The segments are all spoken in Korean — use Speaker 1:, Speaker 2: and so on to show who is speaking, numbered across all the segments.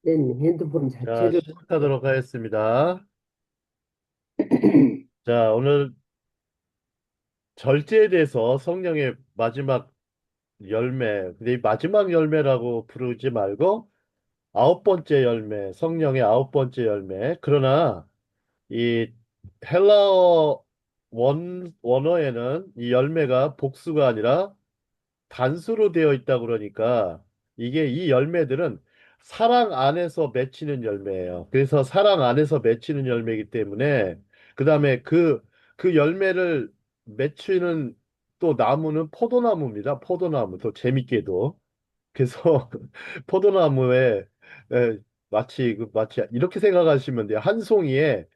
Speaker 1: 내 핸드폰
Speaker 2: 자,
Speaker 1: 자체를
Speaker 2: 시작하도록 하겠습니다. 자, 오늘 절제에 대해서 성령의 마지막 열매, 근데 이 마지막 열매라고 부르지 말고 아홉 번째 열매, 성령의 아홉 번째 열매. 그러나 이 헬라어 원어에는 이 열매가 복수가 아니라 단수로 되어 있다 그러니까 이게 이 열매들은 사랑 안에서 맺히는 열매예요. 그래서 사랑 안에서 맺히는 열매이기 때문에 그다음에 그 열매를 맺히는 또 나무는 포도나무입니다. 포도나무. 또 재밌게도. 그래서 포도나무에 에, 마치 이렇게 생각하시면 돼요. 한 송이에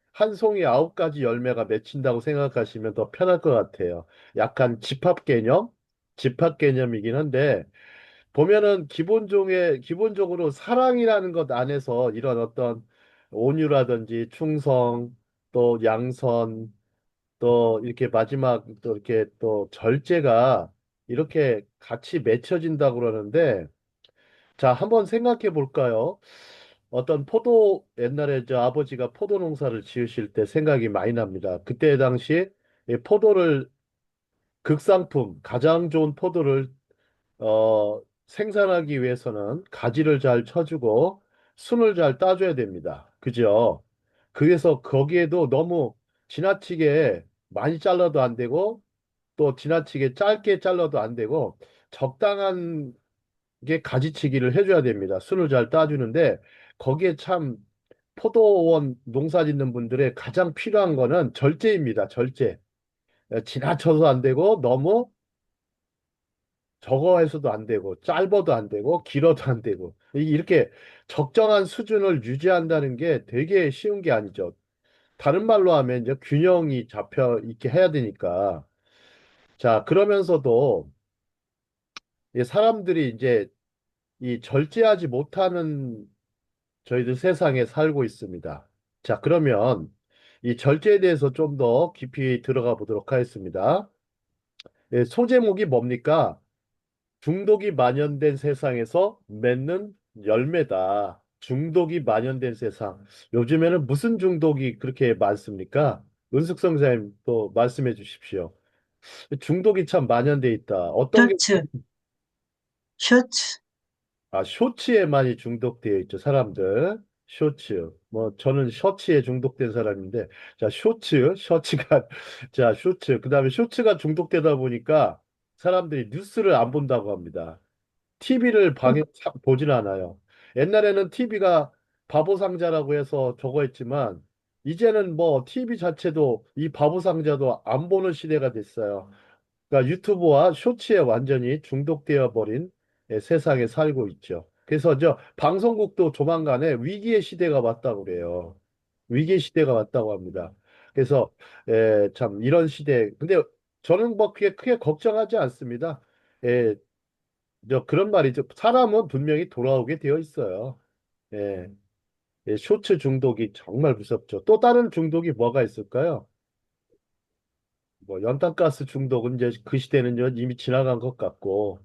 Speaker 2: 아홉 가지 열매가 맺힌다고 생각하시면 더 편할 것 같아요. 약간 집합 개념이긴 한데 보면은 기본적으로 사랑이라는 것 안에서 이런 어떤 온유라든지 충성, 또 양선, 또 이렇게 마지막 또 이렇게 또 절제가 이렇게 같이 맺혀진다고 그러는데 자, 한번 생각해 볼까요? 어떤 옛날에 저 아버지가 포도 농사를 지으실 때 생각이 많이 납니다. 그때 당시 이 포도를 가장 좋은 포도를 생산하기 위해서는 가지를 잘 쳐주고 순을 잘 따줘야 됩니다. 그죠? 그래서 거기에도 너무 지나치게 많이 잘라도 안 되고 또 지나치게 짧게 잘라도 안 되고 적당한 게 가지치기를 해줘야 됩니다. 순을 잘 따주는데 거기에 참 포도원 농사 짓는 분들의 가장 필요한 거는 절제입니다. 절제. 지나쳐도 안 되고 너무 적어 해서도 안 되고 짧아도 안 되고 길어도 안 되고 이렇게 적정한 수준을 유지한다는 게 되게 쉬운 게 아니죠. 다른 말로 하면 이제 균형이 잡혀 있게 해야 되니까. 자, 그러면서도 이 사람들이 이제 이 절제하지 못하는 저희들 세상에 살고 있습니다. 자, 그러면 이 절제에 대해서 좀 더 깊이 들어가 보도록 하겠습니다. 예, 소제목이 뭡니까? 중독이 만연된 세상에서 맺는 열매다. 중독이 만연된 세상. 요즘에는 무슨 중독이 그렇게 많습니까? 은숙 성사님 또 말씀해 주십시오. 중독이 참 만연돼 있다. 어떤 게,
Speaker 1: 셔츠, 셔츠.
Speaker 2: 쇼츠에 많이 중독되어 있죠, 사람들. 쇼츠. 뭐, 저는 셔츠에 중독된 사람인데, 자, 셔츠가, 자, 쇼츠. 그 다음에 쇼츠가 중독되다 보니까 사람들이 뉴스를 안 본다고 합니다. TV를 보진 않아요. 옛날에는 TV가 바보 상자라고 해서 저거 했지만, 이제는 뭐, TV 자체도 이 바보 상자도 안 보는 시대가 됐어요. 그러니까 유튜브와 쇼츠에 완전히 중독되어 버린 세상에 살고 있죠. 그래서 저 방송국도 조만간에 위기의 시대가 왔다고 그래요. 위기의 시대가 왔다고 합니다. 그래서 참 이런 시대. 근데 저는 뭐 그게 크게 걱정하지 않습니다. 예, 그런 말이죠. 사람은 분명히 돌아오게 되어 있어요. 예, 쇼츠 중독이 정말 무섭죠. 또 다른 중독이 뭐가 있을까요? 뭐 연탄가스 중독은 이제 그 시대는 이미 지나간 것 같고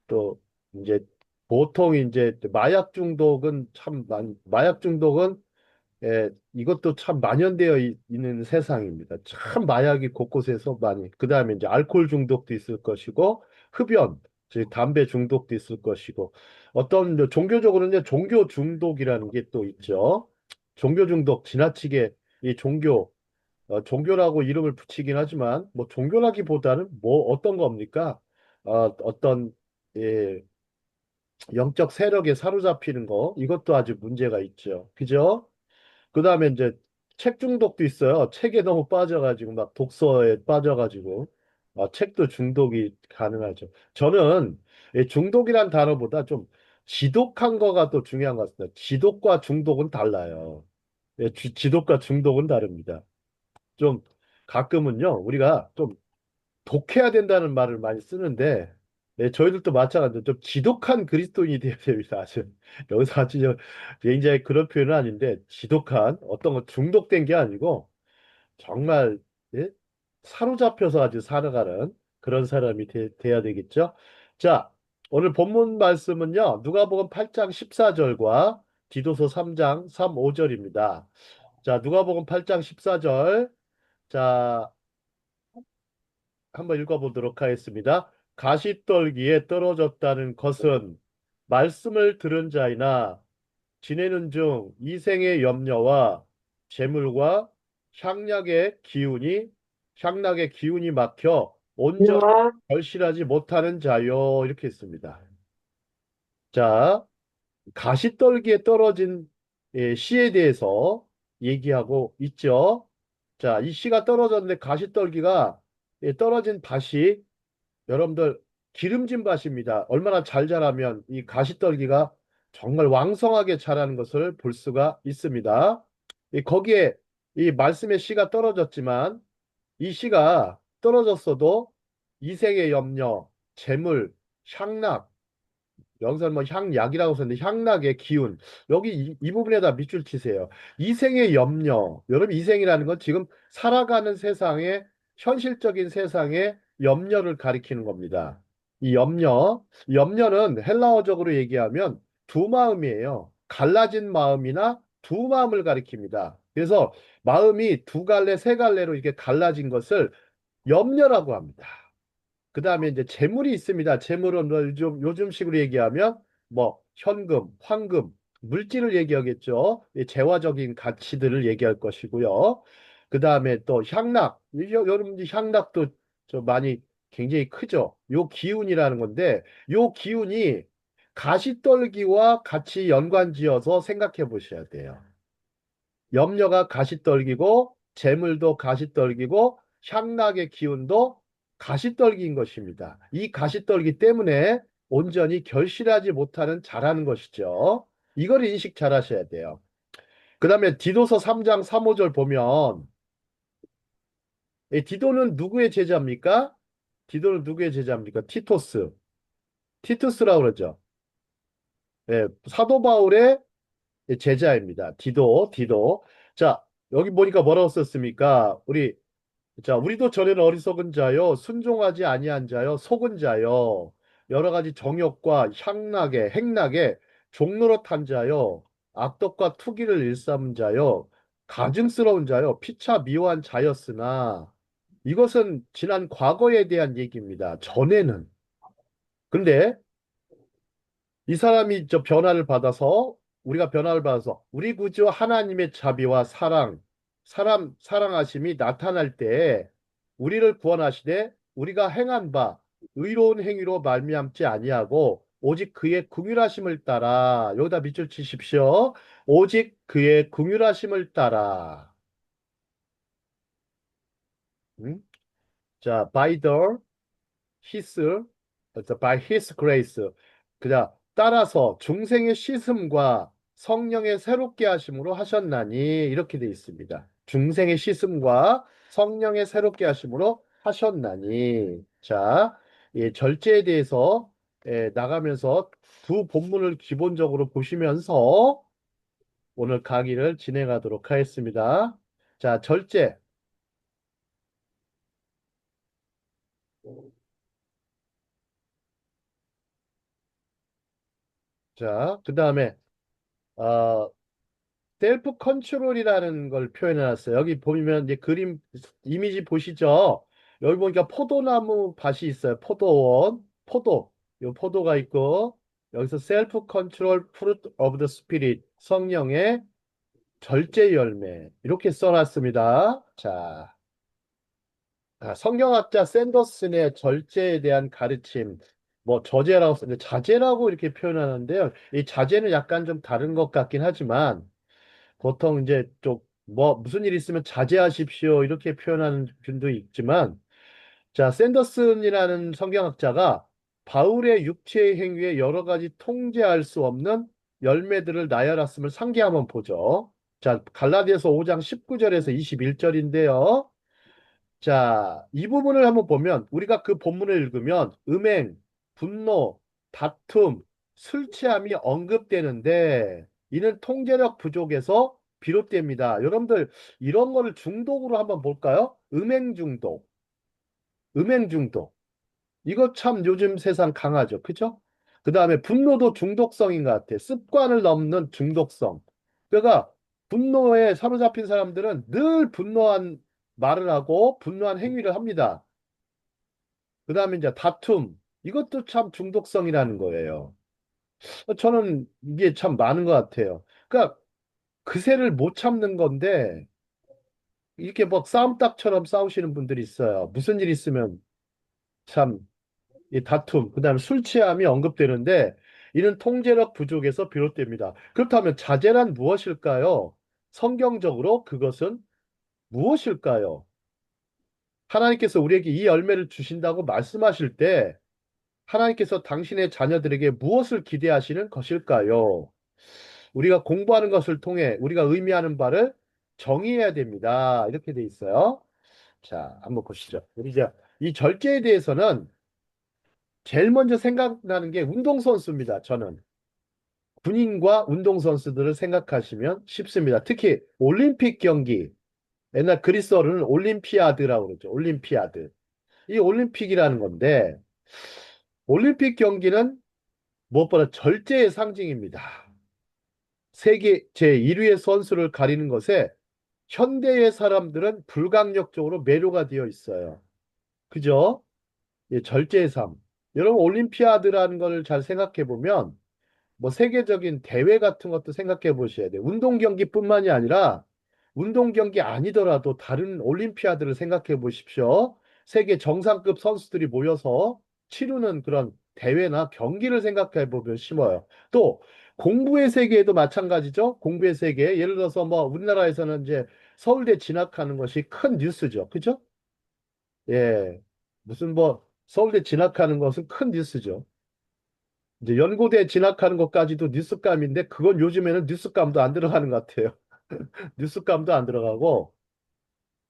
Speaker 2: 또 이제 보통 이제 마약 중독은 이것도 참 만연되어 있는 세상입니다. 참 마약이 곳곳에서 많이. 그다음에 이제 알코올 중독도 있을 것이고 흡연, 즉 담배 중독도 있을 것이고 어떤 이제 종교적으로는 이제 종교 중독이라는 게 또 있죠. 종교 중독 지나치게 이 종교라고 이름을 붙이긴 하지만 뭐 종교라기보다는 뭐 어떤 겁니까? 어떤 예, 영적 세력에 사로잡히는 거 이것도 아주 문제가 있죠. 그죠? 그다음에 이제 책 중독도 있어요. 책에 너무 빠져가지고 막 독서에 빠져가지고 책도 중독이 가능하죠. 저는 이 중독이란 단어보다 좀 지독한 거가 또 중요한 것 같습니다. 지독과 중독은 달라요. 지독과 중독은 다릅니다. 좀 가끔은요, 우리가 좀 독해야 된다는 말을 많이 쓰는데, 저희들도 마찬가지로 좀 지독한 그리스도인이 되어야 됩니다. 아주 여기서 아주 굉장히 그런 표현은 아닌데, 지독한 어떤 거 중독된 게 아니고, 정말 예? 사로잡혀서 아주 살아가는 그런 사람이 돼야 되겠죠. 자, 오늘 본문 말씀은요, 누가복음 8장 14절과 디도서 3장 3, 5절입니다. 자, 누가복음 8장 14절. 자, 한번 읽어보도록 하겠습니다. 가시떨기에 떨어졌다는 것은 말씀을 들은 자이나 지내는 중 이생의 염려와 재물과 향락의 기운이 막혀 온전히
Speaker 1: 영화,
Speaker 2: 결실하지 못하는 자요. 이렇게 했습니다. 자, 가시떨기에 떨어진 씨에 대해서 얘기하고 있죠. 자, 이 씨가 떨어졌는데 가시떨기가 떨어진 밭이 여러분들 기름진 밭입니다. 얼마나 잘 자라면 이 가시떨기가 정말 왕성하게 자라는 것을 볼 수가 있습니다. 거기에 이 말씀의 씨가 떨어졌지만 이 씨가 떨어졌어도 이생의 염려, 재물, 향락, 여기서는 뭐 향약이라고 썼는데 향락의 기운 여기 이 부분에다 밑줄 치세요. 이생의 염려. 여러분 이생이라는 건 지금 살아가는 세상의 현실적인 세상의 염려를 가리키는 겁니다. 이 염려는 헬라어적으로 얘기하면 두 마음이에요. 갈라진 마음이나 두 마음을 가리킵니다. 그래서 마음이 두 갈래 세 갈래로 이렇게 갈라진 것을 염려라고 합니다. 그 다음에 이제 재물이 있습니다. 재물은 뭐 요즘식으로 얘기하면 뭐 현금, 황금, 물질을 얘기하겠죠. 이 재화적인 가치들을 얘기할 것이고요. 그 다음에 또 향락, 여러분들 향락도 저 많이 굉장히 크죠. 요 기운이라는 건데 요 기운이 가시떨기와 같이 연관지어서 생각해 보셔야 돼요. 염려가 가시떨기고 재물도 가시떨기고 향락의 기운도 가시떨기인 것입니다. 이 가시떨기 때문에 온전히 결실하지 못하는 자라는 것이죠. 이걸 인식 잘 하셔야 돼요. 그 다음에 디도서 3장 3, 5절 보면 이 디도는 누구의 제자입니까? 디도는 누구의 제자입니까? 티토스. 티투스라고 그러죠. 예, 사도 바울의 제자입니다. 디도. 자, 여기 보니까 뭐라고 썼습니까? 우리도 전에는 어리석은 자요, 순종하지 아니한 자요, 속은 자요, 여러 가지 정욕과 향락에, 행락에 종노릇한 자요, 악독과 투기를 일삼은 자요, 가증스러운 자요, 피차 미워한 자였으나 이것은 지난 과거에 대한 얘기입니다. 전에는. 근데 이 사람이 저 변화를 받아서 우리가 변화를 받아서 우리 구주 하나님의 자비와 사랑하심이 나타날 때 우리를 구원하시되 우리가 행한 바 의로운 행위로 말미암지 아니하고 오직 그의 긍휼하심을 따라 여기다 밑줄 치십시오. 오직 그의 긍휼하심을 따라. 음? 자, his, by his grace. 그냥 따라서 중생의 씻음과 성령의 새롭게 하심으로 하셨나니 이렇게 되어 있습니다. 중생의 씻음과 성령의 새롭게 하심으로 하셨나니. 자, 이 절제에 대해서 나가면서 두 본문을 기본적으로 보시면서 오늘 강의를 진행하도록 하겠습니다. 자, 절제. 자, 그 다음에 어, 셀프 컨트롤이라는 걸 표현해 놨어요. 여기 보면 이제 그림 이미지 보시죠. 여기 보니까 포도나무 밭이 있어요. 요 포도가 있고 여기서 셀프 컨트롤 프루트 오브 더 스피릿 성령의 절제 열매 이렇게 써놨습니다. 자, 성경학자 샌더슨의 절제에 대한 가르침 뭐 저제라고 쓰는데 자제라고 이렇게 표현하는데요. 이 자제는 약간 좀 다른 것 같긴 하지만 보통 이제 좀 뭐 무슨 일 있으면 자제하십시오 이렇게 표현하는 분도 있지만 자 샌더슨이라는 성경학자가 바울의 육체의 행위에 여러 가지 통제할 수 없는 열매들을 나열했음을 상기 한번 보죠. 자 갈라디아서 5장 19절에서 21절인데요. 자, 이 부분을 한번 보면 우리가 그 본문을 읽으면 음행, 분노, 다툼, 술 취함이 언급되는데 이는 통제력 부족에서 비롯됩니다. 여러분들 이런 거를 중독으로 한번 볼까요? 음행 중독. 음행 중독. 이거 참 요즘 세상 강하죠. 그죠? 그다음에 분노도 중독성인 것 같아. 습관을 넘는 중독성. 그러니까 분노에 사로잡힌 사람들은 늘 분노한 말을 하고 분노한 행위를 합니다. 그다음에 이제 다툼. 이것도 참 중독성이라는 거예요. 저는 이게 참 많은 것 같아요. 그러니까 그새를 못 참는 건데 이렇게 뭐 싸움닭처럼 싸우시는 분들이 있어요. 무슨 일 있으면 참 이 다툼, 그다음에 술 취함이 언급되는데 이는 통제력 부족에서 비롯됩니다. 그렇다면 자제란 무엇일까요? 성경적으로 그것은 무엇일까요? 하나님께서 우리에게 이 열매를 주신다고 말씀하실 때 하나님께서 당신의 자녀들에게 무엇을 기대하시는 것일까요? 우리가 공부하는 것을 통해 우리가 의미하는 바를 정의해야 됩니다. 이렇게 돼 있어요. 자, 한번 보시죠. 우리 이제 이 절제에 대해서는 제일 먼저 생각나는 게 운동선수입니다. 저는. 군인과 운동선수들을 생각하시면 쉽습니다. 특히 올림픽 경기. 옛날 그리스어로는 올림피아드라고 그러죠. 올림피아드. 이 올림픽이라는 건데, 올림픽 경기는 무엇보다 절제의 상징입니다. 세계 제1위의 선수를 가리는 것에 현대의 사람들은 불강력적으로 매료가 되어 있어요. 그죠? 예, 절제의 삶. 여러분, 올림피아드라는 걸 잘 생각해 보면, 뭐 세계적인 대회 같은 것도 생각해 보셔야 돼요. 운동 경기뿐만이 아니라 운동 경기 아니더라도 다른 올림피아드를 생각해 보십시오. 세계 정상급 선수들이 모여서 치르는 그런 대회나 경기를 생각해 보면 쉬워요. 또 공부의 세계에도 마찬가지죠. 공부의 세계. 예를 들어서 뭐 우리나라에서는 이제 서울대 진학하는 것이 큰 뉴스죠. 그죠? 예. 무슨 뭐 서울대 진학하는 것은 큰 뉴스죠. 이제 연고대 진학하는 것까지도 뉴스감인데 그건 요즘에는 뉴스감도 안 들어가는 것 같아요. 뉴스감도 안 들어가고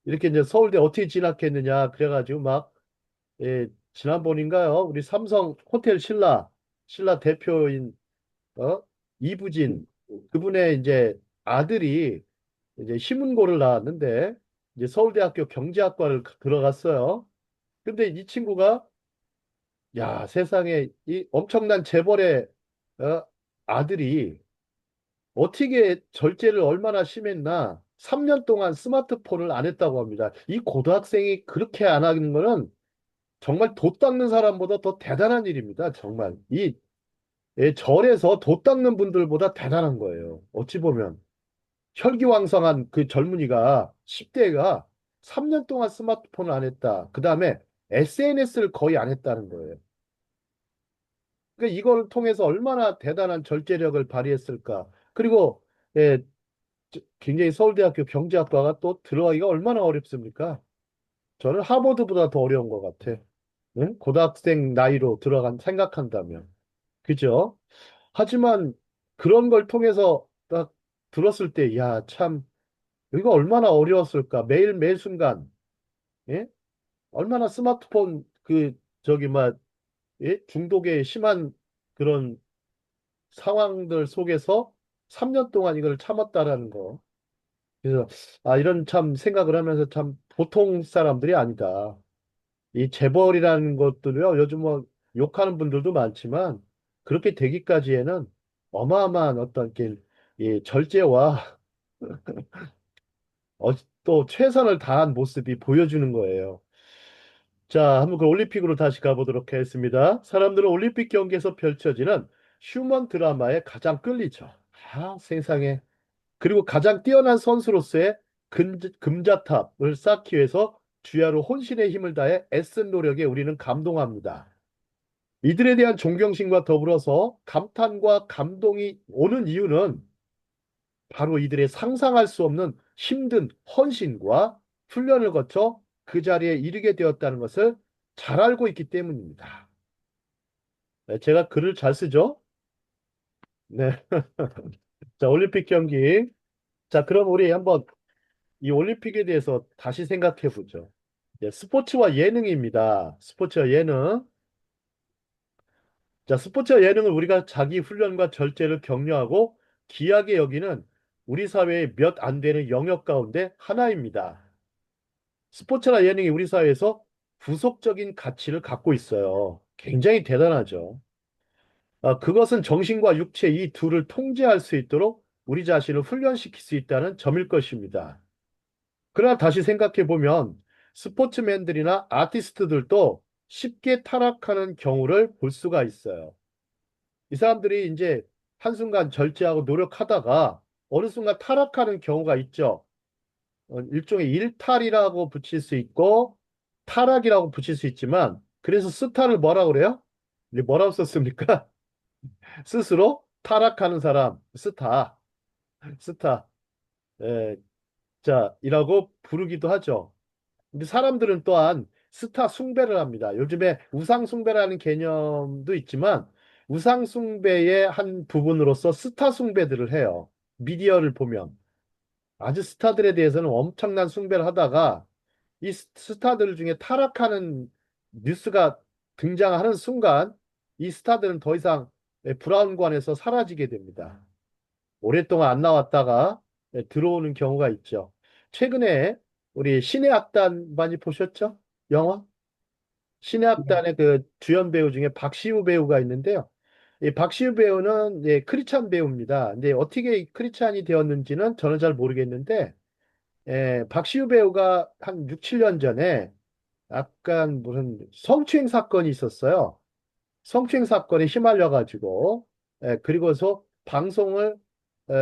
Speaker 2: 이렇게 이제 서울대 어떻게 진학했느냐 그래가지고 막 예, 지난번인가요? 우리 삼성 호텔 신라 대표인 이부진 그분의 이제 아들이 이제 신문고를 나왔는데 이제 서울대학교 경제학과를 들어갔어요. 근데 이 친구가 야 세상에 이 엄청난 재벌의 어, 아들이 어떻게 절제를 얼마나 심했나? 3년 동안 스마트폰을 안 했다고 합니다. 이 고등학생이 그렇게 안 하는 거는 정말 돛 닦는 사람보다 더 대단한 일입니다. 정말. 이 예, 절에서 돛 닦는 분들보다 대단한 거예요. 어찌 보면. 혈기왕성한 그 젊은이가 10대가 3년 동안 스마트폰을 안 했다. 그 다음에 SNS를 거의 안 했다는 거예요. 그러니까 이걸 통해서 얼마나 대단한 절제력을 발휘했을까. 그리고 예, 굉장히 서울대학교 경제학과가 또 들어가기가 얼마나 어렵습니까? 저는 하버드보다 더 어려운 것 같아. 응? 고등학생 나이로 들어간 생각한다면. 그죠? 하지만 그런 걸 통해서 딱 들었을 때, 야, 참, 이거 얼마나 어려웠을까? 매일 매 순간, 예? 얼마나 스마트폰 저기, 막, 예? 중독에 심한 그런 상황들 속에서 3년 동안 이걸 참았다라는 거. 그래서 아 이런 참 생각을 하면서 참 보통 사람들이 아니다. 이 재벌이라는 것들요 요즘 뭐 욕하는 분들도 많지만 그렇게 되기까지에는 어마어마한 어떤 이 절제와 어, 또 최선을 다한 모습이 보여주는 거예요. 자, 한번 그 올림픽으로 다시 가보도록 하겠습니다. 사람들은 올림픽 경기에서 펼쳐지는 휴먼 드라마에 가장 끌리죠. 아, 세상에. 그리고 가장 뛰어난 선수로서의 금자탑을 쌓기 위해서 주야로 혼신의 힘을 다해 애쓴 노력에 우리는 감동합니다. 이들에 대한 존경심과 더불어서 감탄과 감동이 오는 이유는 바로 이들의 상상할 수 없는 힘든 헌신과 훈련을 거쳐 그 자리에 이르게 되었다는 것을 잘 알고 있기 때문입니다. 네, 제가 글을 잘 쓰죠? 네. 자, 올림픽 경기. 자, 그럼 우리 한번 이 올림픽에 대해서 다시 생각해 보죠. 예, 스포츠와 예능입니다. 스포츠와 예능. 자, 스포츠와 예능을 우리가 자기 훈련과 절제를 격려하고 귀하게 여기는 우리 사회의 몇 안 되는 영역 가운데 하나입니다. 스포츠나 예능이 우리 사회에서 구속적인 가치를 갖고 있어요. 굉장히 대단하죠. 그것은 정신과 육체 이 둘을 통제할 수 있도록 우리 자신을 훈련시킬 수 있다는 점일 것입니다. 그러나 다시 생각해 보면 스포츠맨들이나 아티스트들도 쉽게 타락하는 경우를 볼 수가 있어요. 이 사람들이 이제 한순간 절제하고 노력하다가 어느 순간 타락하는 경우가 있죠. 일종의 일탈이라고 붙일 수 있고 타락이라고 붙일 수 있지만 그래서 스타를 뭐라 그래요? 이제 뭐라고 썼습니까? 스스로 타락하는 사람, 스타, 스타, 예, 자, 이라고 부르기도 하죠. 근데 사람들은 또한 스타 숭배를 합니다. 요즘에 우상 숭배라는 개념도 있지만 우상 숭배의 한 부분으로서 스타 숭배들을 해요. 미디어를 보면 아주 스타들에 대해서는 엄청난 숭배를 하다가 이 스타들 중에 타락하는 뉴스가 등장하는 순간 이 스타들은 더 이상 브라운관에서 사라지게 됩니다. 오랫동안 안 나왔다가 들어오는 경우가 있죠. 최근에 우리 신의 악단 많이 보셨죠? 영화? 신의
Speaker 1: 네.
Speaker 2: 악단의 그 주연 배우 중에 박시우 배우가 있는데요. 이 박시우 배우는 크리스찬 배우입니다. 근데 어떻게 이 크리스찬이 되었는지는 저는 잘 모르겠는데, 박시우 배우가 한 6, 7년 전에 약간 무슨 성추행 사건이 있었어요. 성추행 사건에 휘말려가지고, 그리고서 방송을 에,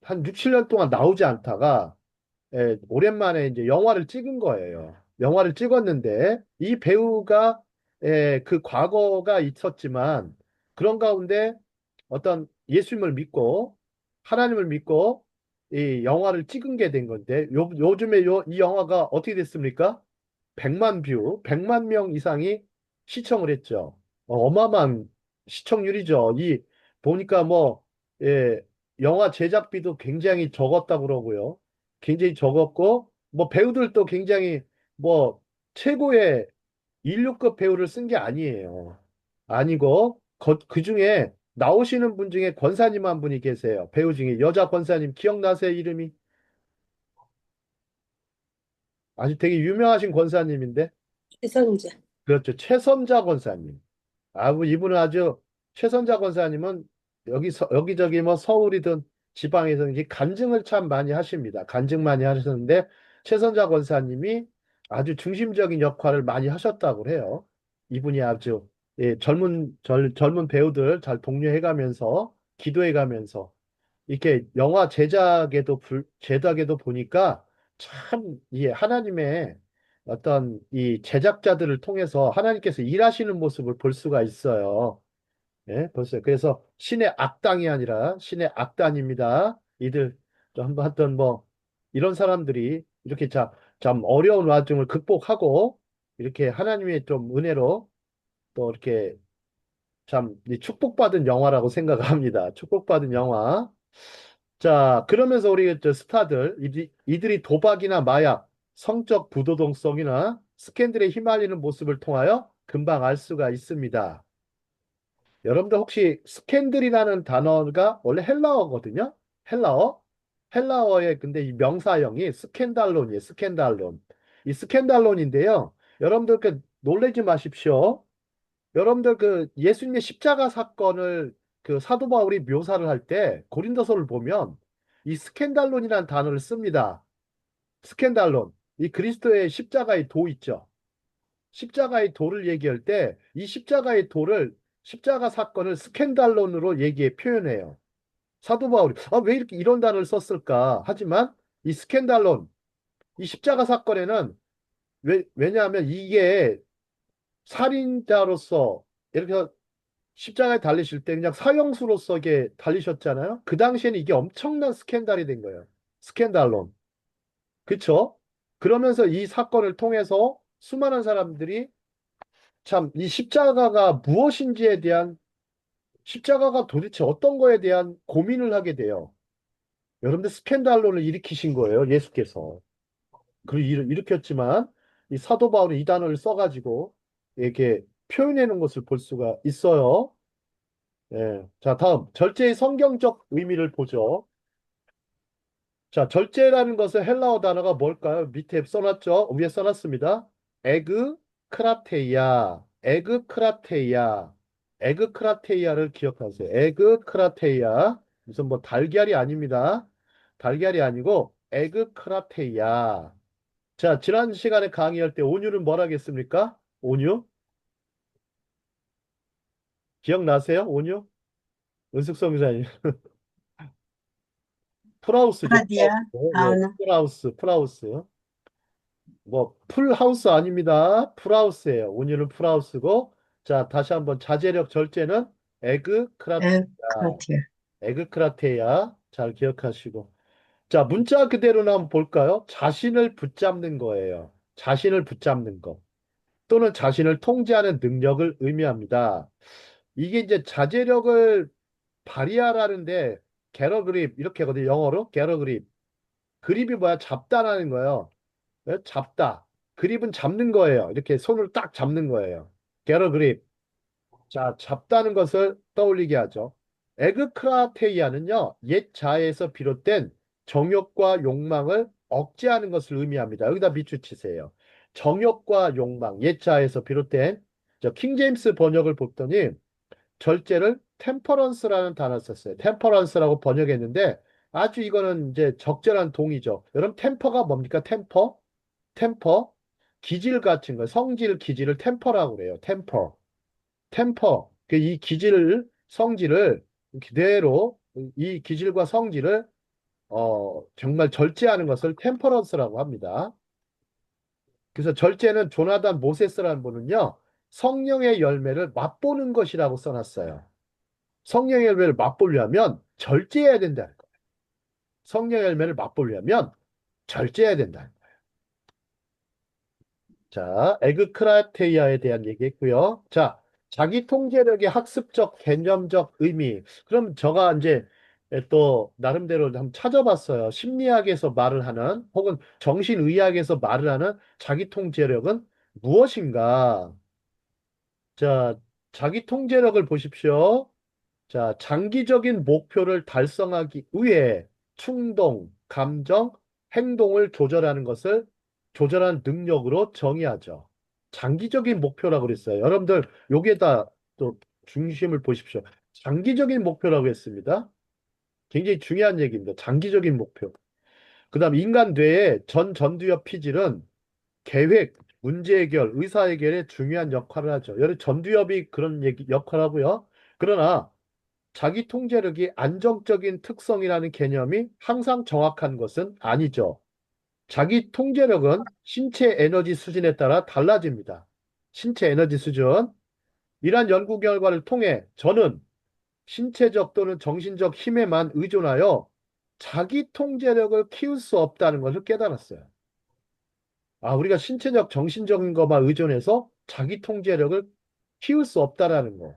Speaker 2: 한 6, 7년 동안 나오지 않다가 오랜만에 이제 영화를 찍은 거예요. 영화를 찍었는데 이 배우가 그 과거가 있었지만 그런 가운데 어떤 예수님을 믿고 하나님을 믿고 이 영화를 찍은 게 된 건데 요즘에 이 영화가 어떻게 됐습니까? 100만 뷰, 100만 명 이상이 시청을 했죠. 어마어마한 시청률이죠. 보니까 예, 영화 제작비도 굉장히 적었다고 그러고요. 굉장히 적었고, 배우들도 굉장히 뭐, 최고의 인류급 배우를 쓴 게 아니에요. 아니고, 그 중에 나오시는 분 중에 권사님 한 분이 계세요. 배우 중에 여자 권사님 기억나세요, 이름이? 아주 되게 유명하신 권사님인데,
Speaker 1: 최선자.
Speaker 2: 그렇죠. 최선자 권사님. 이분은 아주 최선자 권사님은 여기저기 뭐 서울이든 지방에서 이제 간증을 참 많이 하십니다. 간증 많이 하셨는데 최선자 권사님이 아주 중심적인 역할을 많이 하셨다고 해요. 이분이 아주 젊은 배우들 잘 독려해가면서 기도해가면서 이렇게 영화 제작에도 보니까 참, 하나님의 어떤 이 제작자들을 통해서 하나님께서 일하시는 모습을 볼 수가 있어요. 예, 벌써. 그래서 신의 악당이 아니라 신의 악단입니다. 이들, 또 한번 했던 이런 사람들이 이렇게 참 어려운 와중을 극복하고 이렇게 하나님의 좀 은혜로 또 이렇게 참 축복받은 영화라고 생각합니다. 축복받은 영화. 자, 그러면서 우리 저 스타들, 이들이 도박이나 마약, 성적 부도덕성이나 스캔들에 휘말리는 모습을 통하여 금방 알 수가 있습니다. 여러분들 혹시 스캔들이라는 단어가 원래 헬라어거든요? 헬라어? 헬라어의 근데 이 명사형이 스캔달론이에요. 스캔달론. 이 스캔달론인데요. 여러분들 놀라지 마십시오. 여러분들 예수님의 십자가 사건을 사도 바울이 묘사를 할 때 고린도서를 보면 이 스캔달론이라는 단어를 씁니다. 스캔달론. 이 그리스도의 십자가의 도 있죠. 십자가의 도를 얘기할 때 이 십자가 사건을 스캔달론으로 표현해요. 사도 바울이 왜 이렇게 이런 단어를 썼을까? 하지만 이 스캔달론, 이 십자가 사건에는 왜냐하면 이게 살인자로서 이렇게 십자가에 달리실 때 그냥 사형수로서 이게 달리셨잖아요. 그 당시에는 이게 엄청난 스캔들이 된 거예요. 스캔달론. 그쵸? 그러면서 이 사건을 통해서 수많은 사람들이 참 이 십자가가 무엇인지에 대한 십자가가 도대체 어떤 거에 대한 고민을 하게 돼요. 여러분들 스캔달론을 일으키신 거예요. 예수께서. 일으켰지만 이 사도 바울이 이 단어를 써가지고 이렇게 표현해 놓은 것을 볼 수가 있어요. 예. 자, 다음. 절제의 성경적 의미를 보죠. 자, 절제라는 것은 헬라어 단어가 뭘까요? 밑에 써놨죠? 위에 써놨습니다. 에그 크라테이아. 에그 크라테이아. 에그크라테이아를 기억하세요. 에그크라테이아. 무슨 뭐 달걀이 아닙니다. 달걀이 아니고 에그크라테이아. 자, 지난 시간에 강의할 때 온유는 뭐라 했습니까? 온유? 기억나세요? 온유? 은숙성 기자님. 프라우스죠.
Speaker 1: 프라디아,
Speaker 2: 프라우스. 예,
Speaker 1: 아나,
Speaker 2: 프라우스, 프라우스. 뭐 풀하우스 아닙니다. 프라우스예요. 온유는 프라우스고. 자, 다시 한번 자제력 절제는 에그크라테이아.
Speaker 1: 크라티아.
Speaker 2: 에그크라테이아. 잘 기억하시고. 자, 문자 그대로나 한번 볼까요? 자신을 붙잡는 거예요. 자신을 붙잡는 거. 또는 자신을 통제하는 능력을 의미합니다. 이게 이제 자제력을 발휘하라는데 게러그립 이렇게 하거든요. 영어로 게러그립. 그립이 뭐야? 잡다라는 거예요. 네? 잡다. 그립은 잡는 거예요. 이렇게 손을 딱 잡는 거예요. 게러그립. 자, 잡다는 것을 떠올리게 하죠. 에그크라테이아는요, 옛 자에서 비롯된 정욕과 욕망을 억제하는 것을 의미합니다. 여기다 밑줄 치세요. 정욕과 욕망, 옛 자에서 비롯된, 저 킹제임스 번역을 봤더니 절제를 템퍼런스라는 단어를 썼어요. 템퍼런스라고 번역했는데 아주 이거는 이제 적절한 동의죠. 여러분 템퍼가 뭡니까? 템퍼? 템퍼? 기질 같은 거, 성질, 기질을 템퍼라고 그래요. 템퍼. 템퍼, 이 기질, 성질을 그대로 이 기질과 성질을 정말 절제하는 것을 템퍼런스라고 합니다. 그래서 절제는 조나단 모세스라는 분은요, 성령의 열매를 맛보는 것이라고 써놨어요. 성령의 열매를 맛보려면 절제해야 된다. 성령의 열매를 맛보려면 절제해야 된다. 자, 에그크라테이아에 대한 얘기했고요. 자, 자기 통제력의 학습적, 개념적 의미. 그럼 제가 이제 또 나름대로 한번 찾아봤어요. 심리학에서 말을 하는 혹은 정신의학에서 말을 하는 자기 통제력은 무엇인가? 자, 자기 통제력을 보십시오. 자, 장기적인 목표를 달성하기 위해 충동, 감정, 행동을 조절하는 것을 조절하는 능력으로 정의하죠. 장기적인 목표라고 그랬어요. 여러분들, 여기에다 또 중심을 보십시오. 장기적인 목표라고 했습니다. 굉장히 중요한 얘기입니다. 장기적인 목표. 그 다음 인간 뇌의 전두엽 피질은 계획, 문제 해결, 의사 해결에 중요한 역할을 하죠. 여러 전두엽이 그런 역할을 하고요. 그러나 자기 통제력이 안정적인 특성이라는 개념이 항상 정확한 것은 아니죠. 자기 통제력은 신체 에너지 수준에 따라 달라집니다. 신체 에너지 수준. 이러한 연구 결과를 통해 저는 신체적 또는 정신적 힘에만 의존하여 자기 통제력을 키울 수 없다는 것을 깨달았어요. 아, 우리가 신체적, 정신적인 것만 의존해서 자기 통제력을 키울 수 없다라는 거.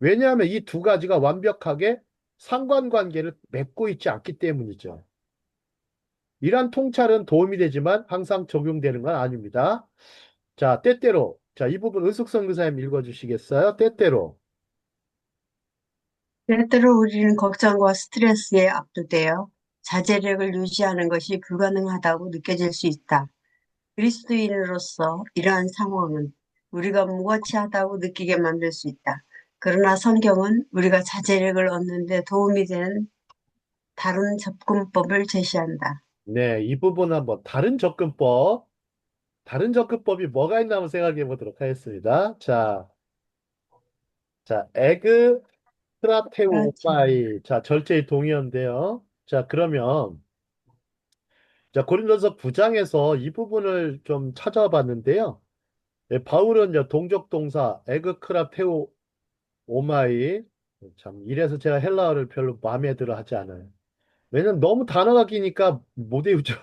Speaker 2: 왜냐하면 이 두 가지가 완벽하게 상관관계를 맺고 있지 않기 때문이죠. 이러한 통찰은 도움이 되지만 항상 적용되는 건 아닙니다. 자, 때때로. 자, 이 부분 은숙성 교사님 읽어주시겠어요? 때때로.
Speaker 1: 때때로 우리는 걱정과 스트레스에 압도되어 자제력을 유지하는 것이 불가능하다고 느껴질 수 있다. 그리스도인으로서 이러한 상황은 우리가 무가치하다고 느끼게 만들 수 있다. 그러나 성경은 우리가 자제력을 얻는 데 도움이 되는 다른 접근법을 제시한다.
Speaker 2: 네, 이 부분 한번 다른 접근법이 뭐가 있나 한번 생각해 보도록 하겠습니다. 자, 자, 에그 트라테우
Speaker 1: 그렇지.
Speaker 2: 오마이. 자, 절제의 동의어인데요. 자, 그러면 자, 고린도서 9장에서 이 부분을 좀 찾아봤는데요. 예, 바울은 이제 동적 동사 에그크라테오 오마이 참 이래서 제가 헬라어를 별로 마음에 들어 하지 않아요. 왜냐면 너무 단어가 기니까 못 외우죠.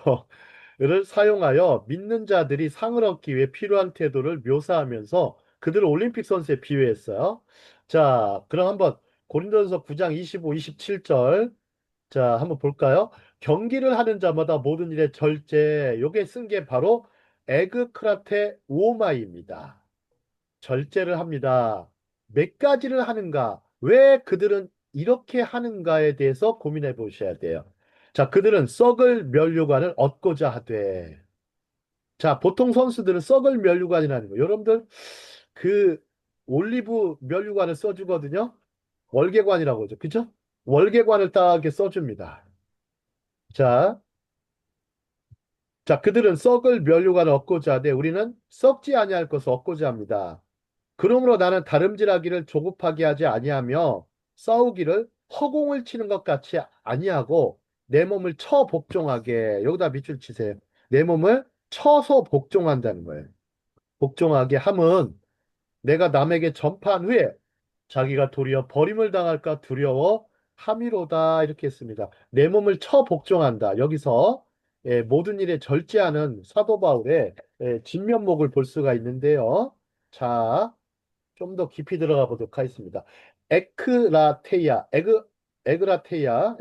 Speaker 2: 를 사용하여 믿는 자들이 상을 얻기 위해 필요한 태도를 묘사하면서 그들을 올림픽 선수에 비유했어요. 자, 그럼 한번 고린도전서 9장 25, 27절 자, 한번 볼까요? 경기를 하는 자마다 모든 일에 절제. 요게 쓴 게 바로 에그크라테 우오마이입니다. 절제를 합니다. 몇 가지를 하는가? 왜 그들은 이렇게 하는가에 대해서 고민해 보셔야 돼요. 자, 그들은 썩을 면류관을 얻고자 하되. 자, 보통 선수들은 썩을 면류관이라는 거. 여러분들, 그 올리브 면류관을 써주거든요. 월계관이라고 하죠. 그죠? 월계관을 딱 이렇게 써줍니다. 자, 자, 그들은 썩을 면류관을 얻고자 하되 우리는 썩지 아니할 것을 얻고자 합니다. 그러므로 나는 다름질하기를 조급하게 하지 아니하며 싸우기를 허공을 치는 것 같이 아니하고 내 몸을 쳐 복종하게 여기다 밑줄 치세요. 내 몸을 쳐서 복종한다는 거예요. 복종하게 함은 내가 남에게 전파한 후에 자기가 도리어 버림을 당할까 두려워 함이로다 이렇게 했습니다. 내 몸을 쳐 복종한다. 여기서 모든 일에 절제하는 사도 바울의 진면목을 볼 수가 있는데요. 자, 좀 더 깊이 들어가 보도록 하겠습니다. 에크라테이아, 에그라테이아.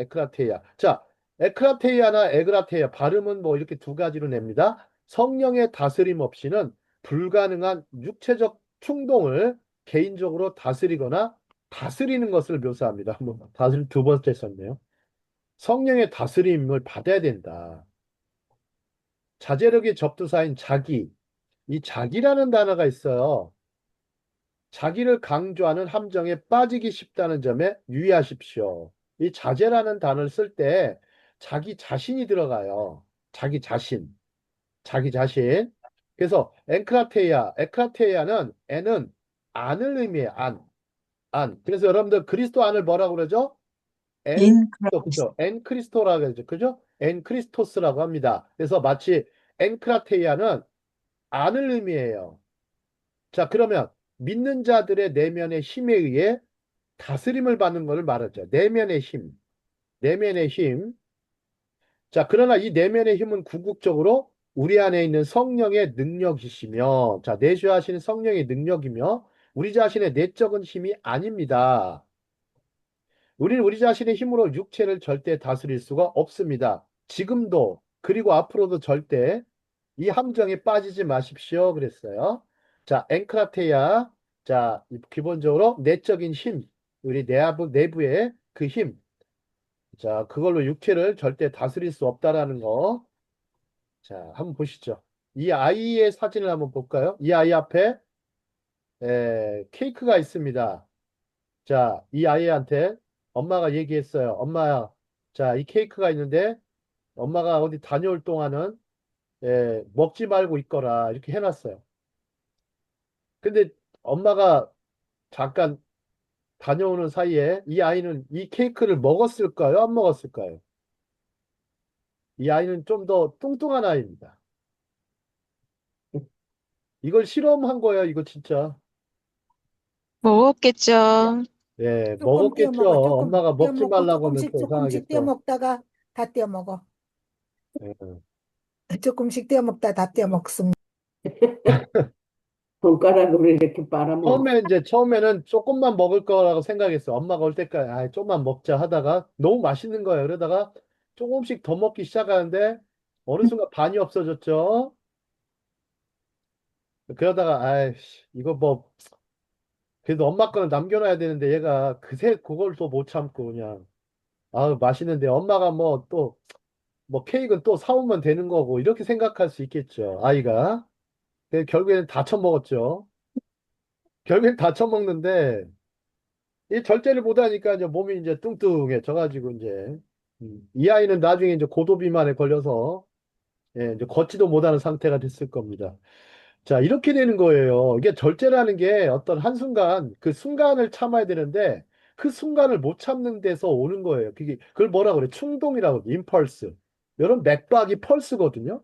Speaker 2: 자, 에크라테이아나 에그라테이아 발음은 뭐 이렇게 두 가지로 냅니다. 성령의 다스림 없이는 불가능한 육체적 충동을 개인적으로 다스리거나 다스리는 것을 묘사합니다. 뭐 다스림 두 번째 썼네요. 성령의 다스림을 받아야 된다. 자제력의 접두사인 자기, 이 자기라는 단어가 있어요. 자기를 강조하는 함정에 빠지기 쉽다는 점에 유의하십시오. 이 자제라는 단어를 쓸 때 자기 자신이 들어가요. 자기 자신, 자기 자신. 그래서 에크라테이아는 N은 안을 의미해, 안. 그래서 여러분들 그리스도 안을 뭐라고 그러죠? 엔,
Speaker 1: In Christ.
Speaker 2: 그죠? 엔 크리스토라고 그러죠. 그죠? 엔 크리스토스라고 합니다. 그래서 마치 엔크라테이아는 안을 의미해요. 자, 그러면 믿는 자들의 내면의 힘에 의해 다스림을 받는 것을 말하죠. 내면의 힘. 내면의 힘. 자, 그러나 이 내면의 힘은 궁극적으로 우리 안에 있는 성령의 능력이시며, 자, 내주하시는 성령의 능력이며, 우리 자신의 내적인 힘이 아닙니다. 우리는 우리 자신의 힘으로 육체를 절대 다스릴 수가 없습니다. 지금도, 그리고 앞으로도 절대 이 함정에 빠지지 마십시오. 그랬어요. 자, 엔크라테야. 자, 기본적으로 내적인 힘, 우리 내부의 그 힘. 자, 그걸로 육체를 절대 다스릴 수 없다라는 거. 자, 한번 보시죠. 이 아이의 사진을 한번 볼까요? 이 아이 앞에 케이크가 있습니다. 자, 이 아이한테 엄마가 얘기했어요. 엄마야, 자, 이 케이크가 있는데 엄마가 어디 다녀올 동안은 먹지 말고 있거라. 이렇게 해놨어요. 근데 엄마가 잠깐 다녀오는 사이에 이 아이는 이 케이크를 먹었을까요? 안 먹었을까요? 이 아이는 좀 더 뚱뚱한 아이입니다. 이걸 실험한 거예요, 이거 진짜.
Speaker 3: 먹었겠죠.
Speaker 2: 예,
Speaker 4: 조금 떼어
Speaker 2: 먹었겠죠.
Speaker 4: 먹어. 조금
Speaker 2: 엄마가
Speaker 4: 떼어
Speaker 2: 먹지
Speaker 4: 먹고
Speaker 2: 말라고 하면
Speaker 4: 조금씩
Speaker 2: 또
Speaker 4: 조금씩 떼어
Speaker 2: 이상하겠죠.
Speaker 4: 먹다가 다 떼어 먹어.
Speaker 2: 예.
Speaker 4: 조금씩 떼어 먹다 다 떼어 먹습니다.
Speaker 5: 손가락으로 이렇게 빨아먹어.
Speaker 2: 처음에는 조금만 먹을 거라고 생각했어. 엄마가 올 때까지, 아, 조금만 먹자 하다가 너무 맛있는 거예요. 그러다가 조금씩 더 먹기 시작하는데 어느 순간 반이 없어졌죠. 그러다가, 아이씨, 이거 뭐, 그래도 엄마 거는 남겨놔야 되는데 얘가 그새 그걸 또 못 참고 그냥, 아, 맛있는데 엄마가 뭐 또, 뭐 케이크는 또 사오면 되는 거고 이렇게 생각할 수 있겠죠. 아이가. 결국에는 다 처먹었죠. 결국엔 다 처먹는데 이 절제를 못하니까 이제 몸이 이제 뚱뚱해져가지고 이제 이 아이는 나중에 이제 고도비만에 걸려서 이제 걷지도 못하는 상태가 됐을 겁니다. 자, 이렇게 되는 거예요. 이게 절제라는 게 어떤 한순간 그 순간을 참아야 되는데 그 순간을 못 참는 데서 오는 거예요. 그걸 뭐라 그래? 충동이라고 그래. 임펄스. 여러분 맥박이 펄스거든요.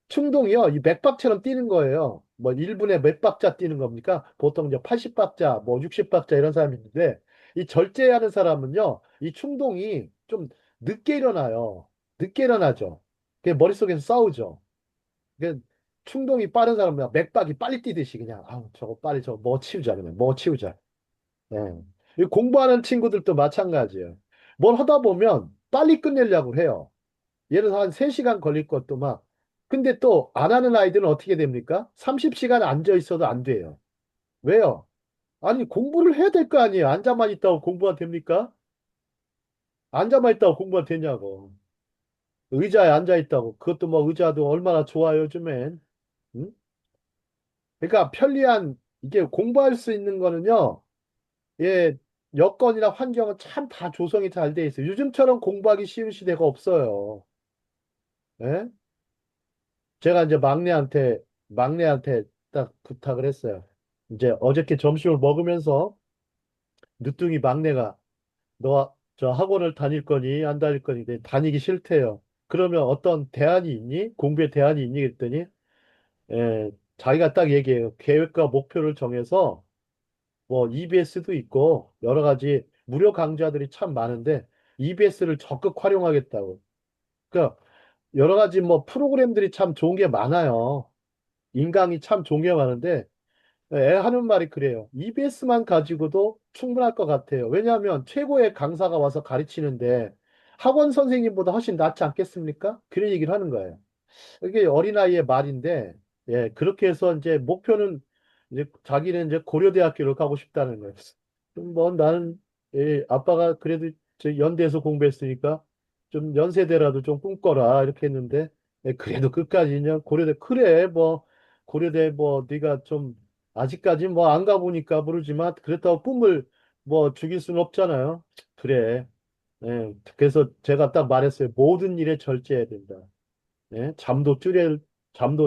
Speaker 2: 충동이요. 이 맥박처럼 뛰는 거예요. 뭐 1분에 몇 박자 뛰는 겁니까? 보통 이제 80박자, 뭐 60박자 이런 사람이 있는데 이 절제하는 사람은요. 이 충동이 좀 늦게 일어나요. 늦게 일어나죠. 그게 머릿속에서 싸우죠. 그 충동이 빠른 사람은 맥박이 빨리 뛰듯이 그냥 아우 저거 빨리 저거 뭐 치우자 그냥 뭐 치우자. 예. 이 공부하는 친구들도 마찬가지예요. 뭘 하다 보면 빨리 끝내려고 해요. 예를 들어서 한 3시간 걸릴 것도 막. 근데 또 안 하는 아이들은 어떻게 됩니까? 30시간 앉아 있어도 안 돼요. 왜요? 아니, 공부를 해야 될 거 아니에요. 앉아만 있다고 공부가 됩니까? 앉아만 있다고 공부가 되냐고. 의자에 앉아 있다고. 그것도 뭐 의자도 얼마나 좋아요, 요즘엔. 응? 그러니까 편리한 이게 공부할 수 있는 거는요, 예, 여건이나 환경은 참 다 조성이 잘 돼 있어요. 요즘처럼 공부하기 쉬운 시대가 없어요. 예? 제가 이제 막내한테 딱 부탁을 했어요. 이제 어저께 점심을 먹으면서 늦둥이 막내가 너 저 학원을 다닐 거니 안 다닐 거니 근데 다니기 싫대요. 그러면 어떤 대안이 있니? 공부에 대안이 있니? 그랬더니 자기가 딱 얘기해요. 계획과 목표를 정해서 뭐 EBS도 있고 여러 가지 무료 강좌들이 참 많은데 EBS를 적극 활용하겠다고. 그러니까 여러 가지 뭐 프로그램들이 참 좋은 게 많아요. 인강이 참 좋은 게 많은데 애 하는 말이 그래요. EBS만 가지고도 충분할 것 같아요. 왜냐하면 최고의 강사가 와서 가르치는데 학원 선생님보다 훨씬 낫지 않겠습니까? 그런 얘기를 하는 거예요. 이게 어린아이의 말인데, 예, 그렇게 해서 이제 목표는 이제 자기는 이제 고려대학교를 가고 싶다는 거예요. 뭐 나는 예, 아빠가 그래도 저 연대에서 공부했으니까 좀 연세대라도 좀 꿈꿔라 이렇게 했는데 예, 그래도 끝까지 그냥 고려대 그래 뭐 고려대 뭐 네가 좀 아직까지 뭐 안 가보니까 모르지만 그렇다고 꿈을 뭐 죽일 수는 없잖아요. 그래. 예, 그래서 제가 딱 말했어요. 모든 일에 절제해야 된다. 예? 잠도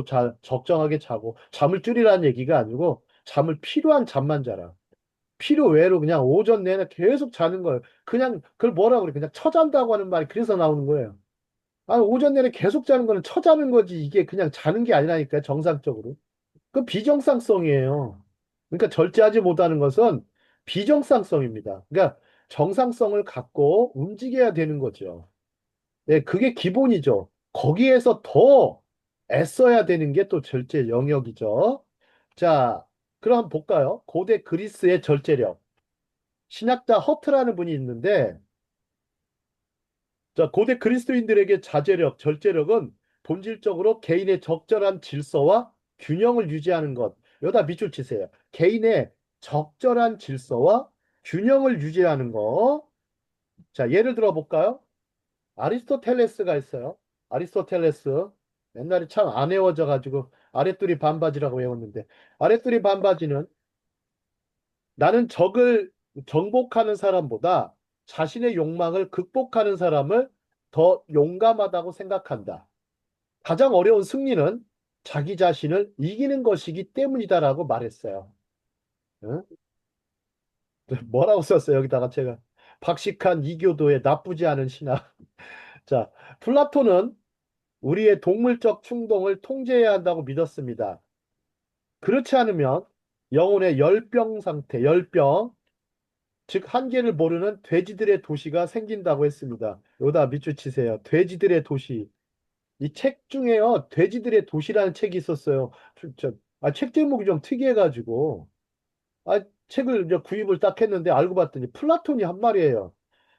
Speaker 2: 잘 적정하게 자고 잠을 줄이라는 얘기가 아니고 잠을 필요한 잠만 자라. 필요 외로 그냥 오전 내내 계속 자는 거예요. 그냥 그걸 뭐라 그래? 그냥 처잔다고 하는 말이 그래서 나오는 거예요. 아, 오전 내내 계속 자는 거는 처자는 거지. 이게 그냥 자는 게 아니라니까요. 정상적으로. 그 비정상성이에요. 그러니까 절제하지 못하는 것은 비정상성입니다. 그러니까 정상성을 갖고 움직여야 되는 거죠. 네, 그게 기본이죠. 거기에서 더 애써야 되는 게 또 절제 영역이죠. 자, 그럼 한번 볼까요? 고대 그리스의 절제력. 신학자 허트라는 분이 있는데, 자, 고대 그리스도인들에게 자제력, 절제력은 본질적으로 개인의 적절한 질서와 균형을 유지하는 것. 여기다 밑줄 치세요. 개인의 적절한 질서와 균형을 유지하는 거. 자, 예를 들어 볼까요? 아리스토텔레스가 있어요. 아리스토텔레스. 옛날에 참 안 외워져 가지고 아랫돌이 반바지라고 외웠는데 아랫돌이 반바지는 나는 적을 정복하는 사람보다 자신의 욕망을 극복하는 사람을 더 용감하다고 생각한다. 가장 어려운 승리는 자기 자신을 이기는 것이기 때문이다라고 말했어요. 응? 뭐라고 썼어요? 여기다가 제가 박식한 이교도의 나쁘지 않은 신학. 자, 플라톤은 우리의 동물적 충동을 통제해야 한다고 믿었습니다. 그렇지 않으면 영혼의 열병 상태, 열병, 즉 한계를 모르는 돼지들의 도시가 생긴다고 했습니다. 여기다 밑줄 치세요. 돼지들의 도시. 이 책 중에요, 돼지들의 도시라는 책이 있었어요. 책 제목이 좀 특이해가지고, 책을 이제 구입을 딱 했는데 알고 봤더니 플라톤이 한 말이에요.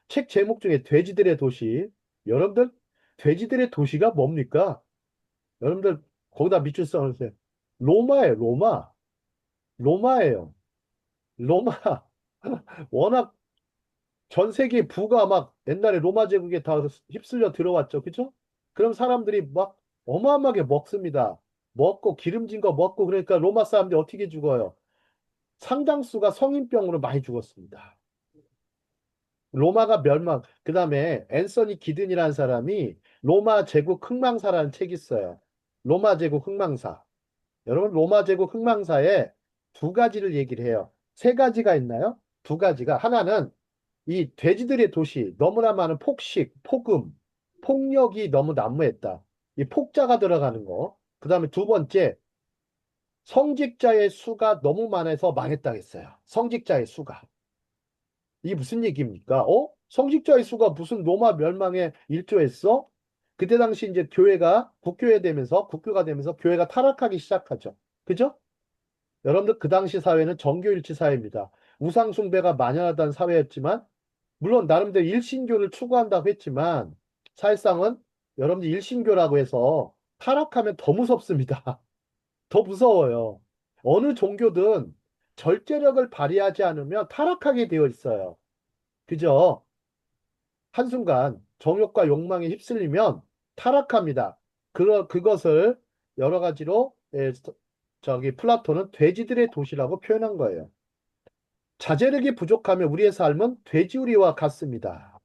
Speaker 2: 책 제목 중에 돼지들의 도시. 여러분들, 돼지들의 도시가 뭡니까? 여러분들 거기다 밑줄 써놓으세요. 로마예요, 로마. 로마예요. 로마. 워낙 전 세계 부가 막 옛날에 로마 제국에 다 휩쓸려 들어왔죠. 그죠? 그럼 사람들이 막 어마어마하게 먹습니다. 먹고 기름진 거 먹고 그러니까 로마 사람들이 어떻게 죽어요? 상당수가 성인병으로 많이 죽었습니다. 로마가 멸망. 그다음에 앤서니 기든이라는 사람이 로마 제국 흥망사라는 책이 있어요. 로마 제국 흥망사. 여러분, 로마 제국 흥망사에 두 가지를 얘기를 해요. 세 가지가 있나요? 두 가지가. 하나는 이 돼지들의 도시, 너무나 많은 폭식, 폭음, 폭력이 너무 난무했다. 이 폭자가 들어가는 거. 그 다음에 두 번째, 성직자의 수가 너무 많아서 망했다 했어요. 성직자의 수가. 이게 무슨 얘기입니까? 성직자의 수가 무슨 로마 멸망에 일조했어? 그때 당시 이제 국교가 되면서 교회가 타락하기 시작하죠. 그죠? 여러분들 그 당시 사회는 정교일치 사회입니다. 우상숭배가 만연하던 사회였지만 물론 나름대로 일신교를 추구한다고 했지만 사실상은 여러분들 일신교라고 해서 타락하면 더 무섭습니다. 더 무서워요. 어느 종교든 절제력을 발휘하지 않으면 타락하게 되어 있어요. 그죠? 한순간 정욕과 욕망에 휩쓸리면 타락합니다. 그것을 여러 가지로 저기 플라톤은 돼지들의 도시라고 표현한 거예요. 자제력이 부족하면 우리의 삶은 돼지우리와 같습니다.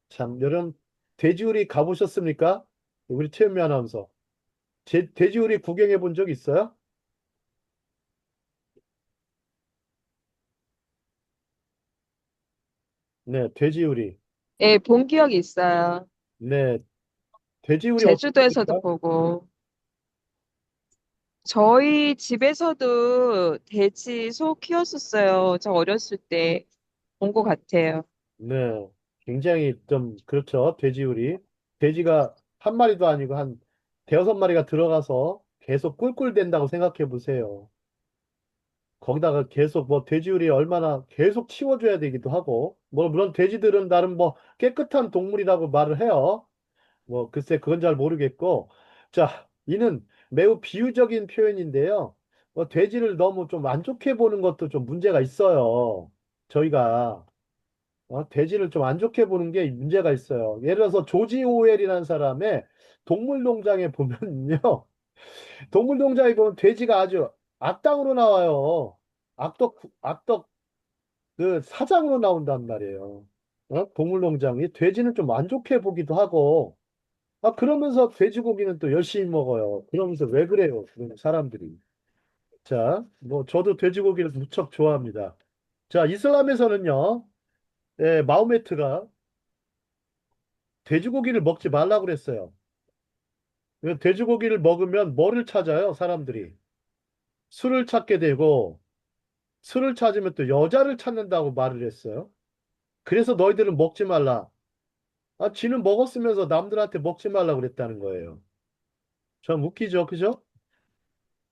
Speaker 2: 참, 여러분, 돼지우리 가보셨습니까? 우리 최은미 아나운서. 돼지우리 구경해 본 적 있어요? 네, 돼지우리.
Speaker 3: 예, 본 기억이 있어요.
Speaker 2: 네, 돼지우리
Speaker 3: 제주도에서도
Speaker 2: 어떻습니까?
Speaker 3: 보고. 저희 집에서도 돼지, 소 키웠었어요. 저 어렸을 때 본 것 같아요.
Speaker 2: 네, 굉장히 좀 그렇죠. 돼지우리. 돼지가 한 마리도 아니고 한 대여섯 마리가 들어가서 계속 꿀꿀댄다고 생각해 보세요. 거기다가 계속 뭐 돼지우리 얼마나 계속 치워줘야 되기도 하고, 뭐 물론 돼지들은 나름 뭐 깨끗한 동물이라고 말을 해요. 뭐 글쎄 그건 잘 모르겠고, 자, 이는 매우 비유적인 표현인데요. 돼지를 너무 좀 안 좋게 보는 것도 좀 문제가 있어요. 저희가 돼지를 좀 안 좋게 보는 게 문제가 있어요. 예를 들어서 조지 오웰이라는 사람의 동물농장에 보면요. 동물농장에 보면 돼지가 아주 악당으로 나와요. 악덕 그 사장으로 나온단 말이에요. 동물농장이 돼지는 좀 안 좋게 보기도 하고, 그러면서 돼지고기는 또 열심히 먹어요. 그러면서 왜 그래요? 그런 사람들이. 자, 뭐 저도 돼지고기를 무척 좋아합니다. 자, 이슬람에서는요, 마호메트가 돼지고기를 먹지 말라고 그랬어요. 돼지고기를 먹으면 뭐를 찾아요, 사람들이? 술을 찾게 되고, 술을 찾으면 또 여자를 찾는다고 말을 했어요. 그래서 너희들은 먹지 말라. 지는 먹었으면서 남들한테 먹지 말라 그랬다는 거예요. 참 웃기죠, 그죠?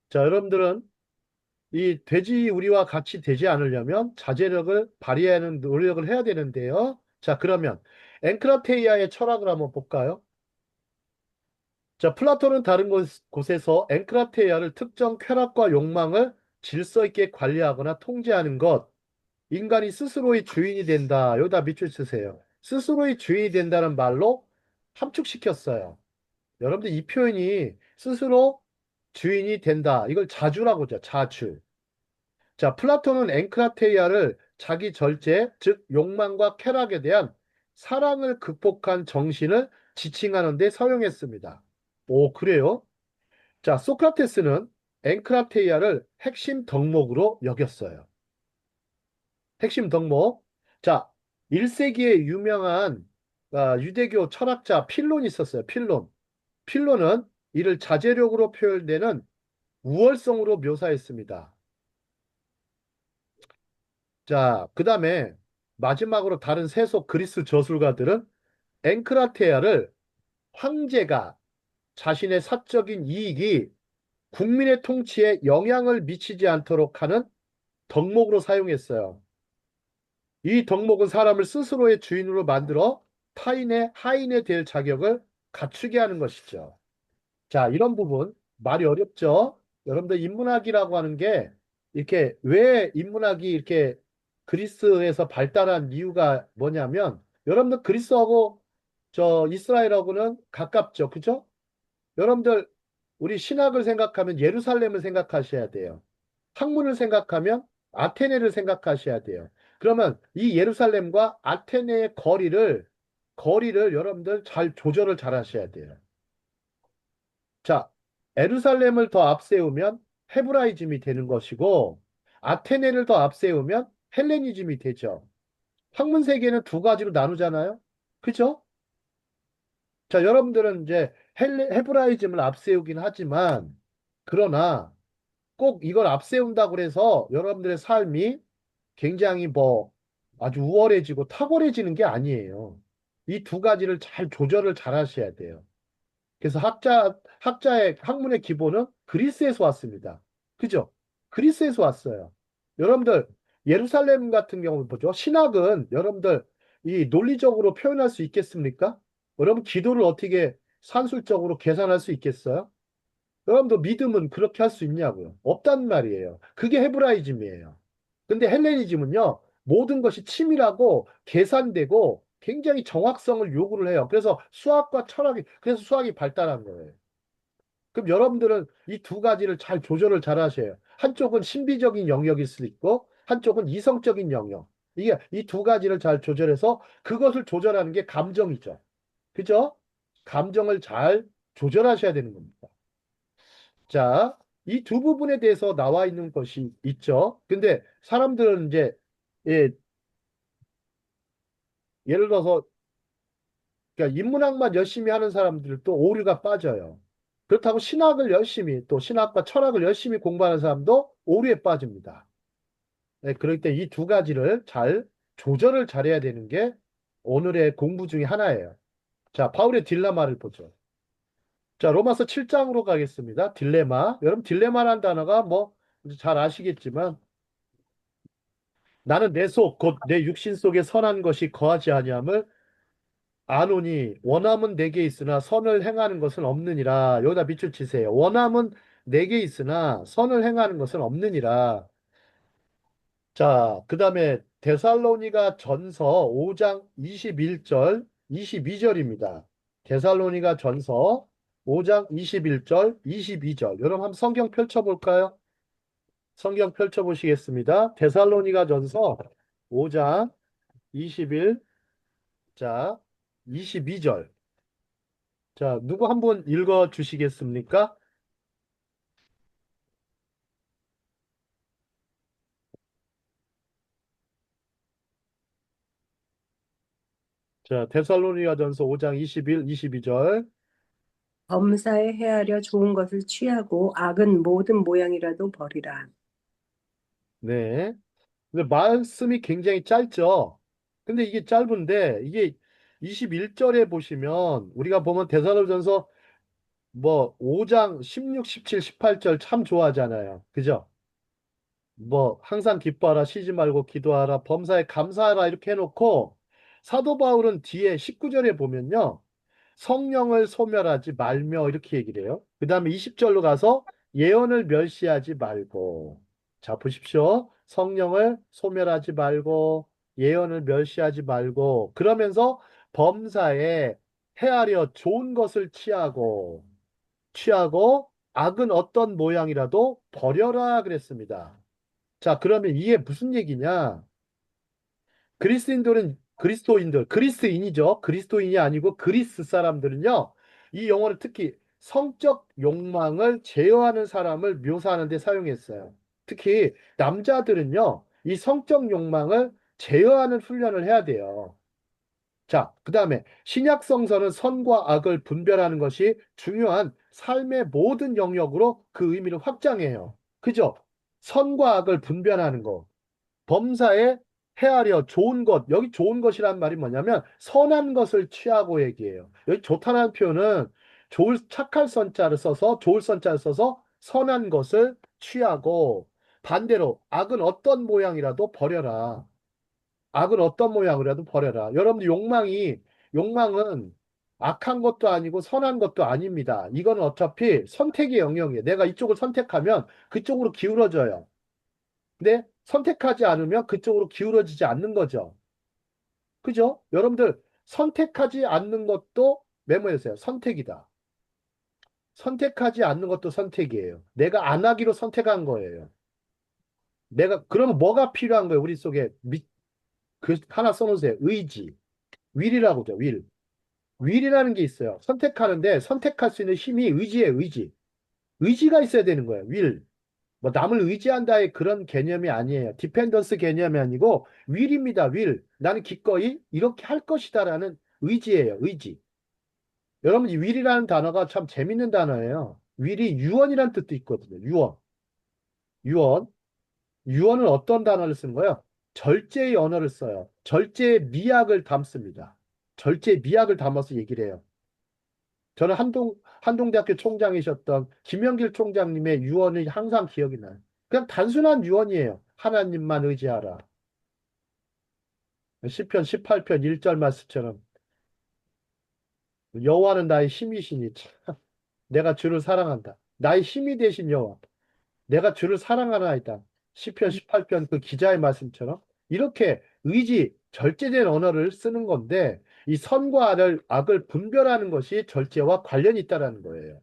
Speaker 2: 자, 여러분들은 이 돼지 우리와 같이 되지 않으려면 자제력을 발휘하는 노력을 해야 되는데요. 자, 그러면 엔크라테이아의 철학을 한번 볼까요? 자, 플라톤은 다른 곳에서 엔크라테이아를 특정 쾌락과 욕망을 질서 있게 관리하거나 통제하는 것, 인간이 스스로의 주인이 된다. 여기다 밑줄 쓰세요. 스스로의 주인이 된다는 말로 함축시켰어요. 여러분들 이 표현이 스스로 주인이 된다. 이걸 자주라고 하죠. 자주. 자, 플라톤은 엔크라테이아를 자기 절제, 즉 욕망과 쾌락에 대한 사랑을 극복한 정신을 지칭하는 데 사용했습니다. 오, 그래요? 자, 소크라테스는 엔크라테이아를 핵심 덕목으로 여겼어요. 핵심 덕목. 자, 1세기에 유명한 유대교 철학자 필론이 있었어요. 필론. 필론은 이를 자제력으로 표현되는 우월성으로 묘사했습니다. 자, 그 다음에 마지막으로 다른 세속 그리스 저술가들은 엔크라테아를 황제가 자신의 사적인 이익이 국민의 통치에 영향을 미치지 않도록 하는 덕목으로 사용했어요. 이 덕목은 사람을 스스로의 주인으로 만들어 타인의 하인에 될 자격을 갖추게 하는 것이죠. 자, 이런 부분 말이 어렵죠? 여러분들 인문학이라고 하는 게 이렇게 왜 인문학이 이렇게 그리스에서 발달한 이유가 뭐냐면 여러분들 그리스하고 저 이스라엘하고는 가깝죠. 그죠? 여러분들 우리 신학을 생각하면 예루살렘을 생각하셔야 돼요. 학문을 생각하면 아테네를 생각하셔야 돼요. 그러면 이 예루살렘과 아테네의 거리를 여러분들 잘 조절을 잘 하셔야 돼요. 자, 에루살렘을 더 앞세우면 헤브라이즘이 되는 것이고 아테네를 더 앞세우면 헬레니즘이 되죠. 학문 세계는 두 가지로 나누잖아요. 그죠? 자, 여러분들은 이제 헤브라이즘을 앞세우긴 하지만 그러나 꼭 이걸 앞세운다고 해서 여러분들의 삶이 굉장히 뭐 아주 우월해지고 탁월해지는 게 아니에요. 이 두 가지를 잘 조절을 잘 하셔야 돼요. 그래서 학자의 학문의 기본은 그리스에서 왔습니다. 그죠? 그리스에서 왔어요. 여러분들, 예루살렘 같은 경우 보죠. 신학은 여러분들 이 논리적으로 표현할 수 있겠습니까? 여러분 기도를 어떻게 산술적으로 계산할 수 있겠어요? 여러분도 믿음은 그렇게 할 수 있냐고요? 없단 말이에요. 그게 헤브라이즘이에요. 근데 헬레니즘은요, 모든 것이 치밀하고 계산되고 굉장히 정확성을 요구를 해요. 그래서 수학과 철학이, 그래서 수학이 발달한 거예요. 그럼 여러분들은 이 두 가지를 잘 조절을 잘 하셔요. 한쪽은 신비적인 영역일 수도 있고 한쪽은 이성적인 영역. 이게 이 두 가지를 잘 조절해서 그것을 조절하는 게 감정이죠. 그죠? 감정을 잘 조절하셔야 되는 겁니다. 자, 이 두 부분에 대해서 나와 있는 것이 있죠. 근데 사람들은 이제 예, 예를 들어서 그러니까 인문학만 열심히 하는 사람들도 오류가 빠져요. 그렇다고 신학을 열심히 또 신학과 철학을 열심히 공부하는 사람도 오류에 빠집니다. 네, 그럴 때 이 두 가지를 잘 조절을 잘해야 되는 게 오늘의 공부 중에 하나예요. 자, 바울의 딜레마를 보죠. 자, 로마서 7장으로 가겠습니다. 딜레마. 여러분 딜레마라는 단어가 뭐 잘 아시겠지만 나는 내 속, 곧 내 육신 속에 선한 것이 거하지 아니함을 아노니 원함은 내게 있으나 선을 행하는 것은 없느니라. 여기다 밑줄 치세요. 원함은 내게 있으나 선을 행하는 것은 없느니라. 자, 그 다음에 데살로니가 전서 5장 21절, 22절입니다. 데살로니가 전서 5장 21절, 22절. 여러분 한번 성경 펼쳐볼까요? 성경 펼쳐보시겠습니다. 데살로니가 전서 5장 21, 자, 22절. 자, 누구 한 분 읽어 주시겠습니까? 자, 데살로니가전서 5장 21, 22절.
Speaker 6: 범사에 헤아려 좋은 것을 취하고 악은 모든 모양이라도 버리라.
Speaker 2: 네. 근데 말씀이 굉장히 짧죠. 근데 이게 짧은데 이게 21절에 보시면 우리가 보면 데살로전서 뭐 5장 16, 17, 18절 참 좋아하잖아요. 그죠? 뭐 항상 기뻐하라, 쉬지 말고 기도하라, 범사에 감사하라 이렇게 해놓고 사도 바울은 뒤에 19절에 보면요. 성령을 소멸하지 말며 이렇게 얘기를 해요. 그 다음에 20절로 가서 예언을 멸시하지 말고. 자, 보십시오. 성령을 소멸하지 말고 예언을 멸시하지 말고 그러면서 범사에 헤아려 좋은 것을 취하고 악은 어떤 모양이라도 버려라 그랬습니다. 자, 그러면 이게 무슨 얘기냐? 그리스도인이죠. 그리스도인이 아니고 그리스 사람들은요, 이 용어를 특히 성적 욕망을 제어하는 사람을 묘사하는 데 사용했어요. 특히 남자들은요, 이 성적 욕망을 제어하는 훈련을 해야 돼요. 자, 그 다음에 신약 성서는 선과 악을 분별하는 것이 중요한 삶의 모든 영역으로 그 의미를 확장해요. 그죠? 선과 악을 분별하는 거. 범사에 헤아려 좋은 것, 여기 좋은 것이란 말이 뭐냐면 선한 것을 취하고 얘기해요. 여기 좋다는 표현은 착할 선자를 써서 좋을 선자를 써서 선한 것을 취하고 반대로 악은 어떤 모양이라도 버려라. 악은 어떤 모양이라도 버려라. 여러분들 욕망은 악한 것도 아니고 선한 것도 아닙니다. 이건 어차피 선택의 영역이에요. 내가 이쪽을 선택하면 그쪽으로 기울어져요. 근데 선택하지 않으면 그쪽으로 기울어지지 않는 거죠. 그죠? 여러분들 선택하지 않는 것도 메모해주세요. 선택이다. 선택하지 않는 것도 선택이에요. 내가 안 하기로 선택한 거예요. 그러면 뭐가 필요한 거예요? 우리 속에 하나 써놓으세요. 의지. will이라고 하죠. will. will이라는 게 있어요. 선택하는데 선택할 수 있는 힘이 의지예요. 의지. 의지가 있어야 되는 거예요. will. 뭐 남을 의지한다의 그런 개념이 아니에요. 디펜던스 개념이 아니고 will입니다. will. 나는 기꺼이 이렇게 할 것이다라는 의지예요. 의지. 여러분 이 will이라는 단어가 참 재밌는 단어예요. will이 유언이라는 뜻도 있거든요. 유언. 유언. 유언은 어떤 단어를 쓰는 거예요? 절제의 언어를 써요. 절제의 미학을 담습니다. 절제의 미학을 담아서 얘기를 해요. 저는 한동대학교 총장이셨던 김영길 총장님의 유언이 항상 기억이 나요. 그냥 단순한 유언이에요. 하나님만 의지하라. 시편 18편 1절 말씀처럼 여호와는 나의 힘이시니 참, 내가 주를 사랑한다. 나의 힘이 되신 여호와. 내가 주를 사랑하나이다. 시편 18편 그 기자의 말씀처럼 이렇게 절제된 언어를 쓰는 건데 이 선과 악을 분별하는 것이 절제와 관련이 있다는 거예요.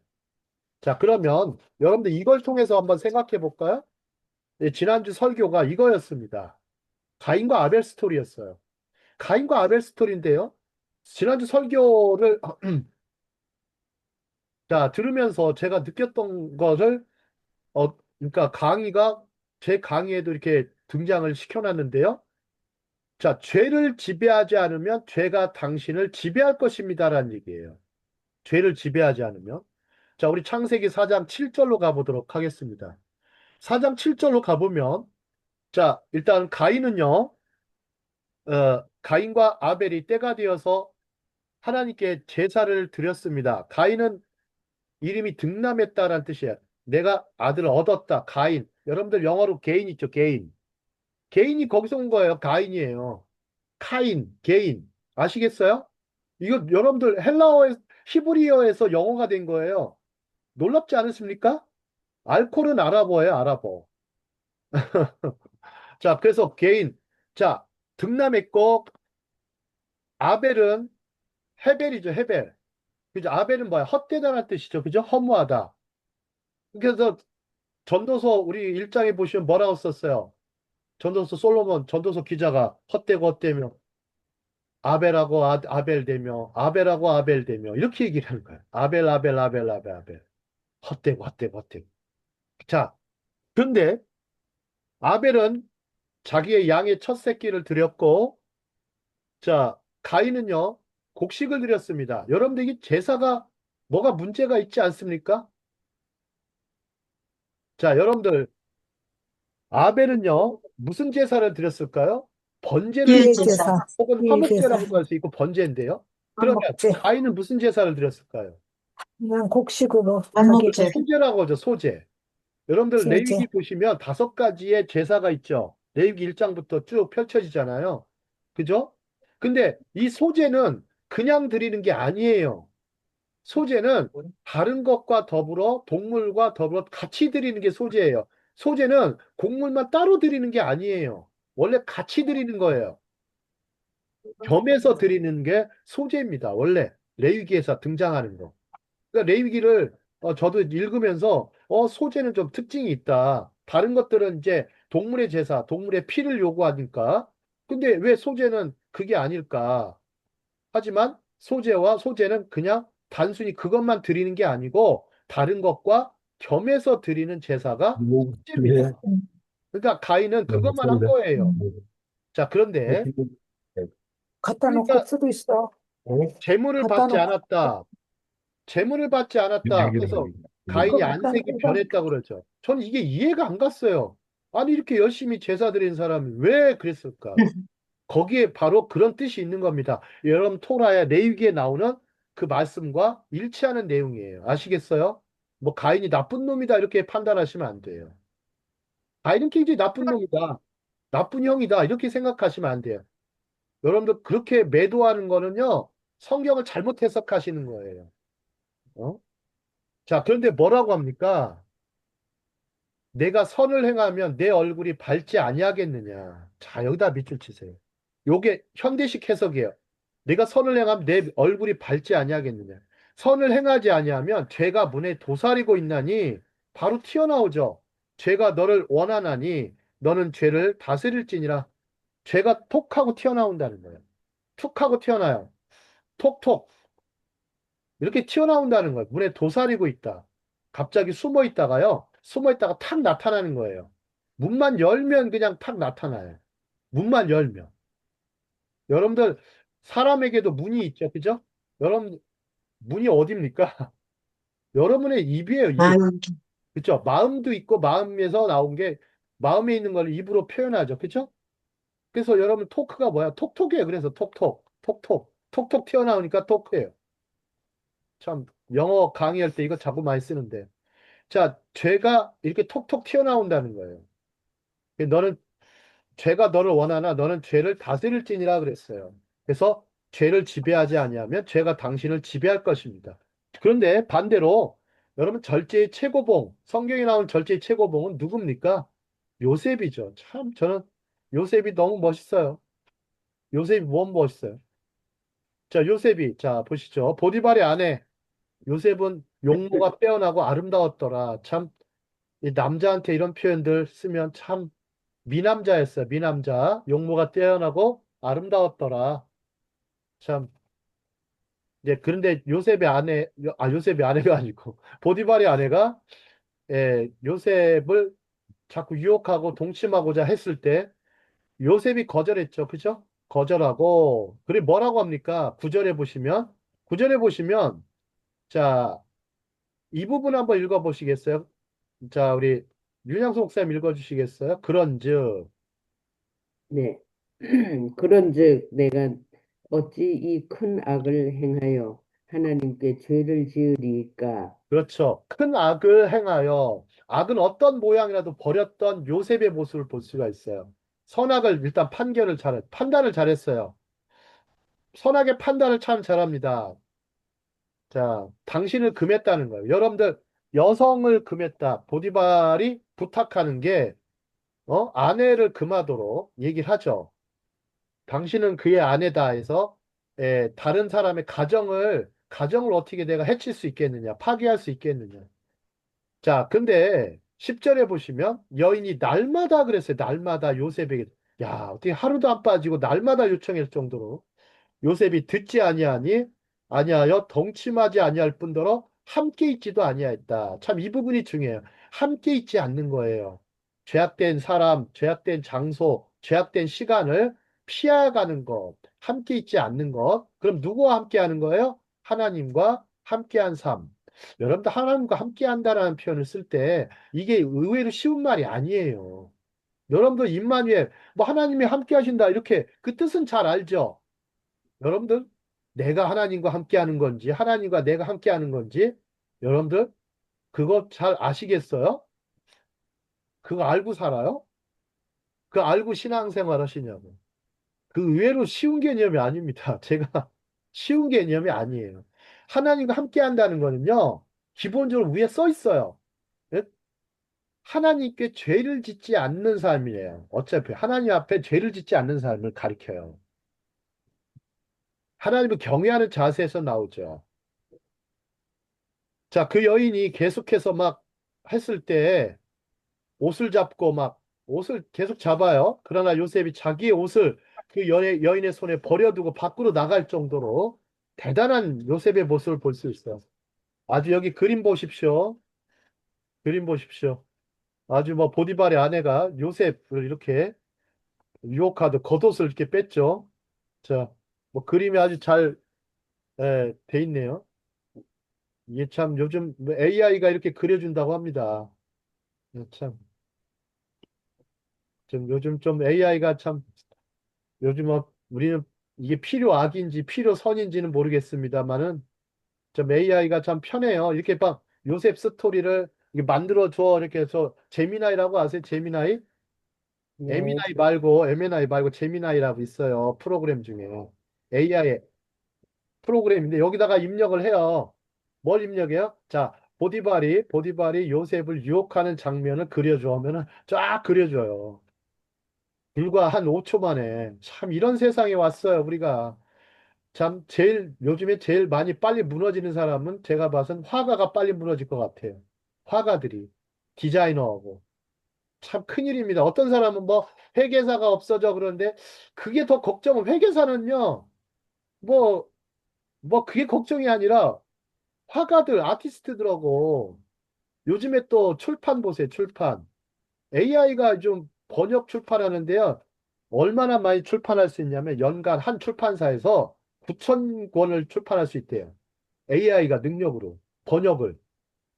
Speaker 2: 자, 그러면 여러분들 이걸 통해서 한번 생각해 볼까요? 네, 지난주 설교가 이거였습니다. 가인과 아벨 스토리였어요. 가인과 아벨 스토리인데요. 지난주 설교를 자, 들으면서 제가 느꼈던 것을 그러니까 강의가 제 강의에도 이렇게 등장을 시켜놨는데요. 자, 죄를 지배하지 않으면 죄가 당신을 지배할 것입니다라는 얘기예요. 죄를 지배하지 않으면. 자, 우리 창세기 4장 7절로 가보도록 하겠습니다. 4장 7절로 가보면, 자, 일단 가인은요, 가인과 아벨이 때가 되어서 하나님께 제사를 드렸습니다. 가인은 이름이 등남했다라는 뜻이에요. 내가 아들을 얻었다. 가인. 여러분들 영어로 개인 있죠, 개인. 개인이 거기서 온 거예요. 가인이에요. 카인, 개인. 아시겠어요? 이거 여러분들 히브리어에서 영어가 된 거예요. 놀랍지 않으십니까? 알콜은 아랍어예요, 아랍어. 자, 그래서 개인. 자, 등남했고, 아벨은 헤벨이죠, 헤벨. 그죠? 아벨은 뭐야? 헛되다는 뜻이죠. 그죠? 허무하다. 그래서 전도서 우리 1장에 보시면 뭐라고 썼어요? 전도서 솔로몬, 전도서 기자가 헛되고 헛되며, 아벨하고 아벨 되며, 아벨하고 아벨 되며, 이렇게 얘기를 하는 거예요. 아벨, 아벨, 아벨, 아벨, 아벨. 헛되고 헛되고 헛되고. 자, 근데 아벨은 자기의 양의 첫 새끼를 드렸고, 자, 가인은요, 곡식을 드렸습니다. 여러분들 이게 제사가 뭐가 문제가 있지 않습니까? 자, 여러분들, 아벨은요, 무슨 제사를 드렸을까요? 번제를
Speaker 1: 예,
Speaker 2: 드렸,
Speaker 1: 제사.
Speaker 4: 예제사,
Speaker 2: 혹은
Speaker 4: 예제사,
Speaker 2: 화목제라고도 할 수 있고 번제인데요. 그러면
Speaker 4: 한목제.
Speaker 2: 가인은 무슨 제사를 드렸을까요?
Speaker 4: 그냥 곡식으로
Speaker 1: 한목제.
Speaker 4: 자기가
Speaker 2: 소제라고 하죠, 소제. 여러분들
Speaker 4: 소제.
Speaker 2: 레위기 보시면 5가지의 제사가 있죠. 레위기 1장부터 쭉 펼쳐지잖아요. 그죠? 근데 이 소제는 그냥 드리는 게 아니에요. 소제는 다른 것과 더불어 동물과 더불어 같이 드리는 게 소제예요. 소제는 곡물만 따로 드리는 게 아니에요. 원래 같이 드리는 거예요. 겸해서 드리는 게 소제입니다. 원래 레위기에서 등장하는 거. 그러니까 레위기를 저도 읽으면서 소제는 좀 특징이 있다. 다른 것들은 이제 동물의 제사, 동물의 피를 요구하니까. 근데 왜 소제는 그게 아닐까? 하지만 소제와 소제는 그냥 단순히 그것만 드리는 게 아니고 다른 것과 겸해서 드리는 제사가 소제입니다. 그러니까 가인은 그것만 한 거예요. 자, 그런데
Speaker 4: 갖다 놓고
Speaker 2: 그러니까
Speaker 4: 수도 있어.
Speaker 2: 재물을
Speaker 4: 갖다
Speaker 2: 받지
Speaker 4: 놓고
Speaker 2: 않았다. 재물을 받지 않았다. 그래서 가인이
Speaker 4: 그거 갖다
Speaker 2: 안색이
Speaker 4: 놓고
Speaker 2: 변했다고 그러죠. 저는 이게 이해가 안 갔어요. 아니 이렇게 열심히 제사 드린 사람이 왜 그랬을까? 거기에 바로 그런 뜻이 있는 겁니다. 여러분 토라의 레위기에 나오는 그 말씀과 일치하는 내용이에요. 아시겠어요? 뭐 가인이 나쁜 놈이다 이렇게 판단하시면 안 돼요. 가인은 굉장히 나쁜 놈이다. 나쁜 형이다 이렇게 생각하시면 안 돼요. 여러분들 그렇게 매도하는 거는요. 성경을 잘못 해석하시는 거예요. 어? 자, 그런데 뭐라고 합니까? 내가 선을 행하면 내 얼굴이 밝지 아니하겠느냐. 자, 여기다 밑줄 치세요. 요게 현대식 해석이에요. 내가 선을 행하면 내 얼굴이 밝지 아니하겠느냐. 선을 행하지 아니하면 죄가 문에 도사리고 있나니 바로 튀어나오죠. 죄가 너를 원하나니 너는 죄를 다스릴지니라. 죄가 톡 하고 튀어나온다는 거예요. 툭 하고 튀어나와요. 톡톡. 이렇게 튀어나온다는 거예요. 문에 도사리고 있다. 갑자기 숨어 있다가요. 숨어 있다가 탁 나타나는 거예요. 문만 열면 그냥 탁 나타나요. 문만 열면. 여러분들 사람에게도 문이 있죠. 그죠? 여러분 문이 어딥니까? 여러분의 입이에요,
Speaker 1: 아,
Speaker 2: 입. 그죠? 마음도 있고 마음에서 나온 게 마음에 있는 걸 입으로 표현하죠. 그죠? 그래서 여러분 토크가 뭐야? 톡톡이에요. 그래서 톡톡, 톡톡, 톡톡 튀어나오니까 토크예요. 참 영어 강의할 때 이거 자꾸 많이 쓰는데. 자, 죄가 이렇게 톡톡 튀어나온다는 거예요. 너는 죄가 너를 원하나 너는 죄를 다스릴지니라 그랬어요. 그래서 죄를 지배하지 아니하면 죄가 당신을 지배할 것입니다. 그런데 반대로 여러분 절제의 최고봉, 성경에 나온 절제의 최고봉은 누굽니까? 요셉이죠. 참 저는 요셉이 너무 멋있어요. 요셉이 너무 멋있어요. 자, 요셉이 자 보시죠. 보디발의 아내 요셉은 용모가 빼어나고 아름다웠더라. 참, 이 남자한테 이런 표현들 쓰면 참 미남자였어요. 미남자. 용모가 빼어나고 아름다웠더라. 참, 이제 그런데 요셉의 아내가 아니고 보디발의 아내가 요셉을 자꾸 유혹하고 동침하고자 했을 때 요셉이 거절했죠. 그죠? 거절하고, 그리고 뭐라고 합니까? 구절에 보시면, 자, 이 부분 한번 읽어보시겠어요? 자, 우리 윤양수 목사님 읽어주시겠어요? 그런즉,
Speaker 5: 네. 그런즉 내가 어찌 이 큰 악을 행하여 하나님께 죄를 지으리이까?
Speaker 2: 그렇죠. 큰 악을 행하여, 악은 어떤 모양이라도 버렸던 요셉의 모습을 볼 수가 있어요. 선악을 일단 판단을 잘했어요. 선악의 판단을 참 잘합니다. 자, 당신을 금했다는 거예요. 여러분들, 여성을 금했다. 보디발이 부탁하는 게, 아내를 금하도록 얘기를 하죠. 당신은 그의 아내다 해서, 다른 사람의 가정을 어떻게 내가 해칠 수 있겠느냐, 파괴할 수 있겠느냐. 자, 근데 10절에 보시면 여인이 날마다 그랬어요. 날마다 요셉에게. 야, 어떻게 하루도 안 빠지고 날마다 요청할 정도로. 요셉이 듣지 아니하니 아니하여 동침하지 아니할 뿐더러 함께 있지도 아니하였다. 참 이 부분이 중요해요. 함께 있지 않는 거예요. 죄악된 사람, 죄악된 장소, 죄악된 시간을 피해가는 것, 함께 있지 않는 것. 그럼 누구와 함께 하는 거예요? 하나님과 함께한 삶. 여러분들 하나님과 함께 한다라는 표현을 쓸 때 이게 의외로 쉬운 말이 아니에요. 여러분들 임마누엘 뭐 하나님이 함께 하신다 이렇게 그 뜻은 잘 알죠? 여러분들, 내가 하나님과 함께 하는 건지, 하나님과 내가 함께 하는 건지, 여러분들, 그거 잘 아시겠어요? 그거 알고 살아요? 그거 알고 신앙생활 하시냐고. 그 의외로 쉬운 개념이 아닙니다. 제가 쉬운 개념이 아니에요. 하나님과 함께 한다는 거는요, 기본적으로 위에 써 있어요. 예? 하나님께 죄를 짓지 않는 삶이에요. 어차피 하나님 앞에 죄를 짓지 않는 삶을 가리켜요. 하나님을 경외하는 자세에서 나오죠. 자, 그 여인이 계속해서 막 했을 때 옷을 잡고 막 옷을 계속 잡아요. 그러나 요셉이 자기의 옷을 그 여인의 손에 버려두고 밖으로 나갈 정도로 대단한 요셉의 모습을 볼 수 있어요. 아주 여기 그림 보십시오. 그림 보십시오. 아주 뭐 보디발의 아내가 요셉을 이렇게 유혹하듯 겉옷을 이렇게 뺐죠. 자, 뭐 그림이 아주 잘 돼 있네요. 이게 참 요즘 AI가 이렇게 그려준다고 합니다. 참. 좀 요즘 좀 AI가 참 요즘 우리는 이게 필요악인지 필요선인지는 모르겠습니다만은 좀 AI가 참 편해요. 이렇게 막 요셉 스토리를 이렇게 만들어 줘 이렇게 해서 제미나이라고 아세요? 제미나이?
Speaker 5: 네.
Speaker 2: 에미나이 말고 제미나이라고 있어요. 프로그램 중에 AI 프로그램인데 여기다가 입력을 해요. 뭘 입력해요? 자, 보디발이 요셉을 유혹하는 장면을 그려줘 하면은 쫙 그려줘요. 불과 한 5초 만에. 참, 이런 세상에 왔어요, 우리가. 참, 요즘에 제일 많이 빨리 무너지는 사람은 제가 봐선 화가가 빨리 무너질 것 같아요. 화가들이. 디자이너하고. 참 큰일입니다. 어떤 사람은 뭐, 회계사가 없어져 그러는데, 그게 더 걱정은, 회계사는요, 뭐, 그게 걱정이 아니라, 화가들, 아티스트들하고, 요즘에 또 출판 보세요, 출판. AI가 좀 번역 출판하는데요. 얼마나 많이 출판할 수 있냐면 연간 한 출판사에서 9천 권을 출판할 수 있대요. AI가 능력으로 번역을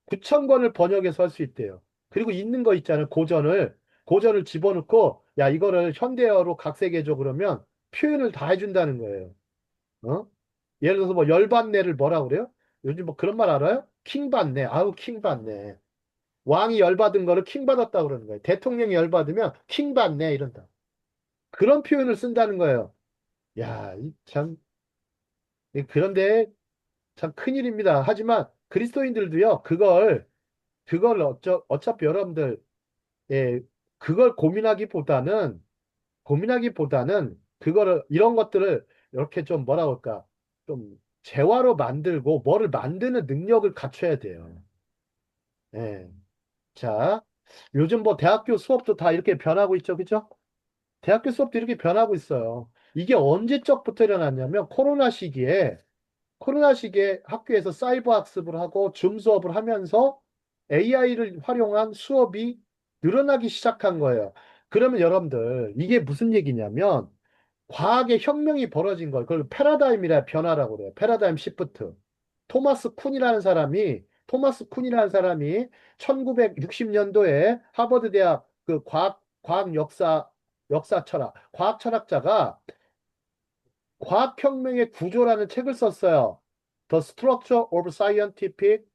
Speaker 2: 9천 권을 번역해서 할 수 있대요. 그리고 있는 거 있잖아요. 고전을 집어넣고 야 이거를 현대어로 각색해줘 그러면 표현을 다 해준다는 거예요. 어? 예를 들어서 뭐 열받네를 뭐라 그래요? 요즘 뭐 그런 말 알아요? 킹받네. 아우 킹받네. 왕이 열받은 거를 킹 받았다 그러는 거예요. 대통령이 열받으면 킹 받네 이런다. 그런 표현을 쓴다는 거예요. 야, 이 참, 그런데 참 큰일입니다. 하지만 그리스도인들도요, 그걸 어차피 여러분들, 예, 그걸 고민하기보다는, 이런 것들을 이렇게 좀 뭐라 그럴까, 좀 재화로 만들고 뭐를 만드는 능력을 갖춰야 돼요. 예. 자, 요즘 뭐 대학교 수업도 다 이렇게 변하고 있죠. 그죠? 대학교 수업도 이렇게 변하고 있어요. 이게 언제적부터 일어났냐면 코로나 시기에 학교에서 사이버 학습을 하고 줌 수업을 하면서 AI를 활용한 수업이 늘어나기 시작한 거예요. 그러면 여러분들 이게 무슨 얘기냐면 과학의 혁명이 벌어진 거예요. 그걸 패러다임이라 변화라고 그래요. 패러다임 시프트. 토마스 쿤이라는 사람이 1960년도에 하버드 대학 그 과학 역사 철학, 과학 철학자가 과학혁명의 구조라는 책을 썼어요. The Structure of Scientific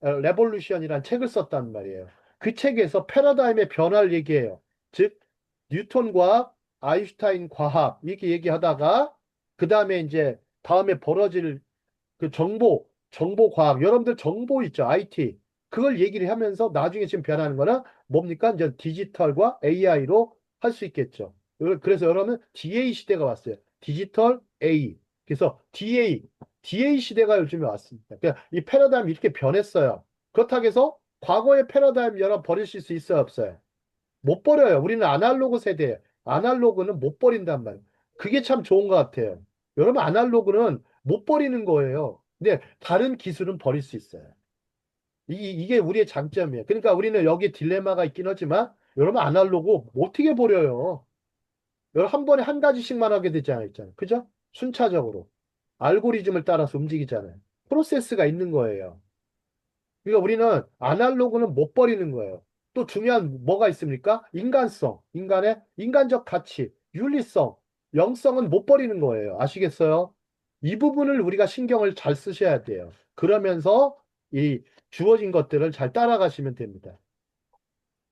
Speaker 2: Revolution이라는 책을 썼단 말이에요. 그 책에서 패러다임의 변화를 얘기해요. 즉, 뉴턴과 아인슈타인 과학, 이렇게 얘기하다가, 그 다음에 이제, 다음에 벌어질 그 정보 과학, 여러분들 정보 있죠, IT. 그걸 얘기를 하면서 나중에 지금 변하는 거는 뭡니까? 이제 디지털과 AI로 할 수 있겠죠. 그래서 여러분, DA 시대가 왔어요. 디지털 A. 그래서 DA 시대가 요즘에 왔습니다. 그러니까 이 패러다임이 이렇게 변했어요. 그렇다고 해서 과거의 패러다임 여러분 버리실 수 있어요, 없어요? 못 버려요. 우리는 아날로그 세대예요. 아날로그는 못 버린단 말이에요. 그게 참 좋은 것 같아요. 여러분, 아날로그는 못 버리는 거예요. 근데 다른 기술은 버릴 수 있어요. 이게 우리의 장점이에요. 그러니까 우리는 여기 딜레마가 있긴 하지만 여러분, 아날로그 어떻게 버려요? 여러분, 한 번에 한 가지씩만 하게 되잖아요. 그죠? 순차적으로. 알고리즘을 따라서 움직이잖아요. 프로세스가 있는 거예요. 그러니까 우리는 아날로그는 못 버리는 거예요. 또 중요한 뭐가 있습니까? 인간성, 인간의 인간적 가치, 윤리성, 영성은 못 버리는 거예요. 아시겠어요? 이 부분을 우리가 신경을 잘 쓰셔야 돼요. 그러면서 이 주어진 것들을 잘 따라가시면 됩니다.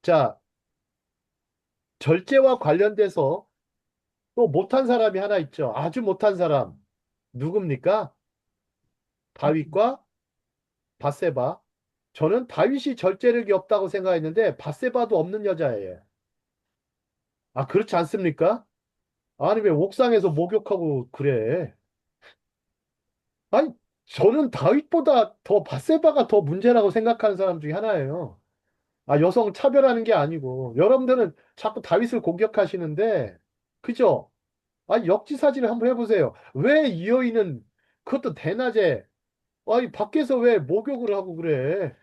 Speaker 2: 자, 절제와 관련돼서 또 못한 사람이 하나 있죠. 아주 못한 사람. 누굽니까? 다윗과 바세바. 저는 다윗이 절제력이 없다고 생각했는데 바세바도 없는 여자예요. 아, 그렇지 않습니까? 아니, 왜 옥상에서 목욕하고 그래? 아니, 저는 다윗보다 더 바세바가 더 문제라고 생각하는 사람 중에 하나예요. 아, 여성 차별하는 게 아니고 여러분들은 자꾸 다윗을 공격하시는데 그죠? 아, 역지사지를 한번 해보세요. 왜 이 여인은 그것도 대낮에 아니 밖에서 왜 목욕을 하고 그래?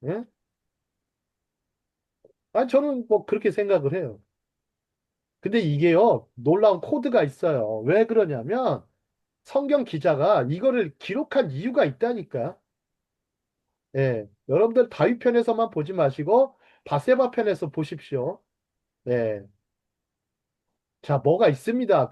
Speaker 2: 예? 아니 저는 뭐 그렇게 생각을 해요. 근데 이게요, 놀라운 코드가 있어요. 왜 그러냐면, 성경 기자가 이거를 기록한 이유가 있다니까. 예. 여러분들 다윗 편에서만 보지 마시고, 바세바 편에서 보십시오. 예. 자, 뭐가 있습니다.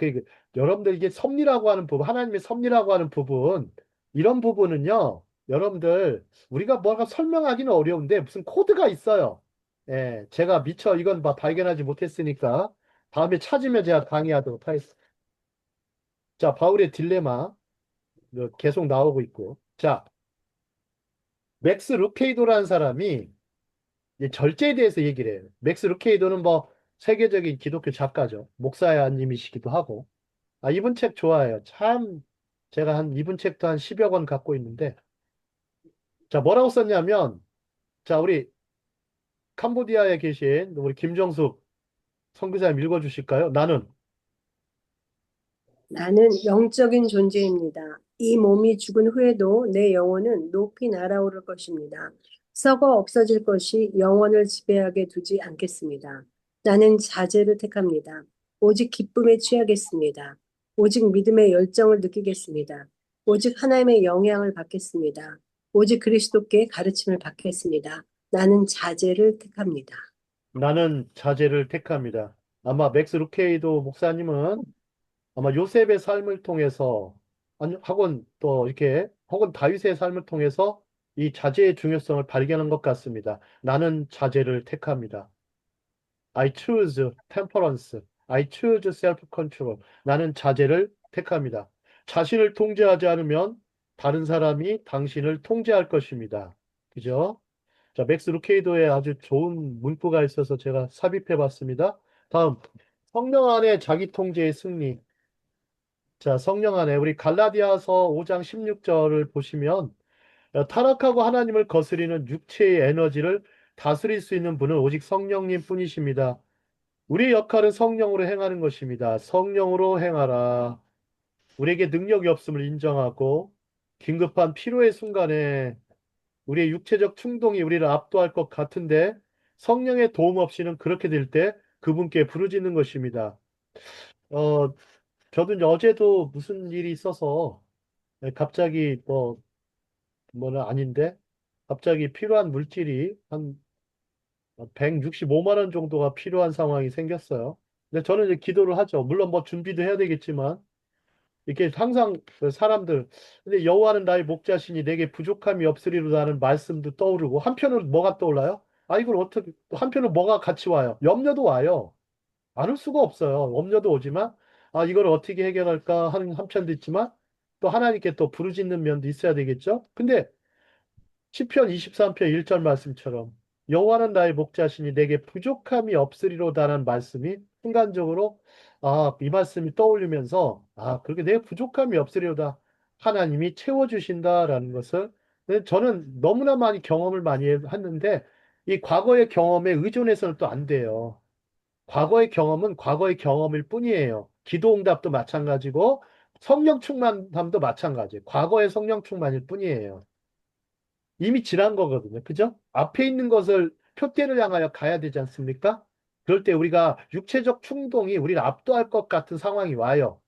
Speaker 2: 여러분들 이게 섭리라고 하는 부분, 하나님의 섭리라고 하는 부분, 이런 부분은요, 여러분들, 우리가 뭐가 설명하기는 어려운데, 무슨 코드가 있어요. 예. 제가 미처 이건 발견하지 못했으니까, 다음에 찾으면 제가 강의하도록 하겠습니다. 자, 바울의 딜레마 계속 나오고 있고. 자, 맥스 루케이도라는 사람이 이제 절제에 대해서 얘기를 해요. 맥스 루케이도는 뭐 세계적인 기독교 작가죠. 목사님이시기도 하고. 아, 이분 책 좋아해요. 참 제가 이분 책도 한 10여 권 갖고 있는데. 자, 뭐라고 썼냐면 자, 우리 캄보디아에 계신 우리 김정숙 선교사님 읽어 주실까요?
Speaker 6: 나는 영적인 존재입니다. 이 몸이 죽은 후에도 내 영혼은 높이 날아오를 것입니다. 썩어 없어질 것이 영혼을 지배하게 두지 않겠습니다. 나는 자제를 택합니다. 오직 기쁨에 취하겠습니다. 오직 믿음의 열정을 느끼겠습니다. 오직 하나님의 영향을 받겠습니다. 오직 그리스도께 가르침을 받겠습니다. 나는 자제를 택합니다.
Speaker 2: 나는 자제를 택합니다. 아마 맥스 루케이도 목사님은 아마 요셉의 삶을 통해서 아니 혹은 또 이렇게 혹은 다윗의 삶을 통해서 이 자제의 중요성을 발견한 것 같습니다. 나는 자제를 택합니다. I choose temperance. I choose self-control. 나는 자제를 택합니다. 자신을 통제하지 않으면 다른 사람이 당신을 통제할 것입니다. 그죠? 자, 맥스 루케이도의 아주 좋은 문구가 있어서 제가 삽입해 봤습니다. 다음, 성령 안에 자기 통제의 승리. 자, 성령 안에 우리 갈라디아서 5장 16절을 보시면 타락하고 하나님을 거스리는 육체의 에너지를 다스릴 수 있는 분은 오직 성령님 뿐이십니다. 우리의 역할은 성령으로 행하는 것입니다. 성령으로 행하라. 우리에게 능력이 없음을 인정하고 긴급한 필요의 순간에 우리의 육체적 충동이 우리를 압도할 것 같은데 성령의 도움 없이는 그렇게 될 때 그분께 부르짖는 것입니다. 어, 저도 이제 어제도 무슨 일이 있어서 갑자기 뭐는 아닌데 갑자기 필요한 물질이 한 165만 원 정도가 필요한 상황이 생겼어요. 근데 저는 이제 기도를 하죠. 물론 뭐 준비도 해야 되겠지만 이렇게 항상 그 사람들 근데 여호와는 나의 목자시니 내게 부족함이 없으리로다 하는 말씀도 떠오르고 한편으로 뭐가 떠올라요? 아 이걸 어떻게 또 한편으로 뭐가 같이 와요? 염려도 와요. 안 올 수가 없어요. 염려도 오지만 아 이걸 어떻게 해결할까 하는 한편도 있지만 또 하나님께 또 부르짖는 면도 있어야 되겠죠. 근데 시편 23편 1절 말씀처럼 여호와는 나의 목자시니 내게 부족함이 없으리로다라는 말씀이 순간적으로 이 말씀이 떠올리면서 그렇게 내게 부족함이 없으리로다 하나님이 채워주신다라는 것을 근데 저는 너무나 많이 경험을 많이 했는데 이 과거의 경험에 의존해서는 또 안 돼요. 과거의 경험은 과거의 경험일 뿐이에요. 기도 응답도 마찬가지고 성령 충만함도 마찬가지예요. 과거의 성령 충만일 뿐이에요. 이미 지난 거거든요. 그죠? 앞에 있는 것을 표대를 향하여 가야 되지 않습니까? 그럴 때 우리가 육체적 충동이 우리를 압도할 것 같은 상황이 와요.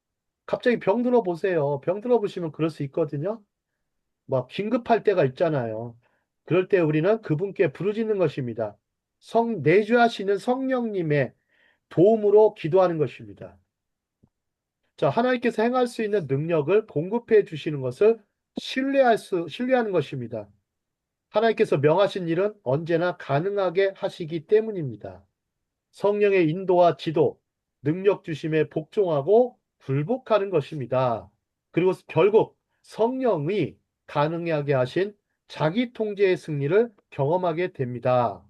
Speaker 2: 갑자기 병들어 보세요. 병들어 보시면 그럴 수 있거든요. 막 긴급할 때가 있잖아요. 그럴 때 우리는 그분께 부르짖는 것입니다. 내주하시는 성령님의 도움으로 기도하는 것입니다. 자, 하나님께서 행할 수 있는 능력을 공급해 주시는 것을 신뢰하는 것입니다. 하나님께서 명하신 일은 언제나 가능하게 하시기 때문입니다. 성령의 인도와 지도, 능력 주심에 복종하고 굴복하는 것입니다. 그리고 결국 성령이 가능하게 하신 자기 통제의 승리를 경험하게 됩니다.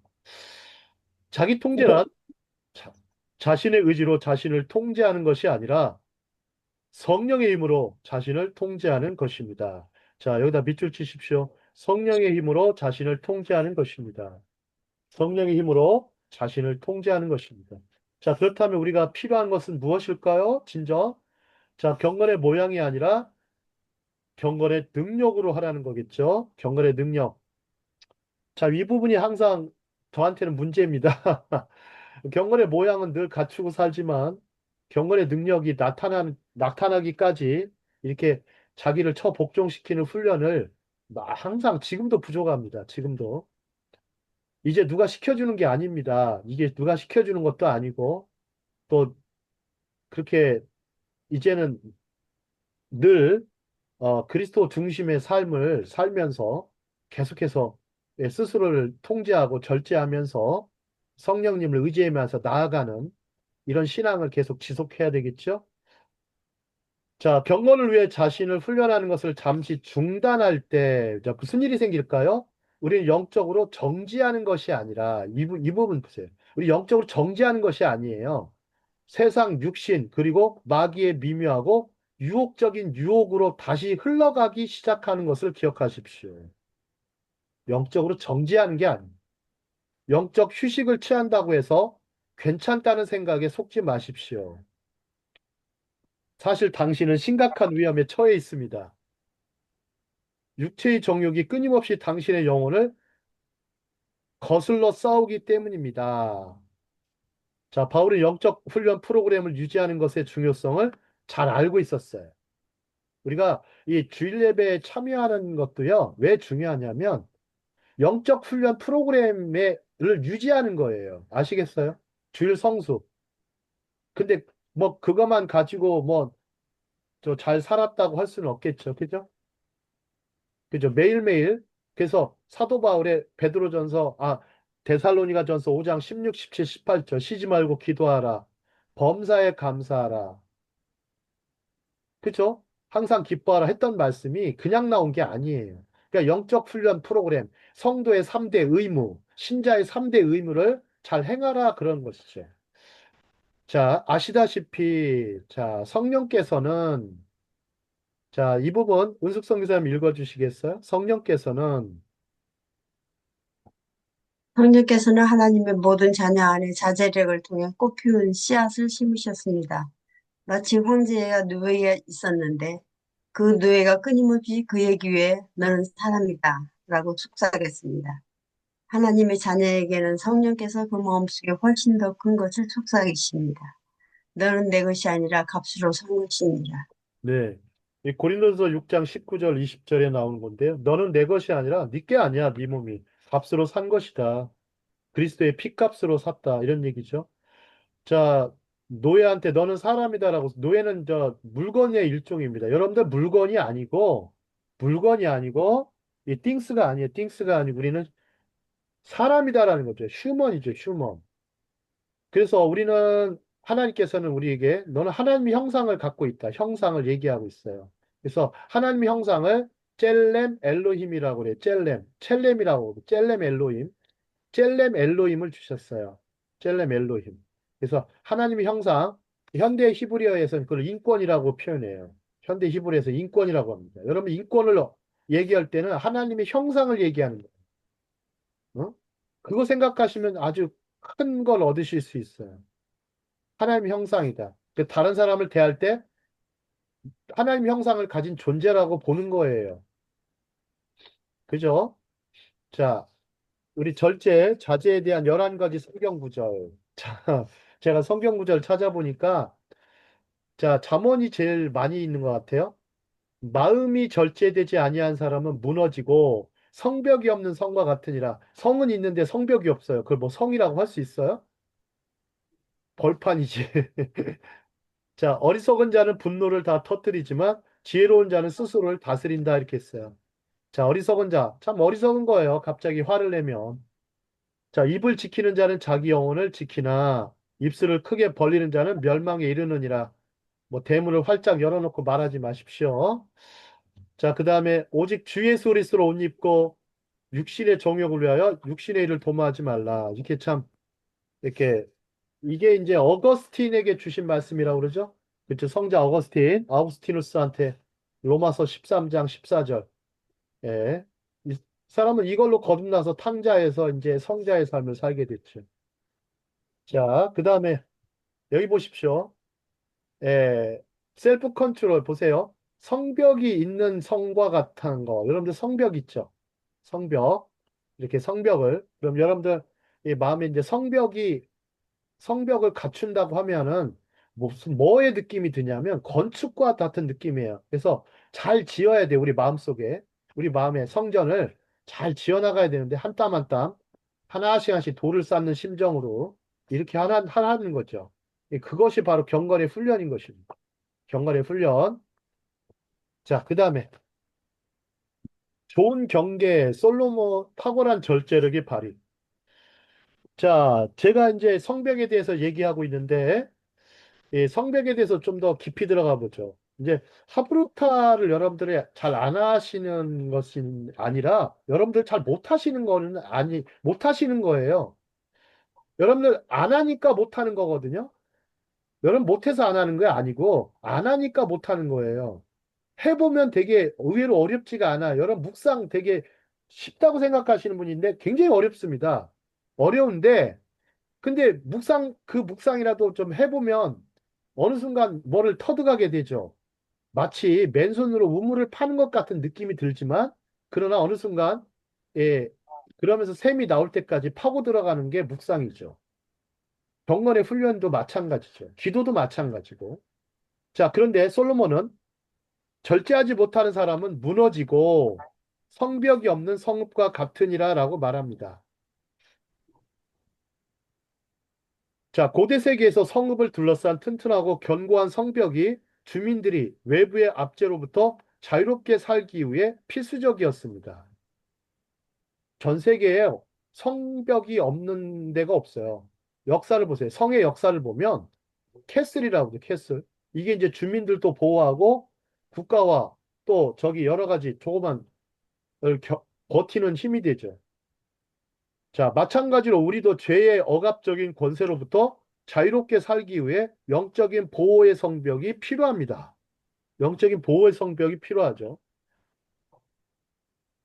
Speaker 2: 자기 통제란 자, 자신의 의지로 자신을 통제하는 것이 아니라 성령의 힘으로 자신을 통제하는 것입니다. 자, 여기다 밑줄 치십시오. 성령의 힘으로 자신을 통제하는 것입니다. 성령의 힘으로 자신을 통제하는 것입니다. 자, 그렇다면 우리가 필요한 것은 무엇일까요? 진정. 자, 경건의 모양이 아니라 경건의 능력으로 하라는 거겠죠. 경건의 능력. 자, 이 부분이 항상 저한테는 문제입니다. 경건의 모양은 늘 갖추고 살지만 경건의 능력이 나타나기까지 이렇게 자기를 처복종시키는 훈련을 항상 지금도 부족합니다. 지금도. 이제 누가 시켜주는 게 아닙니다. 이게 누가 시켜주는 것도 아니고 또 그렇게 이제는 늘 그리스도 중심의 삶을 살면서 계속해서 스스로를 통제하고 절제하면서 성령님을 의지하면서 나아가는 이런 신앙을 계속 지속해야 되겠죠? 자, 경건을 위해 자신을 훈련하는 것을 잠시 중단할 때 무슨 일이 생길까요? 우리는 영적으로 정지하는 것이 아니라 이 부분 보세요. 우리 영적으로 정지하는 것이 아니에요. 세상 육신 그리고 마귀의 미묘하고 유혹적인 유혹으로 다시 흘러가기 시작하는 것을 기억하십시오. 영적으로 정지하는 게 아니에요. 영적 휴식을 취한다고 해서 괜찮다는 생각에 속지 마십시오. 사실 당신은 심각한 위험에 처해 있습니다. 육체의 정욕이 끊임없이 당신의 영혼을 거슬러 싸우기 때문입니다. 자, 바울은 영적 훈련 프로그램을 유지하는 것의 중요성을 잘 알고 있었어요. 우리가 이 주일 예배에 참여하는 것도요, 왜 중요하냐면 영적 훈련 프로그램을 유지하는 거예요. 아시겠어요? 주일 성수. 근데 뭐 그것만 가지고 뭐 저 잘 살았다고 할 수는 없겠죠. 그죠? 그죠? 매일매일. 그래서 사도 바울의 데살로니가전서 5장 16, 17, 18절 쉬지 말고 기도하라. 범사에 감사하라. 그죠? 항상 기뻐하라 했던 말씀이 그냥 나온 게 아니에요. 그러니까 영적 훈련 프로그램, 성도의 3대 의무, 신자의 3대 의무를 잘 행하라 그런 것이죠. 자, 아시다시피 자, 성령께서는 자, 이 부분 은숙성 기자님 읽어주시겠어요? 성령께서는
Speaker 1: 성령께서는 하나님의 모든 자녀 안에 자제력을 통해 꽃피운 씨앗을 심으셨습니다. 마치 황제가 누이에 있었는데 그 누이가 끊임없이 그의 귀에 너는 사람이다 라고 속삭였습니다. 하나님의 자녀에게는 성령께서 그 마음속에 훨씬 더 큰 것을 속삭이십니다. 너는 내 것이 아니라 값으로 산 것이니라.
Speaker 2: 네. 이 고린도서 6장 19절 20절에 나오는 건데요. 너는 내 것이 아니라 네 게 아니야. 네 몸이 값으로 산 것이다. 그리스도의 피값으로 샀다. 이런 얘기죠. 자, 노예한테 너는 사람이다라고 노예는 저 물건의 일종입니다. 여러분들 물건이 아니고 이 띵스가 아니에요. 띵스가 아니고 우리는 사람이다라는 거죠. 휴먼이죠. 휴먼. 그래서 우리는 하나님께서는 우리에게 너는 하나님의 형상을 갖고 있다. 형상을 얘기하고 있어요. 그래서 하나님의 형상을 젤렘 엘로힘이라고 그래요. 첼렘이라고 젤렘 엘로힘. 젤렘 엘로힘을 주셨어요. 젤렘 엘로힘. 그래서 하나님의 형상, 현대 히브리어에서는 그걸 인권이라고 표현해요. 현대 히브리어에서 인권이라고 합니다. 여러분 인권을 얘기할 때는 하나님의 형상을 얘기하는 거예요. 어? 그거 생각하시면 아주 큰 걸 얻으실 수 있어요. 하나님의 형상이다. 다른 사람을 대할 때 하나님의 형상을 가진 존재라고 보는 거예요. 그죠? 자, 우리 자제에 대한 11가지 성경 구절. 자, 제가 성경 구절 찾아보니까, 자, 잠언이 제일 많이 있는 것 같아요. 마음이 절제되지 아니한 사람은 무너지고 성벽이 없는 성과 같으니라. 성은 있는데 성벽이 없어요. 그걸 뭐 성이라고 할 수 있어요? 벌판이지. 자, 어리석은 자는 분노를 다 터뜨리지만 지혜로운 자는 스스로를 다스린다 이렇게 했어요. 자, 어리석은 자. 참 어리석은 거예요. 갑자기 화를 내면. 자, 입을 지키는 자는 자기 영혼을 지키나 입술을 크게 벌리는 자는 멸망에 이르느니라. 뭐 대문을 활짝 열어놓고 말하지 마십시오. 자, 그 다음에 오직 주 예수 그리스도로 옷 입고 육신의 정욕을 위하여 육신의 일을 도모하지 말라. 이렇게 참 이렇게 이게 이제 어거스틴에게 주신 말씀이라고 그러죠. 그렇죠. 성자 아우구스티누스한테 로마서 13장 14절. 예. 이 사람은 이걸로 거듭나서 탕자에서 이제 성자의 삶을 살게 됐죠. 자, 그 다음에 여기 보십시오. 예, 셀프 컨트롤 보세요. 성벽이 있는 성과 같은 거. 여러분들 성벽 있죠? 성벽. 이렇게 성벽을. 그럼 여러분들 이 마음에 이제 성벽을 갖춘다고 하면은 무슨 뭐의 느낌이 드냐면 건축과 같은 느낌이에요. 그래서 잘 지어야 돼. 우리 마음속에. 우리 마음의 성전을 잘 지어나가야 되는데 한 땀 한 땀 하나씩 하나씩 돌을 쌓는 심정으로 이렇게 하는 거죠. 그것이 바로 경건의 훈련인 것입니다. 경건의 훈련. 자, 그 다음에 좋은 경계, 솔로몬 탁월한 절제력이 발휘. 자, 제가 이제 성벽에 대해서 얘기하고 있는데 이 성벽에 대해서 좀 더 깊이 들어가 보죠. 이제 하브루타를 여러분들이 잘 안 하시는 것이 아니라 여러분들 잘 못 하시는 거는 못 하시는 거예요. 여러분들 안 하니까 못 하는 거거든요. 여러분 못해서 안 하는 게 아니고 안 하니까 못 하는 거예요. 해보면 되게 의외로 어렵지가 않아. 여러분 묵상 되게 쉽다고 생각하시는 분인데 굉장히 어렵습니다. 어려운데 근데 그 묵상이라도 좀 해보면 어느 순간 뭐를 터득하게 되죠. 마치 맨손으로 우물을 파는 것 같은 느낌이 들지만 그러나 어느 순간 예, 그러면서 샘이 나올 때까지 파고 들어가는 게 묵상이죠. 경건의 훈련도 마찬가지죠. 기도도 마찬가지고. 자, 그런데 솔로몬은 절제하지 못하는 사람은 무너지고 성벽이 없는 성읍과 같으니라라고 말합니다. 자, 고대 세계에서 성읍을 둘러싼 튼튼하고 견고한 성벽이 주민들이 외부의 압제로부터 자유롭게 살기 위해 필수적이었습니다. 전 세계에 성벽이 없는 데가 없어요. 역사를 보세요. 성의 역사를 보면 캐슬이라고 그러죠. 캐슬. 이게 이제 주민들도 보호하고 국가와 또 저기 여러 가지 조그만 버티는 힘이 되죠. 자, 마찬가지로 우리도 죄의 억압적인 권세로부터 자유롭게 살기 위해 영적인 보호의 성벽이 필요합니다. 영적인 보호의 성벽이 필요하죠.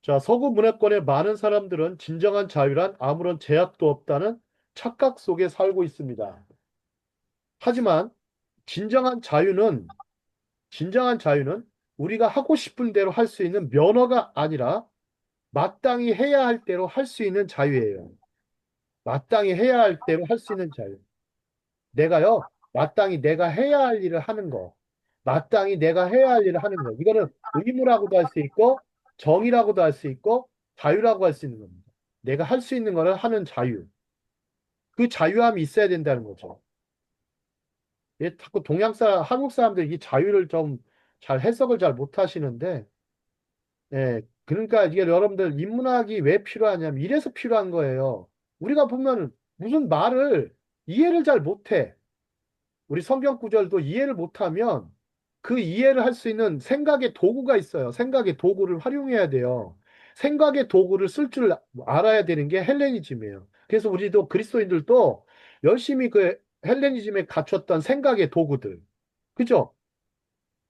Speaker 2: 자, 서구 문화권의 많은 사람들은 진정한 자유란 아무런 제약도 없다는 착각 속에 살고 있습니다. 하지만 진정한 자유는 우리가 하고 싶은 대로 할 수 있는 면허가 아니라 마땅히 해야 할 대로 할 수 있는 자유예요. 마땅히 해야 할 대로 할 수 있는 자유. 마땅히 내가 해야 할 일을 하는 거. 마땅히 내가 해야 할 일을 하는 거. 이거는 의무라고도 할 수 있고, 정의라고도 할 수 있고, 자유라고 할 수 있는 겁니다. 내가 할 수 있는 거를 하는 자유. 그 자유함이 있어야 된다는 거죠. 자꾸 한국 사람들이 이 자유를 좀 잘 해석을 잘 못 하시는데, 그러니까 이게 여러분들 인문학이 왜 필요하냐면 이래서 필요한 거예요. 우리가 보면 무슨 말을 이해를 잘 못해. 우리 성경 구절도 이해를 못하면 그 이해를 할 수 있는 생각의 도구가 있어요. 생각의 도구를 활용해야 돼요. 생각의 도구를 쓸 줄 알아야 되는 게 헬레니즘이에요. 그래서 우리도 그리스도인들도 열심히 그 헬레니즘에 갖췄던 생각의 도구들. 그죠?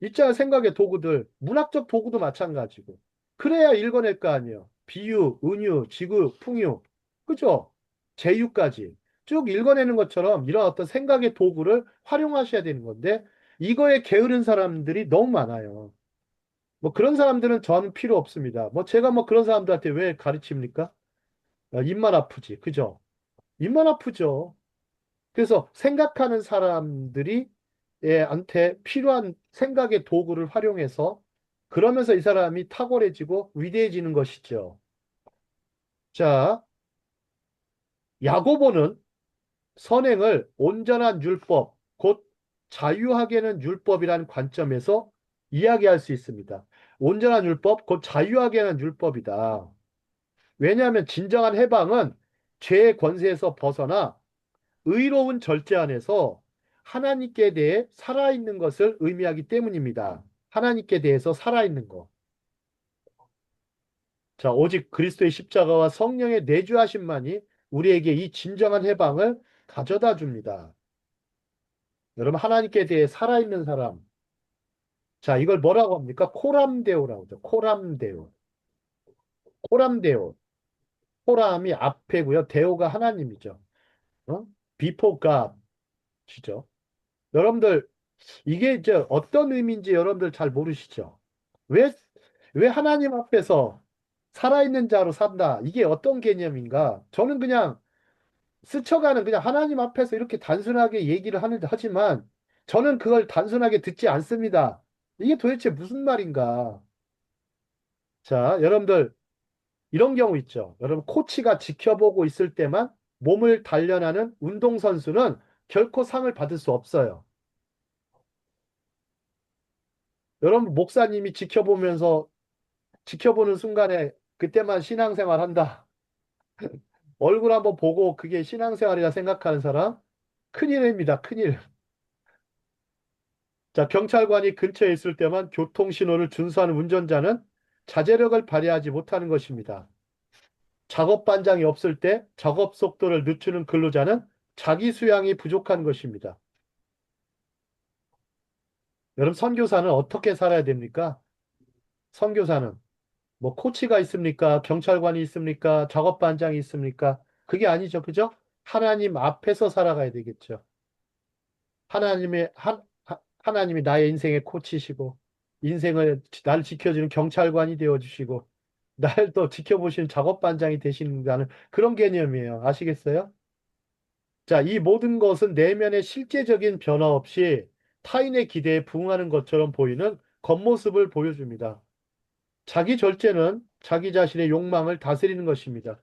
Speaker 2: 있잖아, 생각의 도구들. 문학적 도구도 마찬가지고. 그래야 읽어낼 거 아니에요. 비유, 은유, 지구, 풍유. 그죠? 제유까지. 쭉 읽어내는 것처럼 이런 어떤 생각의 도구를 활용하셔야 되는 건데, 이거에 게으른 사람들이 너무 많아요. 뭐 그런 사람들은 저는 필요 없습니다. 뭐 제가 뭐 그런 사람들한테 왜 가르칩니까? 입만 아프지. 그죠? 입만 아프죠. 그래서 생각하는 사람들이 한테 필요한 생각의 도구를 활용해서 그러면서 이 사람이 탁월해지고 위대해지는 것이죠. 자, 야고보는 선행을 온전한 율법, 곧 자유하게는 율법이라는 관점에서 이야기할 수 있습니다. 온전한 율법, 곧 자유하게는 율법이다. 왜냐하면 진정한 해방은 죄의 권세에서 벗어나 의로운 절제 안에서 하나님께 대해 살아있는 것을 의미하기 때문입니다. 하나님께 대해서 살아있는 것. 자, 오직 그리스도의 십자가와 성령의 내주하심만이 우리에게 이 진정한 해방을 가져다 줍니다. 여러분, 하나님께 대해 살아있는 사람. 자, 이걸 뭐라고 합니까? 코람데오라고 하죠. 코람데오. 코람데오. 코람이 앞에고요. 데오가 하나님이죠. 어? Before God이죠. 여러분들, 이게 이제 어떤 의미인지 여러분들 잘 모르시죠? 왜, 왜 하나님 앞에서 살아있는 자로 산다? 이게 어떤 개념인가? 저는 그냥 스쳐가는 그냥 하나님 앞에서 이렇게 단순하게 얘기를 하지만 저는 그걸 단순하게 듣지 않습니다. 이게 도대체 무슨 말인가? 자, 여러분들 이런 경우 있죠. 여러분 코치가 지켜보고 있을 때만 몸을 단련하는 운동선수는 결코 상을 받을 수 없어요. 여러분 목사님이 지켜보는 순간에 그때만 신앙생활 한다. 얼굴 한번 보고 그게 신앙생활이라 생각하는 사람 큰일입니다. 큰일. 자, 경찰관이 근처에 있을 때만 교통신호를 준수하는 운전자는 자제력을 발휘하지 못하는 것입니다. 작업 반장이 없을 때 작업 속도를 늦추는 근로자는 자기 수양이 부족한 것입니다. 여러분, 선교사는 어떻게 살아야 됩니까? 선교사는 뭐 코치가 있습니까? 경찰관이 있습니까? 작업 반장이 있습니까? 그게 아니죠. 그죠? 하나님 앞에서 살아가야 되겠죠. 하나님이 나의 인생의 코치시고, 나를 지켜주는 경찰관이 되어주시고, 날 또 지켜보시는 작업반장이 되시는다는 그런 개념이에요. 아시겠어요? 자, 이 모든 것은 내면의 실제적인 변화 없이 타인의 기대에 부응하는 것처럼 보이는 겉모습을 보여줍니다. 자기 절제는 자기 자신의 욕망을 다스리는 것입니다.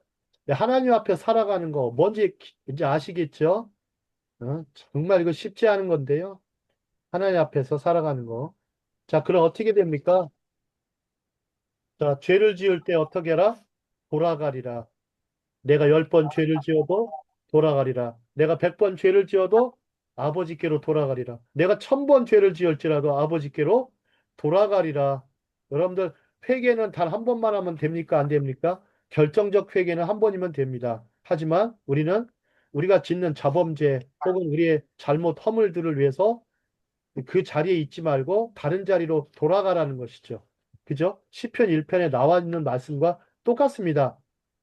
Speaker 2: 하나님 앞에 살아가는 거 뭔지 이제 아시겠죠? 정말 이거 쉽지 않은 건데요. 하나님 앞에서 살아가는 거. 자, 그럼 어떻게 됩니까? 자, 죄를 지을 때 어떻게 해라? 돌아가리라. 내가 10번 죄를 지어도 돌아가리라. 내가 100번 죄를 지어도 아버지께로 돌아가리라. 내가 1000번 죄를 지을지라도 아버지께로 돌아가리라. 여러분들, 회개는 단 한 번만 하면 됩니까? 안 됩니까? 결정적 회개는 한 번이면 됩니다. 하지만 우리가 짓는 자범죄 혹은 우리의 잘못 허물들을 위해서 그 자리에 있지 말고 다른 자리로 돌아가라는 것이죠. 그죠? 시편 1편에 나와 있는 말씀과 똑같습니다.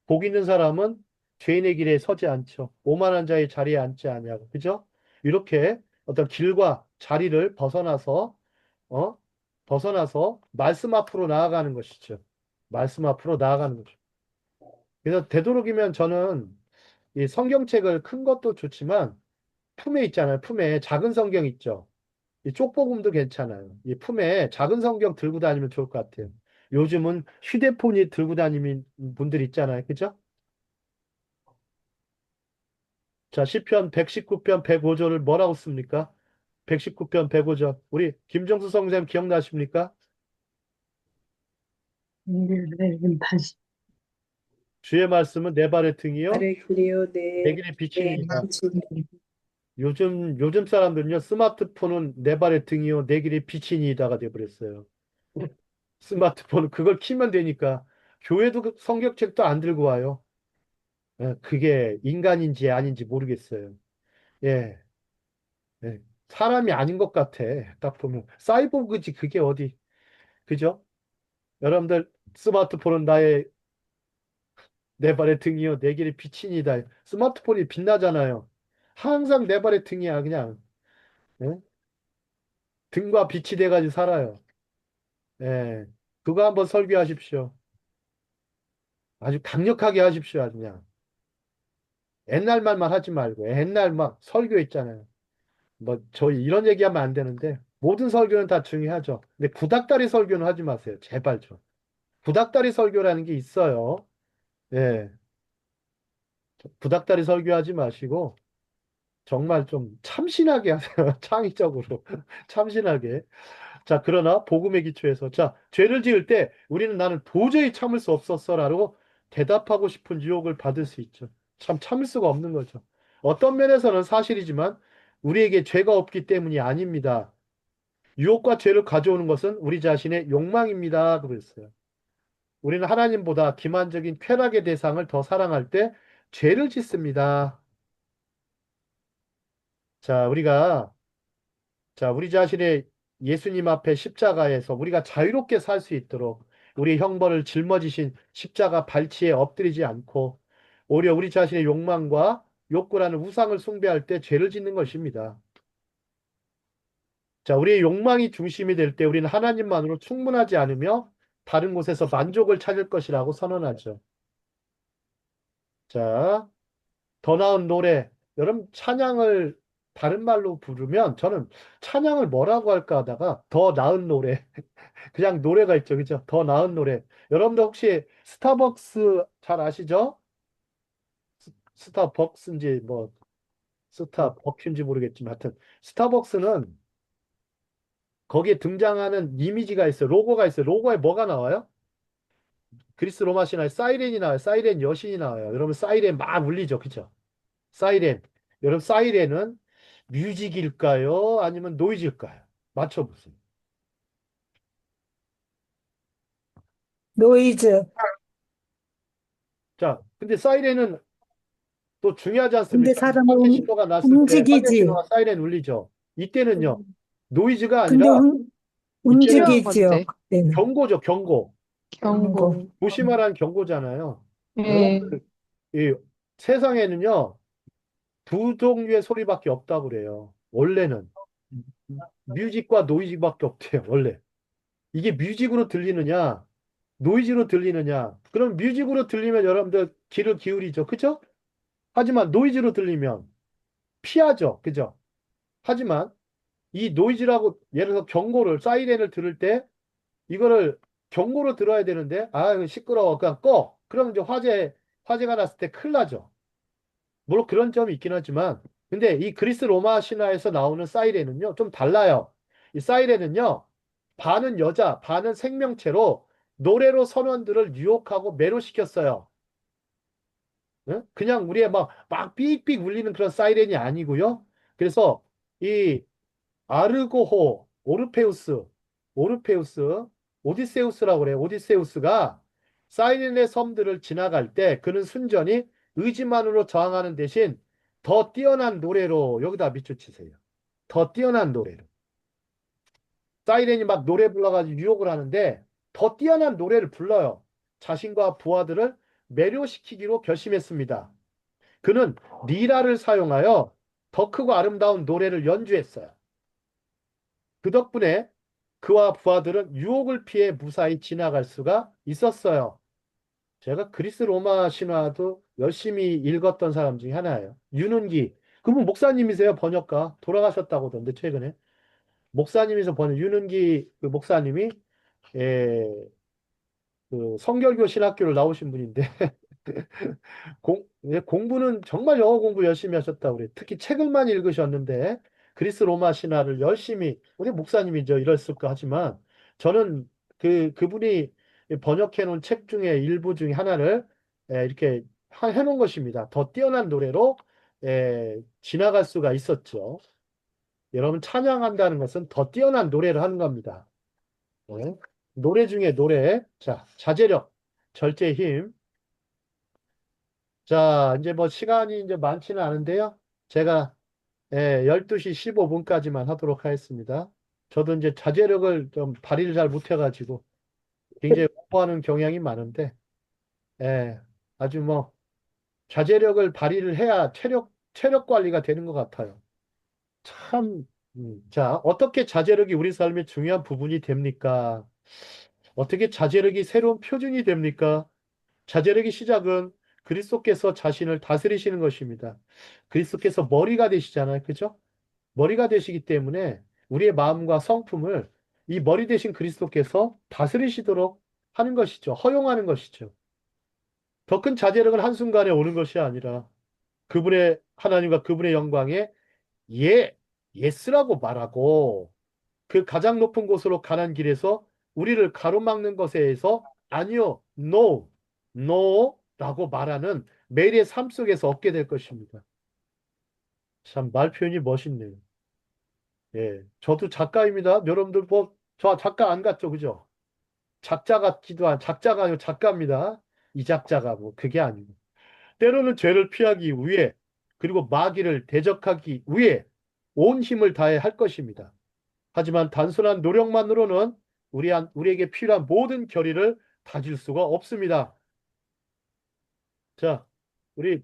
Speaker 2: 복 있는 사람은 죄인의 길에 서지 않죠. 오만한 자의 자리에 앉지 아니하고. 그죠? 이렇게 어떤 길과 자리를 어? 벗어나서 말씀 앞으로 나아가는 것이죠. 말씀 앞으로 나아가는 거죠. 그래서 되도록이면 저는 이 성경책을 큰 것도 좋지만 품에 있잖아요. 품에 작은 성경 있죠. 이 쪽복음도 괜찮아요. 이 품에 작은 성경 들고 다니면 좋을 것 같아요. 요즘은 휴대폰이 들고 다니는 분들 있잖아요. 그죠? 자, 시편 119편 105절을 뭐라고 씁니까? 119편 105절. 우리 김정수 선생님 기억나십니까? 주의 말씀은 내 발의 등이요
Speaker 6: 발의 길이요
Speaker 2: 내
Speaker 6: 내
Speaker 2: 길의 빛이니이다.
Speaker 6: 빛이니.
Speaker 2: 요즘 사람들은요, 스마트폰은 내 발의 등이요 내 길의 빛이니이다가 돼버렸어요. 스마트폰은 그걸 키면 되니까 교회도 성경책도 안 들고 와요. 그게 인간인지 아닌지 모르겠어요. 예, 예. 사람이 아닌 것 같아. 딱 보면 사이보그지 그게 어디, 그죠? 여러분들 스마트폰은 내 발의 등이요 내 길의 빛이니다. 스마트폰이 빛나잖아요. 항상 내 발의 등이야 그냥. 예? 등과 빛이 돼가지고 살아요. 예. 그거 한번 설교하십시오. 아주 강력하게 하십시오. 아주 그냥. 옛날 말만 하지 말고 옛날 막 설교했잖아요. 뭐 저희 이런 얘기하면 안 되는데 모든 설교는 다 중요하죠. 근데 구닥다리 설교는 하지 마세요. 제발 좀. 구닥다리 설교라는 게 있어요. 예. 구닥다리 설교하지 마시고 정말 좀 참신하게 하세요. 창의적으로. 참신하게. 자, 그러나 복음의 기초에서 자, 죄를 지을 때 우리는 나는 도저히 참을 수 없었어라고 대답하고 싶은 유혹을 받을 수 있죠. 참 참을 수가 없는 거죠. 어떤 면에서는 사실이지만 우리에게 죄가 없기 때문이 아닙니다. 유혹과 죄를 가져오는 것은 우리 자신의 욕망입니다. 그랬어요. 우리는 하나님보다 기만적인 쾌락의 대상을 더 사랑할 때 죄를 짓습니다. 자, 우리 자신의 예수님 앞에 십자가에서 우리가 자유롭게 살 수 있도록 우리 형벌을 짊어지신 십자가 발치에 엎드리지 않고 오히려 우리 자신의 욕망과 욕구라는 우상을 숭배할 때 죄를 짓는 것입니다. 자, 우리의 욕망이 중심이 될 때 우리는 하나님만으로 충분하지 않으며 다른 곳에서 만족을 찾을 것이라고 선언하죠. 자, 더 나은 노래. 여러분, 찬양을 다른 말로 부르면 저는 찬양을 뭐라고 할까 하다가 더 나은 노래. 그냥 노래가 있죠. 그죠? 더 나은 노래. 여러분들 혹시 스타벅스 잘 아시죠? 스타벅스인지 뭐 스타벅인지 모르겠지만 하여튼 스타벅스는 거기에 등장하는 이미지가 있어요. 로고가 있어요. 로고에 뭐가 나와요? 그리스 로마 신화에 사이렌이 나와요. 사이렌 여신이 나와요. 여러분 사이렌 막 울리죠. 그죠? 사이렌. 여러분 사이렌은 뮤직일까요? 아니면 노이즈일까요? 맞춰보세요.
Speaker 4: 노이즈.
Speaker 2: 자, 근데 사이렌은 또 중요하지
Speaker 4: 근데
Speaker 2: 않습니까?
Speaker 4: 사람을
Speaker 2: 화재 신호가 났을 때 화재
Speaker 4: 움직이지.
Speaker 2: 신호가 사이렌 울리죠. 이때는요. 노이즈가
Speaker 4: 근데
Speaker 2: 아니라 이때는
Speaker 3: 필요한
Speaker 4: 움직이지요.
Speaker 3: 건데.
Speaker 4: 그때는.
Speaker 2: 경고죠. 경고.
Speaker 3: 경고.
Speaker 2: 조심하라는 경고잖아요.
Speaker 3: 예.
Speaker 2: 여러분들 이 세상에는요. 두 종류의 소리밖에 없다고 그래요. 원래는 뮤직과 노이즈밖에 없대요. 원래. 이게 뮤직으로 들리느냐, 노이즈로 들리느냐. 그럼 뮤직으로 들리면 여러분들 귀를 기울이죠. 그죠? 하지만 노이즈로 들리면 피하죠. 그죠? 하지만 이 노이즈라고 예를 들어서 경고를 사이렌을 들을 때 이거를 경고로 들어야 되는데 아 이거 시끄러워 그냥 꺼. 그럼 이제 화재가 났을 때 큰일 나죠. 물론 그런 점이 있긴 하지만 근데 이 그리스 로마 신화에서 나오는 사이렌은요 좀 달라요. 이 사이렌은요 반은 여자 반은 생명체로 노래로 선원들을 유혹하고 매료시켰어요. 응? 그냥 우리의 막 삑삑 울리는 그런 사이렌이 아니고요. 그래서 이 아르고호, 오르페우스, 오디세우스라고 그래요. 오디세우스가 사이렌의 섬들을 지나갈 때 그는 순전히 의지만으로 저항하는 대신 더 뛰어난 노래로 여기다 밑줄 치세요. 더 뛰어난 노래로. 사이렌이 막 노래 불러가지고 유혹을 하는데 더 뛰어난 노래를 불러요. 자신과 부하들을 매료시키기로 결심했습니다. 그는 리라를 사용하여 더 크고 아름다운 노래를 연주했어요. 그 덕분에 그와 부하들은 유혹을 피해 무사히 지나갈 수가 있었어요. 제가 그리스 로마 신화도 열심히 읽었던 사람 중에 하나예요. 윤은기. 그분 목사님이세요, 번역가. 돌아가셨다고 하던데, 최근에. 목사님이서 번역, 윤은기 그 목사님이, 예, 그 성결교 신학교를 나오신 분인데, 공부는 정말 영어 공부 열심히 하셨다고 그래요. 특히 책을만 읽으셨는데, 그리스 로마 신화를 열심히, 우리 목사님이죠. 이랬을까 하지만, 저는 그분이 번역해 놓은 책 중에 일부 중에 하나를 이렇게 해놓은 것입니다. 더 뛰어난 노래로 지나갈 수가 있었죠. 여러분, 찬양한다는 것은 더 뛰어난 노래를 하는 겁니다. 네. 노래 중에 노래. 자, 자제력, 절제의 힘. 자, 이제 뭐 시간이 이제 많지는 않은데요. 제가 12시 15분까지만 하도록 하겠습니다. 저도 이제 자제력을 좀 발휘를 잘 못해가지고 굉장히 공부하는 경향이 많은데, 아주 뭐 자제력을 발휘를 해야 체력 관리가 되는 것 같아요. 참, 자, 어떻게 자제력이 우리 삶의 중요한 부분이 됩니까? 어떻게 자제력이 새로운 표준이 됩니까? 자제력의 시작은 그리스도께서 자신을 다스리시는 것입니다. 그리스도께서 머리가 되시잖아요. 그죠? 머리가 되시기 때문에 우리의 마음과 성품을 이 머리 되신 그리스도께서 다스리시도록 하는 것이죠. 허용하는 것이죠. 더 큰 자제력은 한순간에 오는 것이 아니라 그분의 하나님과 그분의 영광에 예, 예스라고 말하고 그 가장 높은 곳으로 가는 길에서 우리를 가로막는 것에 의해서 아니요, no, no 라고 말하는 매일의 삶 속에서 얻게 될 것입니다. 참 말 표현이 멋있네요. 예, 저도 작가입니다. 여러분들 뭐 저 작가 안 같죠, 그죠? 작자 같기도 한 작자가 아니고 작가입니다. 이 작자가 뭐 그게 아니고 때로는 죄를 피하기 위해 그리고 마귀를 대적하기 위해 온 힘을 다해 할 것입니다. 하지만 단순한 노력만으로는 우리에게 필요한 모든 결의를 다질 수가 없습니다. 자, 우리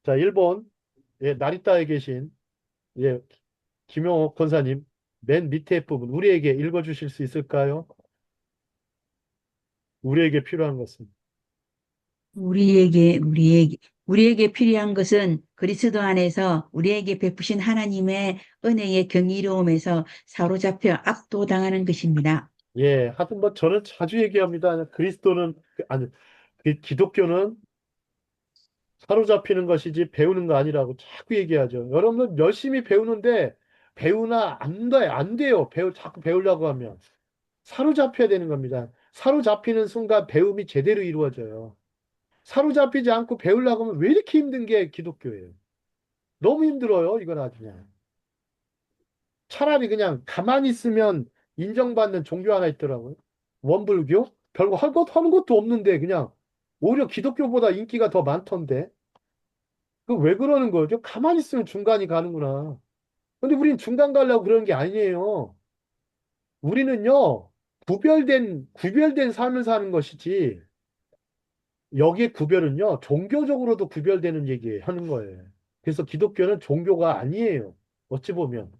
Speaker 2: 자 일본 나리타에 계신 예, 김용옥 권사님 맨 밑에 부분 우리에게 읽어주실 수 있을까요? 우리에게 필요한 것은
Speaker 7: 우리에게 필요한 것은 그리스도 안에서 우리에게 베푸신 하나님의 은혜의 경이로움에서 사로잡혀 압도당하는 것입니다.
Speaker 2: 하여튼 뭐 저는 자주 얘기합니다. 그리스도는 아니 기독교는 사로잡히는 것이지 배우는 거 아니라고 자꾸 얘기하죠. 여러분들 열심히 배우는데 배우나 안 돼요. 자꾸 배우려고 하면 사로잡혀야 되는 겁니다. 사로잡히는 순간 배움이 제대로 이루어져요. 사로잡히지 않고 배우려고 하면 왜 이렇게 힘든 게 기독교예요? 너무 힘들어요. 이건 아주 그냥. 차라리 그냥 가만히 있으면 인정받는 종교 하나 있더라고요. 원불교? 별거 하는 것도 없는데 그냥 오히려 기독교보다 인기가 더 많던데. 그 왜 그러는 거죠? 가만히 있으면 중간이 가는구나. 근데 우린 중간 가려고 그러는 게 아니에요. 우리는요, 구별된 삶을 사는 것이지, 여기에 구별은요, 종교적으로도 구별되는 얘기 하는 거예요. 그래서 기독교는 종교가 아니에요. 어찌 보면.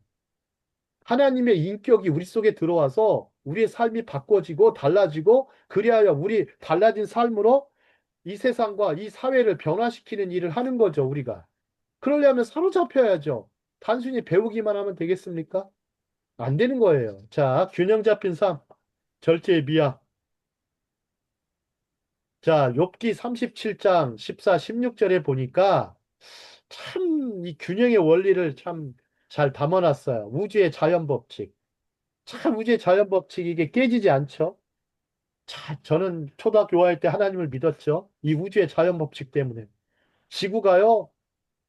Speaker 2: 하나님의 인격이 우리 속에 들어와서 우리의 삶이 바꿔지고 달라지고, 그리하여 우리 달라진 삶으로 이 세상과 이 사회를 변화시키는 일을 하는 거죠, 우리가. 그러려면 사로잡혀야죠. 단순히 배우기만 하면 되겠습니까? 안 되는 거예요. 자, 균형 잡힌 삶, 절제의 미학. 자, 욥기 37장 14, 16절에 보니까 참 이 균형의 원리를 참 잘 담아놨어요. 우주의 자연 법칙. 참 우주의 자연 법칙이 이게 깨지지 않죠? 자, 저는 초등학교 5학년 때 하나님을 믿었죠. 이 우주의 자연 법칙 때문에. 지구가요,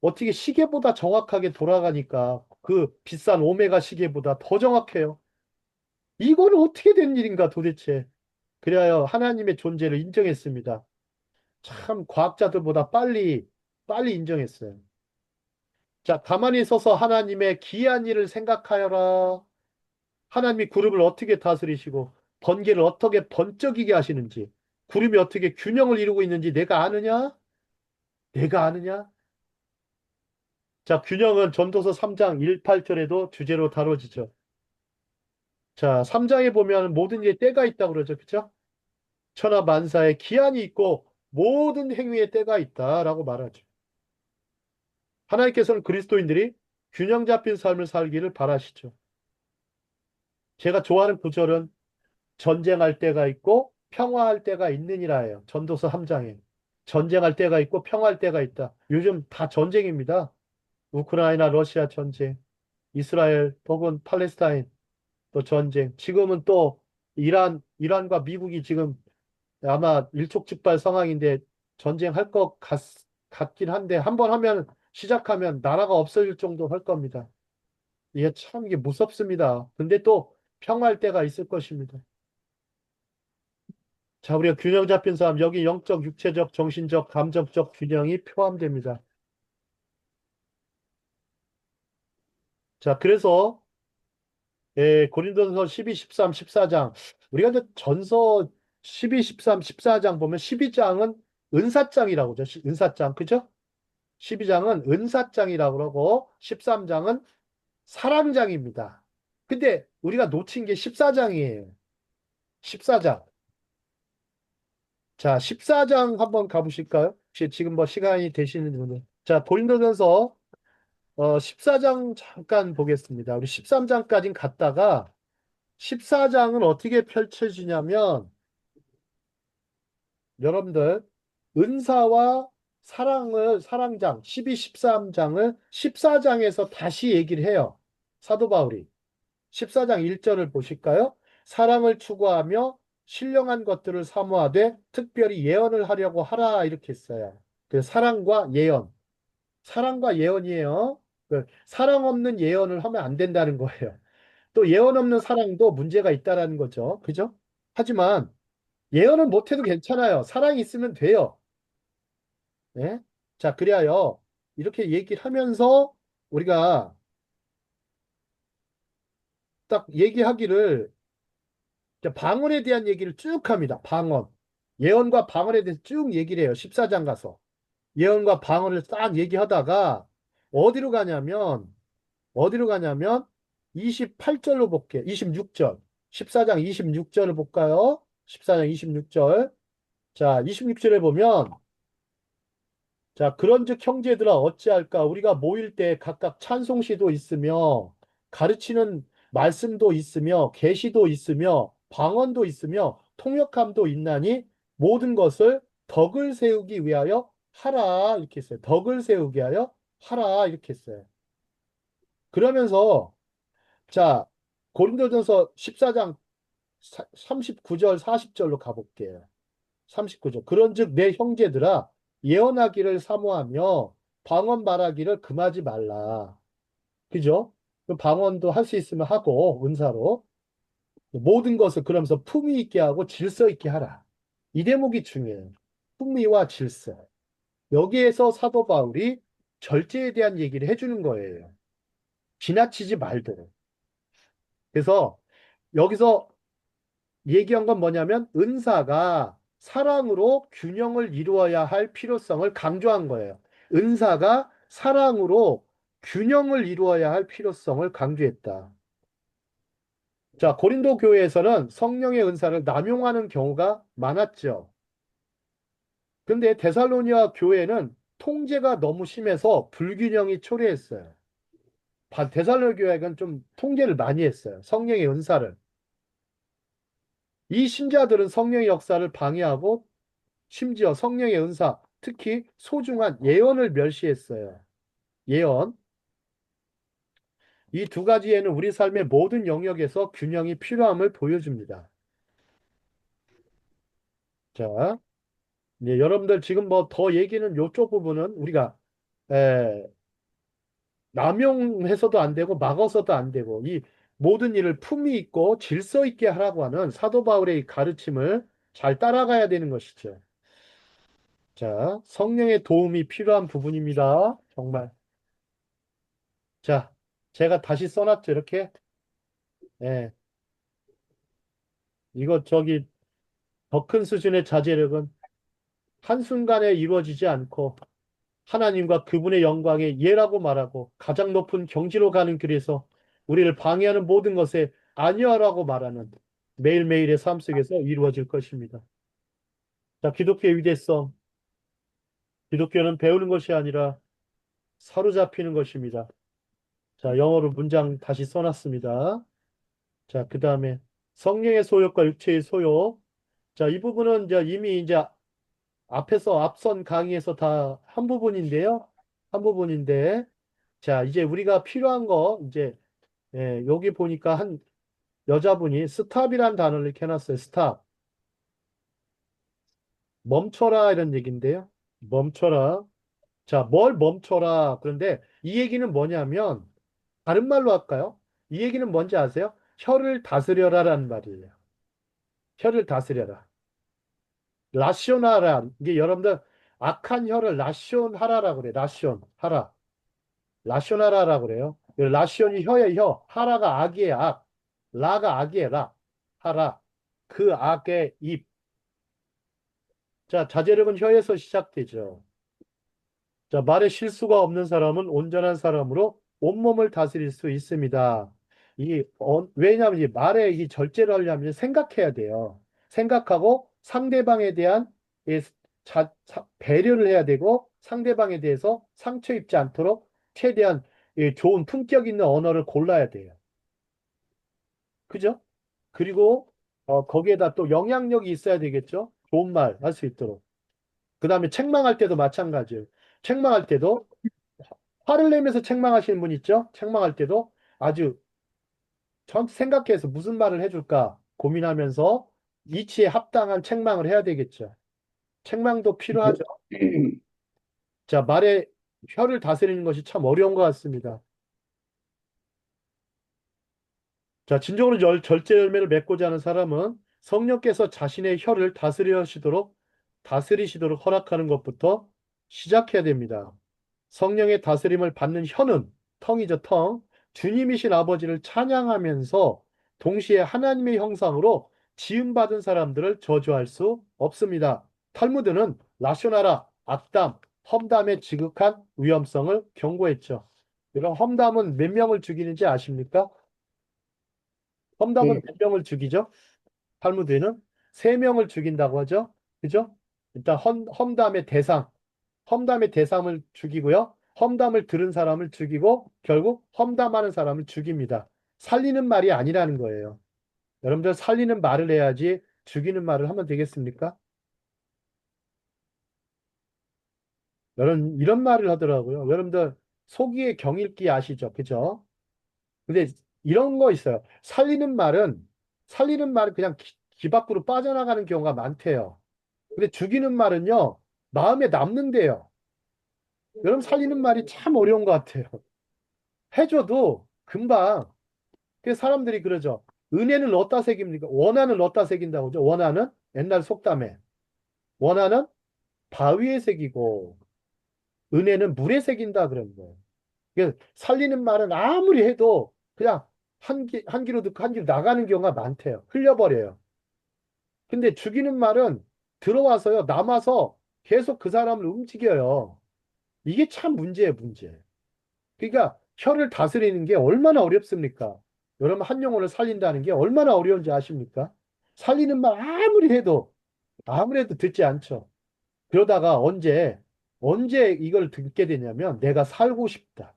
Speaker 2: 어떻게 시계보다 정확하게 돌아가니까 그 비싼 오메가 시계보다 더 정확해요. 이거는 어떻게 된 일인가 도대체. 그래야 하나님의 존재를 인정했습니다. 참 과학자들보다 빨리 인정했어요. 자, 가만히 서서 하나님의 기이한 일을 생각하여라. 하나님이 구름을 어떻게 다스리시고 번개를 어떻게 번쩍이게 하시는지, 구름이 어떻게 균형을 이루고 있는지 내가 아느냐? 내가 아느냐? 자, 균형은 전도서 3장 1, 8절에도 주제로 다뤄지죠. 자, 3장에 보면 모든 일에 때가 있다고 그러죠. 그죠? 천하 만사에 기한이 있고 모든 행위에 때가 있다라고 말하죠. 하나님께서는 그리스도인들이 균형 잡힌 삶을 살기를 바라시죠. 제가 좋아하는 구절은 전쟁할 때가 있고 평화할 때가 있느니라예요. 전도서 3장에. 전쟁할 때가 있고 평화할 때가 있다. 요즘 다 전쟁입니다. 우크라이나, 러시아 전쟁, 이스라엘 혹은 팔레스타인 또 전쟁. 지금은 또 이란과 미국이 지금 아마 일촉즉발 상황인데 전쟁할 것 같긴 한데 한 번 하면 시작하면 나라가 없어질 정도 할 겁니다. 이게 참 이게 무섭습니다. 근데 또 평화할 때가 있을 것입니다. 자, 우리가 균형 잡힌 삶, 여기 영적, 육체적, 정신적, 감정적 균형이 포함됩니다. 자, 그래서 고린도전서 12, 13, 14장 우리가 이제 전서 12, 13, 14장 보면 12장은 은사장이라고 그러죠. 은사장. 그죠? 12장은 은사장이라고 그러고 13장은 사랑장입니다. 근데 우리가 놓친 게 14장이에요. 14장. 자, 14장 한번 가보실까요? 혹시 지금 뭐 시간이 되시는 분은. 자, 고린도전서 14장 잠깐 보겠습니다. 우리 13장까지 갔다가 14장은 어떻게 펼쳐지냐면 여러분들 은사와 사랑장 12, 13장을 14장에서 다시 얘기를 해요. 사도 바울이. 14장 1절을 보실까요? 사랑을 추구하며 신령한 것들을 사모하되 특별히 예언을 하려고 하라 이렇게 했어요. 그 사랑과 예언. 사랑과 예언이에요. 그 사랑 없는 예언을 하면 안 된다는 거예요. 또 예언 없는 사랑도 문제가 있다라는 거죠. 그죠? 하지만 예언은 못해도 괜찮아요. 사랑이 있으면 돼요. 네? 자, 그리하여 이렇게 얘기를 하면서 우리가 딱 얘기하기를 방언에 대한 얘기를 쭉 합니다. 방언. 예언과 방언에 대해서 쭉 얘기를 해요. 14장 가서. 예언과 방언을 딱 얘기하다가 어디로 가냐면 28절로 볼게요. 26절. 14장 26절을 볼까요? 14장 26절. 자, 26절에 보면 자, 그런즉 형제들아 어찌할까? 우리가 모일 때 각각 찬송시도 있으며 가르치는 말씀도 있으며 계시도 있으며 방언도 있으며 통역함도 있나니 모든 것을 덕을 세우기 위하여 하라 이렇게 했어요. 덕을 세우기 위하여 하라 이렇게 했어요. 그러면서 자, 고린도전서 14장 39절 40절로 가볼게요. 39절. 그런즉 내 형제들아 예언하기를 사모하며 방언 말하기를 금하지 말라. 그죠? 그 방언도 할 수 있으면 하고 은사로 모든 것을 그러면서 품위 있게 하고 질서 있게 하라. 이 대목이 중요해요. 품위와 질서. 여기에서 사도 바울이 절제에 대한 얘기를 해주는 거예요. 지나치지 말도록. 그래서 여기서 얘기한 건 뭐냐면 은사가 사랑으로 균형을 이루어야 할 필요성을 강조한 거예요. 은사가 사랑으로 균형을 이루어야 할 필요성을 강조했다. 자, 고린도 교회에서는 성령의 은사를 남용하는 경우가 많았죠. 근데 데살로니가 교회는 통제가 너무 심해서 불균형이 초래했어요. 데살로니가 교회는 좀 통제를 많이 했어요. 성령의 은사를. 이 신자들은 성령의 역사를 방해하고 심지어 성령의 은사, 특히 소중한 예언을 멸시했어요. 예언. 이 두 가지에는 우리 삶의 모든 영역에서 균형이 필요함을 보여줍니다. 자, 네, 여러분들 지금 뭐 더 얘기는 이쪽 부분은 우리가 에, 남용해서도 안 되고 막아서도 안 되고 이 모든 일을 품위 있고 질서 있게 하라고 하는 사도 바울의 가르침을 잘 따라가야 되는 것이죠. 자, 성령의 도움이 필요한 부분입니다. 정말. 자, 제가 다시 써놨죠. 이렇게. 예. 이거 저기 더 큰 수준의 자제력은 한순간에 이루어지지 않고 하나님과 그분의 영광의 예라고 말하고 가장 높은 경지로 가는 길에서 우리를 방해하는 모든 것에 아니하라고 말하는 매일매일의 삶 속에서 이루어질 것입니다. 자, 기독교의 위대성. 기독교는 배우는 것이 아니라 사로잡히는 것입니다. 자, 영어로 문장 다시 써놨습니다. 자, 그 다음에 성령의 소욕과 육체의 소욕. 자, 이 부분은 이제 이미 이제 앞에서 앞선 강의에서 다 한 부분인데요. 한 부분인데, 자, 이제 우리가 필요한 거, 이제, 여기 보니까 한 여자분이 스탑이라는 단어를 이렇게 해놨어요. 스탑. 멈춰라, 이런 얘기인데요. 멈춰라. 자, 뭘 멈춰라. 그런데 이 얘기는 뭐냐면, 다른 말로 할까요? 이 얘기는 뭔지 아세요? 혀를 다스려라라는 말이에요. 혀를 다스려라. 라시온하라. 이게 여러분들 악한 혀를 라시온하라라고 그래. 라시온하라. 라시오나라라고 그래요. 라시온이 혀의 혀, 하라가 악의 악, 라가 악의 라, 하라. 그 악의 입. 자, 자제력은 혀에서 시작되죠. 자, 말에 실수가 없는 사람은 온전한 사람으로 온몸을 다스릴 수 있습니다. 왜냐하면 이 말에 이 절제를 하려면 생각해야 돼요. 생각하고 상대방에 대한 이 배려를 해야 되고 상대방에 대해서 상처 입지 않도록 최대한 이 좋은 품격 있는 언어를 골라야 돼요. 그죠? 그리고 거기에다 또 영향력이 있어야 되겠죠? 좋은 말 할 수 있도록. 그 다음에 책망할 때도 마찬가지예요. 책망할 때도 화를 내면서 책망하시는 분 있죠? 책망할 때도 아주 생각해서 무슨 말을 해줄까 고민하면서 이치에 합당한 책망을 해야 되겠죠. 책망도 필요하죠. 자, 말에 혀를 다스리는 것이 참 어려운 것 같습니다. 자, 진정으로 절제 열매를 맺고자 하는 사람은 성령께서 자신의 혀를 다스리시도록 허락하는 것부터 시작해야 됩니다. 성령의 다스림을 받는 혀는 텅이죠, 텅. 주님이신 아버지를 찬양하면서 동시에 하나님의 형상으로 지음받은 사람들을 저주할 수 없습니다. 탈무드는 라쇼나라, 악담, 험담의 지극한 위험성을 경고했죠. 이런 험담은 몇 명을 죽이는지 아십니까? 험담은
Speaker 5: 네.
Speaker 2: 몇 명을 죽이죠? 탈무드에는 3명을 죽인다고 하죠. 그죠? 일단 험담의 대상을 죽이고요. 험담을 들은 사람을 죽이고 결국 험담하는 사람을 죽입니다. 살리는 말이 아니라는 거예요. 여러분들 살리는 말을 해야지 죽이는 말을 하면 되겠습니까? 이런 말을 하더라고요. 여러분들 속이의 경읽기 아시죠? 그죠? 근데 이런 거 있어요. 살리는 말은 그냥 귀 밖으로 빠져나가는 경우가 많대요. 근데 죽이는 말은요, 마음에 남는데요. 여러분 살리는 말이 참 어려운 것 같아요. 해줘도 금방. 그래서 사람들이 그러죠. 은혜는 어디다 새깁니까? 원하는 어디다 새긴다고 하죠. 원하는 옛날 속담에 원하는 바위에 새기고 은혜는 물에 새긴다 그런 거예요. 그래서 살리는 말은 아무리 해도 그냥 한 귀로 듣고 한 귀로 나가는 경우가 많대요. 흘려버려요. 근데 죽이는 말은 들어와서요, 남아서 계속 그 사람을 움직여요. 이게 참 문제예요, 문제. 그러니까 혀를 다스리는 게 얼마나 어렵습니까? 여러분 한 영혼을 살린다는 게 얼마나 어려운지 아십니까? 살리는 말 아무래도 듣지 않죠. 그러다가 언제 이걸 듣게 되냐면 내가 살고 싶다.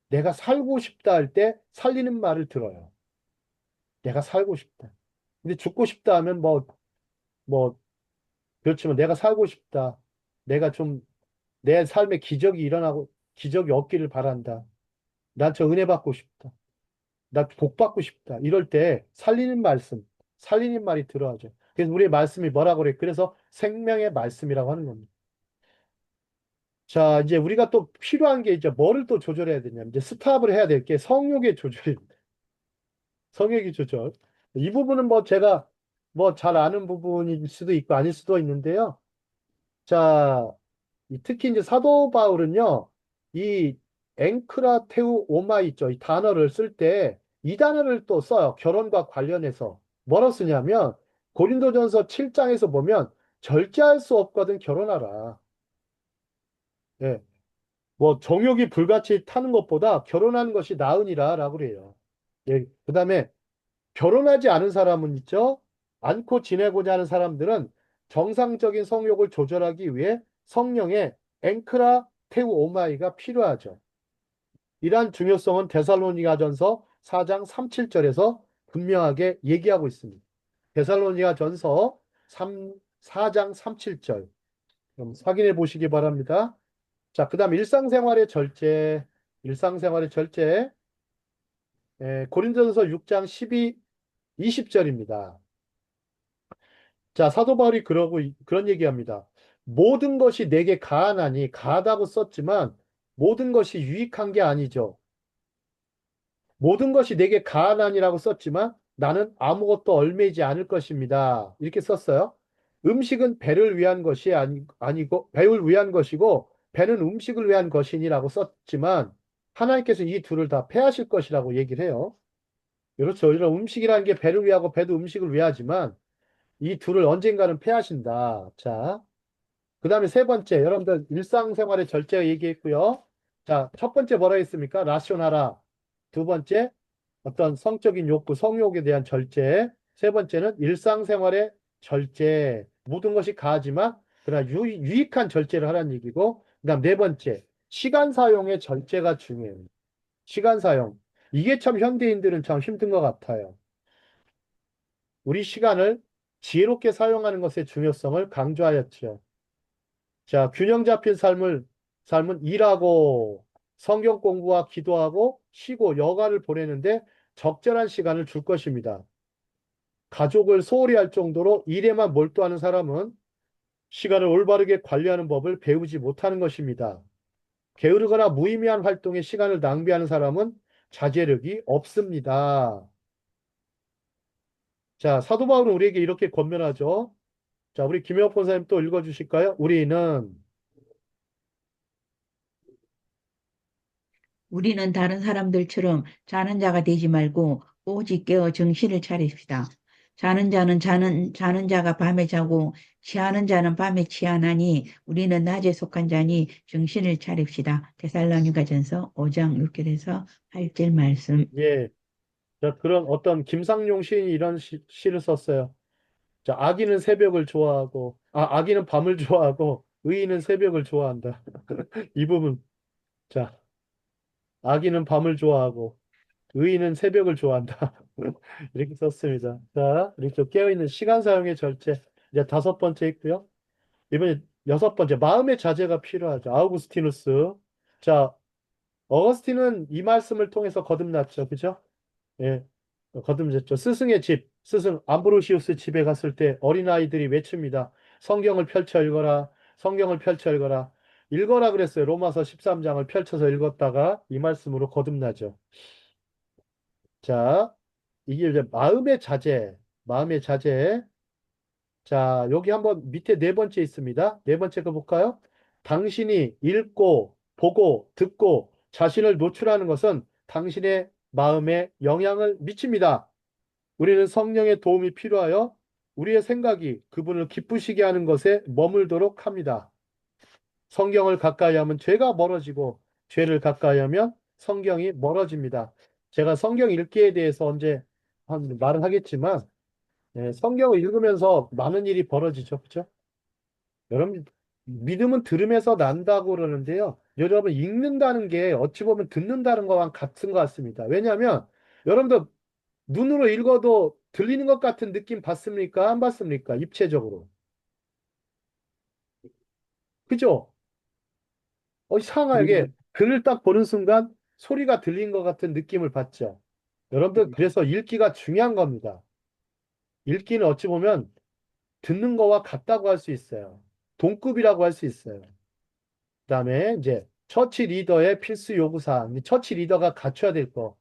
Speaker 2: 내가 살고 싶다 할 때 살리는 말을 들어요. 내가 살고 싶다. 근데 죽고 싶다 하면 그렇지만 내가 살고 싶다. 내가 좀 내 삶에 기적이 없기를 바란다. 난 저 은혜 받고 싶다. 나 복 받고 싶다. 이럴 때 살리는 말이 들어야죠. 그래서 우리의 말씀이 뭐라고 그래? 그래서 생명의 말씀이라고 하는 겁니다. 자, 이제 우리가 또 필요한 게 이제 뭐를 또 조절해야 되냐면 이제 스탑을 해야 될 게 성욕의 조절입니다. 성욕의 조절. 이 부분은 제가 잘 아는 부분일 수도 있고 아닐 수도 있는데요. 자, 특히 이제 사도 바울은요, 이 앵크라테우 오마 있죠. 이 단어를 쓸 때 이 단어를 또 써요. 결혼과 관련해서. 뭐라고 쓰냐면 고린도전서 7장에서 보면 절제할 수 없거든 결혼하라. 예. 뭐 정욕이 불같이 타는 것보다 결혼하는 것이 나으니라라고 그래요. 예. 그다음에 결혼하지 않은 사람은 있죠. 않고 지내고자 하는 사람들은 정상적인 성욕을 조절하기 위해 성령의 앵크라 테우 오마이가 필요하죠. 이러한 중요성은 데살로니가전서 4장 37절에서 분명하게 얘기하고 있습니다. 데살로니가전서 4장 37절. 그럼 확인해 보시기 바랍니다. 자, 그다음 일상생활의 절제. 일상생활의 절제. 고린도전서 6장 20절입니다. 자, 사도 바울이 그런 얘기합니다. 모든 것이 내게 가하나니 가하다고 썼지만 모든 것이 유익한 게 아니죠. 모든 것이 내게 가하나니라고 썼지만 나는 아무것도 얼매지 않을 것입니다. 이렇게 썼어요. 음식은 배를 위한 것이 아니고 배를 위한 것이고 배는 음식을 위한 것이니라고 썼지만 하나님께서 이 둘을 다 패하실 것이라고 얘기를 해요. 그렇죠. 이런 음식이라는 게 배를 위하고 배도 음식을 위하지만 이 둘을 언젠가는 패하신다. 자, 그 다음에 세 번째, 여러분들 일상생활의 절제 얘기했고요. 자, 첫 번째 뭐라 했습니까? 라시오나라. 두 번째, 어떤 성적인 욕구, 성욕에 대한 절제. 세 번째는 일상생활의 절제. 모든 것이 가하지만 그러나 유익한 절제를 하라는 얘기고, 그 다음 네 번째, 시간 사용의 절제가 중요해요. 시간 사용. 이게 참 현대인들은 참 힘든 것 같아요. 우리 시간을 지혜롭게 사용하는 것의 중요성을 강조하였죠. 자, 균형 잡힌 삶은 일하고 성경 공부와 기도하고 쉬고 여가를 보내는데 적절한 시간을 줄 것입니다. 가족을 소홀히 할 정도로 일에만 몰두하는 사람은 시간을 올바르게 관리하는 법을 배우지 못하는 것입니다. 게으르거나 무의미한 활동에 시간을 낭비하는 사람은 자제력이 없습니다. 자, 사도 바울은 우리에게 이렇게 권면하죠. 자, 우리 김혁 권사님 또 읽어주실까요?
Speaker 7: 우리는 다른 사람들처럼 자는 자가 되지 말고 오직 깨어 정신을 차립시다. 자는 자가 밤에 자고 취하는 자는 밤에 취하나니 우리는 낮에 속한 자니 정신을 차립시다. 데살로니가전서 5장 6절에서 8절 말씀.
Speaker 2: 예, 자, 그런 어떤 김상용 시인이 이런 시를 썼어요. 자, 악인은 밤을 좋아하고 의인은 새벽을 좋아한다. 이 부분. 자, 악인은 밤을 좋아하고 의인은 새벽을 좋아한다. 이렇게 썼습니다. 자, 이렇게 깨어있는 시간 사용의 절제. 이제 다섯 번째 있고요. 이번에 여섯 번째, 마음의 자제가 필요하죠. 아우구스티누스. 자, 어거스틴은 이 말씀을 통해서 거듭났죠. 그죠? 예, 거듭졌죠. 스승 암브로시우스 집에 갔을 때 어린아이들이 외칩니다. 성경을 펼쳐 읽어라. 성경을 펼쳐 읽어라. 읽어라 그랬어요. 로마서 13장을 펼쳐서 읽었다가 이 말씀으로 거듭나죠. 자, 이게 이제 마음의 자제. 자, 여기 한번 밑에 네 번째 있습니다. 네 번째 거 볼까요? 당신이 읽고, 보고, 듣고 자신을 노출하는 것은 당신의 마음에 영향을 미칩니다. 우리는 성령의 도움이 필요하여 우리의 생각이 그분을 기쁘시게 하는 것에 머물도록 합니다. 성경을 가까이 하면 죄가 멀어지고 죄를 가까이 하면 성경이 멀어집니다. 제가 성경 읽기에 대해서 언제 말은 하겠지만 성경을 읽으면서 많은 일이 벌어지죠. 그렇죠? 여러분 믿음은 들음에서 난다고 그러는데요. 여러분 읽는다는 게 어찌 보면 듣는다는 거랑 같은 것 같습니다. 왜냐하면 여러분들 눈으로 읽어도 들리는 것 같은 느낌 받습니까? 안 받습니까? 입체적으로. 그죠? 이상하게 글을 딱 보는 순간 소리가 들린 것 같은 느낌을 받죠. 여러분들 그래서 읽기가 중요한 겁니다. 읽기는 어찌 보면 듣는 거와 같다고 할 수 있어요. 동급이라고 할 수 있어요. 그다음에 이제 처치 리더의 필수 요구사항, 처치 리더가 갖춰야 될 거.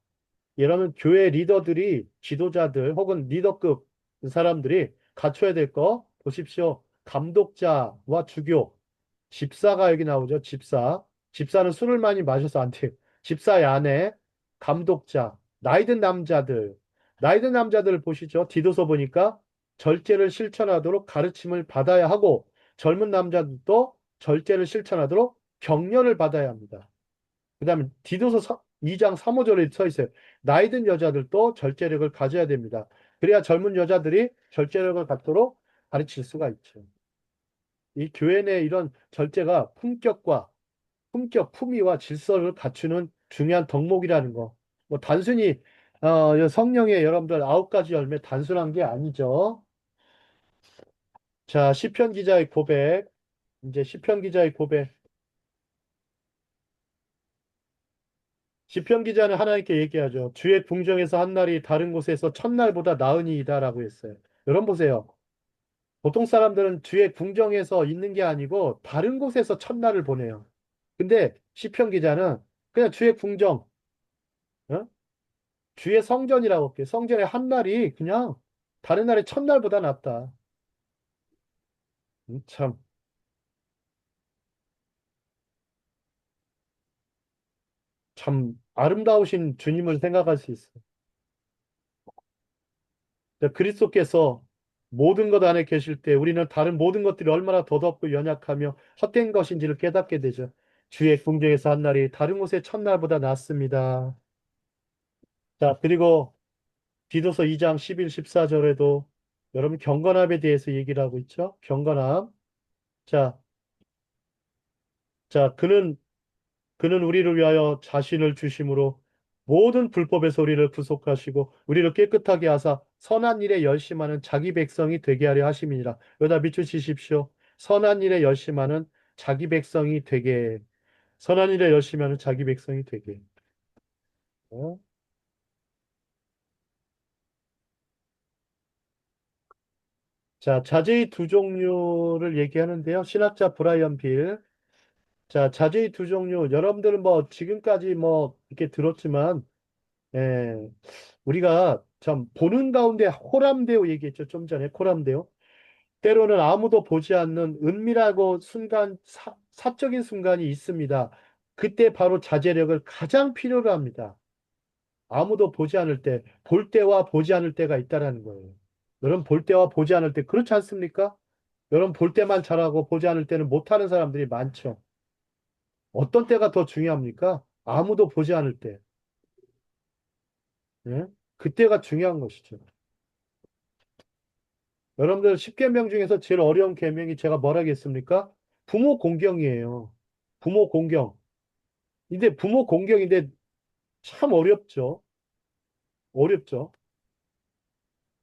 Speaker 2: 이러면 교회 리더들이 지도자들 혹은 리더급 사람들이 갖춰야 될 거 보십시오. 감독자와 주교, 집사가 여기 나오죠. 집사는 술을 많이 마셔서 안 돼요. 집사의 아내, 감독자, 나이 든 남자들, 나이든 남자들을 보시죠. 디도서 보니까 절제를 실천하도록 가르침을 받아야 하고 젊은 남자들도 절제를 실천하도록 격려를 받아야 합니다. 그 다음에 디도서 2장 3, 5절에 써 있어요. 나이든 여자들도 절제력을 가져야 됩니다. 그래야 젊은 여자들이 절제력을 갖도록 가르칠 수가 있죠. 이 교회 내 이런 절제가 품위와 질서를 갖추는 중요한 덕목이라는 거. 뭐 단순히 성령의 여러분들 9가지 열매 단순한 게 아니죠. 자, 시편 기자의 고백. 이제 시편 기자의 고백. 시편 기자는 하나님께 얘기하죠. 주의 궁정에서 한 날이 다른 곳에서 천날보다 나으니이다라고 했어요. 여러분 보세요. 보통 사람들은 주의 궁정에서 있는 게 아니고 다른 곳에서 천날을 보내요. 근데 시편 기자는 그냥 주의 궁정, 어? 주의 성전이라고 할게요. 성전의 한 날이 그냥 다른 날의 천날보다 낫다. 참, 참 아름다우신 주님을 생각할 수 있어요. 그리스도께서 모든 것 안에 계실 때 우리는 다른 모든 것들이 얼마나 더덥고 연약하며 헛된 것인지를 깨닫게 되죠. 주의 궁정에서 한 날이 다른 곳의 첫날보다 낫습니다. 자, 그리고 디도서 2장 11, 14절에도 여러분 경건함에 대해서 얘기를 하고 있죠. 경건함. 자, 그는 우리를 위하여 자신을 주심으로 모든 불법에서 우리를 구속하시고 우리를 깨끗하게 하사 선한 일에 열심하는 자기 백성이 되게 하려 하심이니라. 여기다 밑줄 치십시오. 선한 일에 열심하는 자기 백성이 되게. 선한 일에 열심하는 자기 백성이 되게. 어? 자, 자제의 두 종류를 얘기하는데요. 신학자 브라이언 빌. 자, 자제의 두 종류. 여러분들은 뭐 지금까지 뭐 이렇게 들었지만 예, 우리가 참 보는 가운데 호람되어 얘기했죠. 좀 전에 호람되어. 때로는 아무도 보지 않는 은밀하고 사적인 순간이 있습니다. 그때 바로 자제력을 가장 필요로 합니다. 아무도 보지 않을 때, 볼 때와 보지 않을 때가 있다라는 거예요. 여러분 볼 때와 보지 않을 때 그렇지 않습니까? 여러분 볼 때만 잘하고 보지 않을 때는 못하는 사람들이 많죠. 어떤 때가 더 중요합니까? 아무도 보지 않을 때. 예? 그때가 중요한 것이죠. 여러분들 10계명 중에서 제일 어려운 계명이 제가 뭐라겠습니까? 부모 공경이에요. 부모 공경. 근데 부모 공경인데 참 어렵죠. 어렵죠.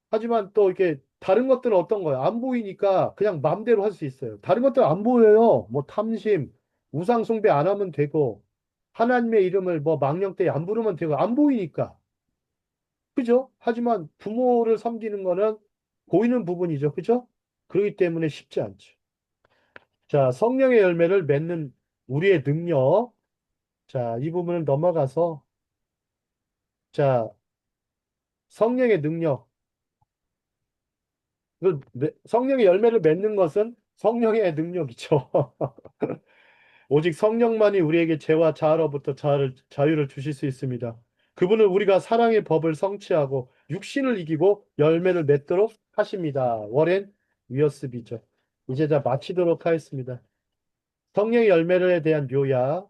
Speaker 2: 하지만 또 이렇게 다른 것들은 어떤 거예요? 안 보이니까 그냥 마음대로 할 수 있어요. 다른 것들은 안 보여요. 뭐 탐심, 우상 숭배 안 하면 되고 하나님의 이름을 뭐 망령 때 안 부르면 되고 안 보이니까. 그죠? 하지만 부모를 섬기는 거는 보이는 부분이죠. 그죠? 그렇기 때문에 쉽지 않죠. 자, 성령의 열매를 맺는 우리의 능력. 자, 이 부분을 넘어가서, 자, 성령의 능력. 성령의 열매를 맺는 것은 성령의 능력이죠. 오직 성령만이 우리에게 죄와 자아로부터 자유를 주실 수 있습니다. 그분은 우리가 사랑의 법을 성취하고 육신을 이기고 열매를 맺도록 하십니다. 워렌 위어스비죠. 이제 다 마치도록 하겠습니다. 성령의 열매에 대한 묘야.